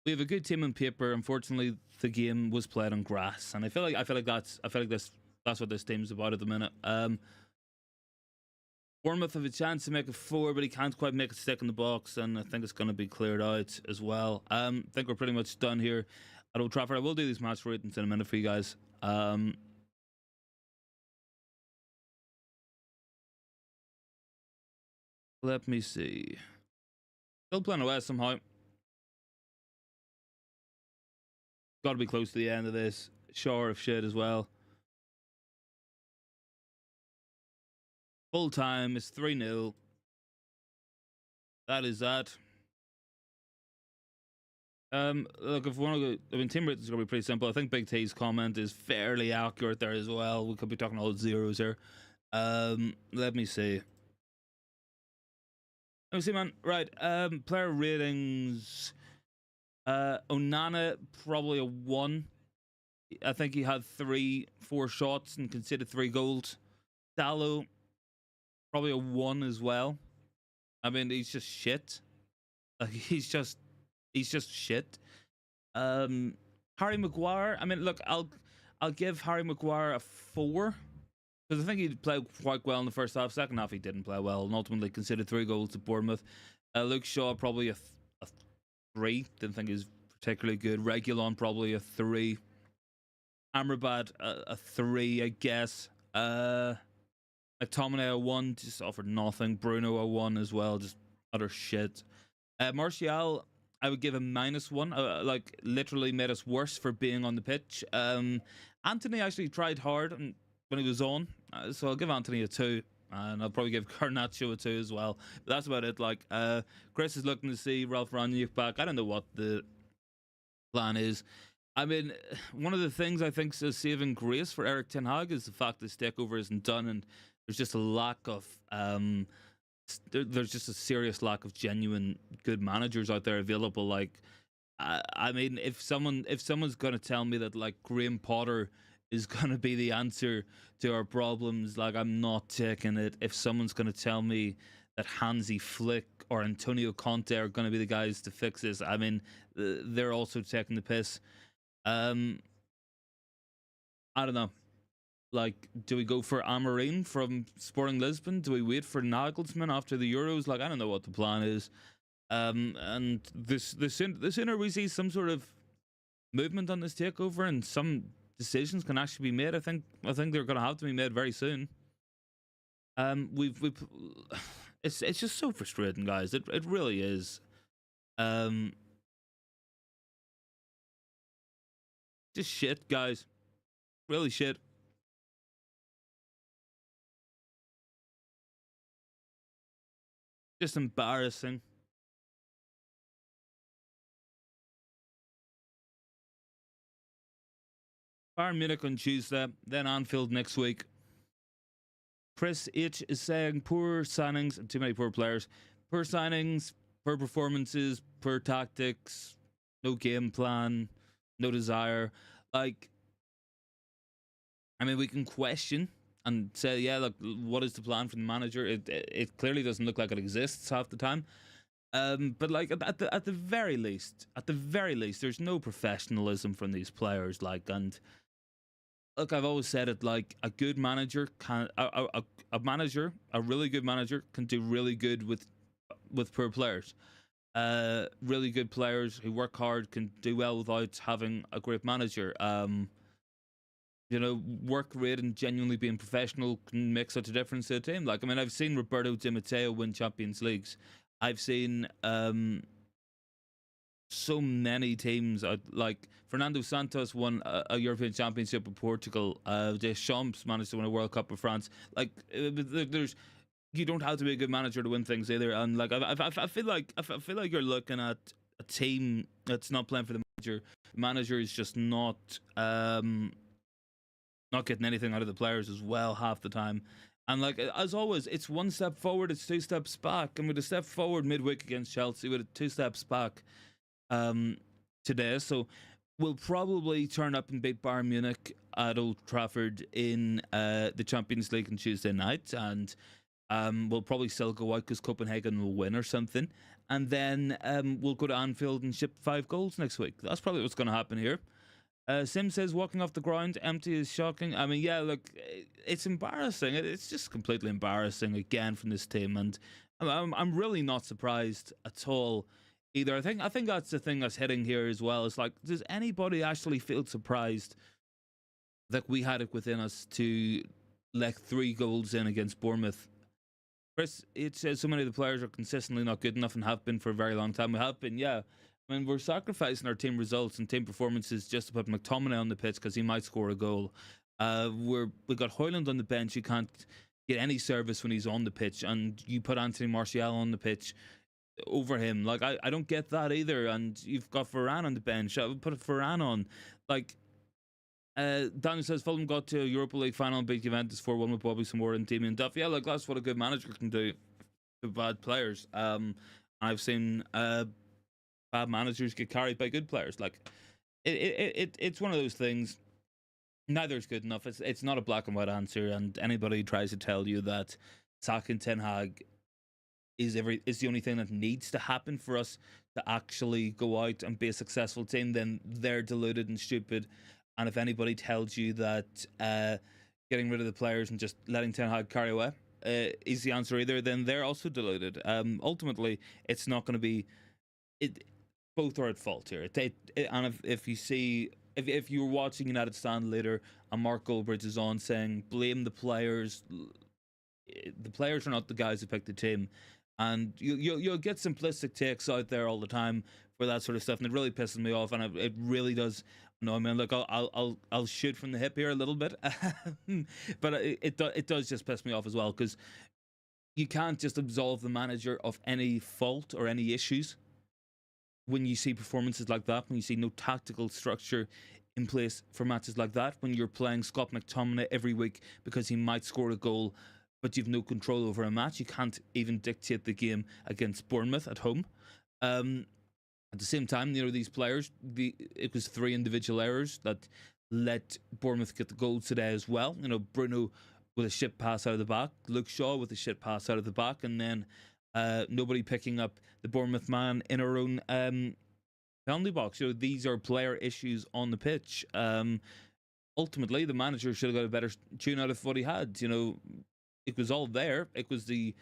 "We have a good team on paper. Unfortunately, the game was played on grass." And I feel like that's what this team's about at the minute. Bournemouth have a chance to make it 4, but he can't quite make it stick in the box, and I think it's going to be cleared out as well. I think we're pretty much done here at Old Trafford. I will do these match ratings in a minute for you guys. Let me see. Still playing away somehow. Got to be close to the end of this. Shower of shit as well. Full time is 3-0. That is that. Look, if we want to go, I mean, team ratings is going to be pretty simple. I think Big T's comment is fairly accurate there as well. We could be talking all zeros here. Let me see. Let me see, man. Right. Player ratings. Onana, probably a 1. I think he had 4 shots and conceded 3 goals. Dallo, probably a 1 as well. I mean, he's just shit. Like, he's just shit. Harry Maguire. I mean, look, I'll give Harry Maguire a 4 because I think he played quite well in the first half. Second half, he didn't play well, and ultimately conceded 3 goals to Bournemouth. Luke Shaw, probably a 3. Didn't think he was particularly good. Reguilon, probably a 3. Amrabat, a 3, I guess. McTominay, a 1, just offered nothing. Bruno, a 1 as well, just utter shit. Martial, I would give a -1. Like, literally made us worse for being on the pitch. Anthony actually tried hard when he was on, so I'll give Anthony a 2. And I'll probably give Garnacho a 2 as well. But that's about it. Like, Chris is looking to see Ralph Rangnick back. I don't know what the plan is. I mean, one of the things I think is a saving grace for Eric Ten Hag is the fact this takeover isn't done, and there's just a lack of there's just a serious lack of genuine good managers out there available. Like, I mean, if someone's gonna tell me that like Graham Potter is gonna be the answer to our problems, like, I'm not taking it. If someone's gonna tell me that Hansi Flick or Antonio Conte are gonna be the guys to fix this, I mean, they're also taking the piss. I don't know. Like, do we go for Amorim from Sporting Lisbon? Do we wait for Nagelsmann after the Euros? Like, I don't know what the plan is. And the sooner we see some sort of movement on this takeover and some decisions can actually be made, I think they're going to have to be made very soon. It's just so frustrating, guys. It really is. Just shit, guys. Really shit. Just embarrassing. Bayern Munich on Tuesday, then Anfield next week. Chris H is saying poor signings and too many poor players. Poor signings, poor performances, poor tactics, no game plan, no desire. Like, I mean, we can question and say, yeah, look, what is the plan for the manager? It clearly doesn't look like it exists half the time. But like at the very least, there's no professionalism from these players. Like, and look, I've always said it. Like, a good manager can a really good manager can do really good with poor players. Really good players who work hard can do well without having a great manager. You know, work rate and genuinely being professional can make such a difference to a team. Like, I mean, I've seen Roberto Di Matteo win Champions Leagues. I've seen so many teams. Like, Fernando Santos won a European Championship with Portugal. Deschamps managed to win a World Cup with France. Like, there's you don't have to be a good manager to win things either. And like, I feel like you're looking at a team that's not playing for the manager. The manager is just not getting anything out of the players as well half the time. And like, as always, it's 1 step forward, it's 2 steps back. And with a step forward midweek against Chelsea, with 2 steps back today. So will probably turn up and beat Bayern Munich at Old Trafford in the Champions League on Tuesday night, and we'll probably still go out because Copenhagen will win or something, and then we'll go to Anfield and ship 5 goals next week. That's probably what's going to happen here. Sim says walking off the ground empty is shocking. I mean, yeah, look, it's embarrassing. It's just completely embarrassing again from this team, and I'm really not surprised at all either. I think that's the thing that's hitting here as well. It's like, does anybody actually feel surprised that we had it within us to let 3 goals in against Bournemouth? Chris, it says so many of the players are consistently not good enough and have been for a very long time. We have been, yeah. I mean, we're sacrificing our team results and team performances just to put McTominay on the pitch because he might score a goal. We got Hojlund on the bench. You can't get any service when he's on the pitch, and you put Anthony Martial on the pitch over him. Like, I don't get that either. And you've got Varane on the bench. I would put Varane on. Like, Daniel says Fulham got to a Europa League final and beat Juventus 4-1 with Bobby Samora and Damien Duff. Yeah, like, that's what a good manager can do to bad players. I've seen bad managers get carried by good players. Like, it's one of those things. Neither is good enough. It's not a black and white answer. And anybody who tries to tell you that sacking Ten Hag is the only thing that needs to happen for us to actually go out and be a successful team, then they're deluded and stupid. And if anybody tells you that getting rid of the players and just letting Ten Hag carry away is the answer either, then they're also deluded. Ultimately, it's not going to be. Both are at fault here. And if you see, if you're watching United Stand later and Mark Goldbridge is on saying blame the players are not the guys who picked the team, and you'll get simplistic takes out there all the time for that sort of stuff, and it really pisses me off, and it really does. No, I mean, look, I'll shoot from the hip here a little bit, but it does just piss me off as well, because you can't just absolve the manager of any fault or any issues when you see performances like that, when you see no tactical structure in place for matches like that, when you're playing Scott McTominay every week because he might score a goal, but you've no control over a match. You can't even dictate the game against Bournemouth at home. At the same time, these players, it was 3 individual errors that let Bournemouth get the goals today as well. Bruno with a shit pass out of the back, Luke Shaw with a shit pass out of the back, and then nobody picking up the Bournemouth man in our own penalty box. These are player issues on the pitch. Ultimately, the manager should have got a better tune out of what he had. It was all there. It was pretty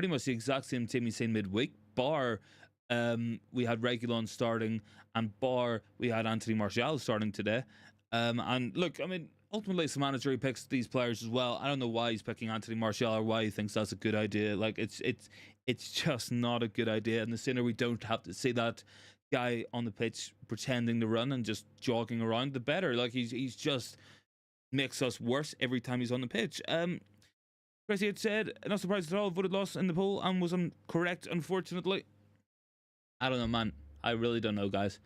much the exact same team he's seen midweek, bar we had Reguilon starting, and bar we had Anthony Martial starting today. And look, I mean, ultimately it's the manager who picks these players as well. I don't know why he's picking Anthony Martial or why he thinks that's a good idea. Like, it's just not a good idea. And the sooner we don't have to see that guy on the pitch pretending to run and just jogging around, the better. Like, he's just makes us worse every time he's on the pitch. Chrissy had said, not surprised at all, voted lost in the poll and was correct, unfortunately. I don't know, man. I really don't know, guys.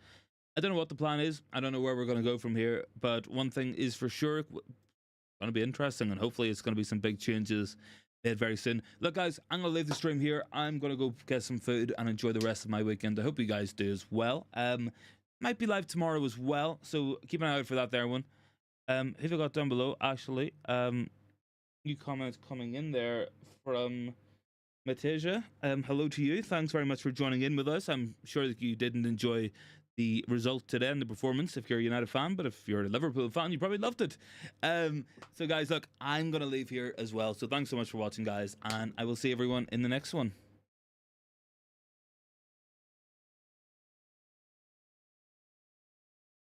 I don't know what the plan is. I don't know where we're going to go from here. But one thing is for sure, it's going to be interesting. And hopefully it's going to be some big changes made very soon. Look, guys, I'm going to leave the stream here. I'm going to go get some food and enjoy the rest of my weekend. I hope you guys do as well. Might be live tomorrow as well. So keep an eye out for that there one. Who have I got down below? Actually, new comments coming in there from Mateja. Hello to you. Thanks very much for joining in with us. I'm sure that you didn't enjoy the result today and the performance if you're a United fan, but if you're a Liverpool fan, you probably loved it. So guys, look, I'm going to leave here as well. So thanks so much for watching, guys, and I will see everyone in the next one.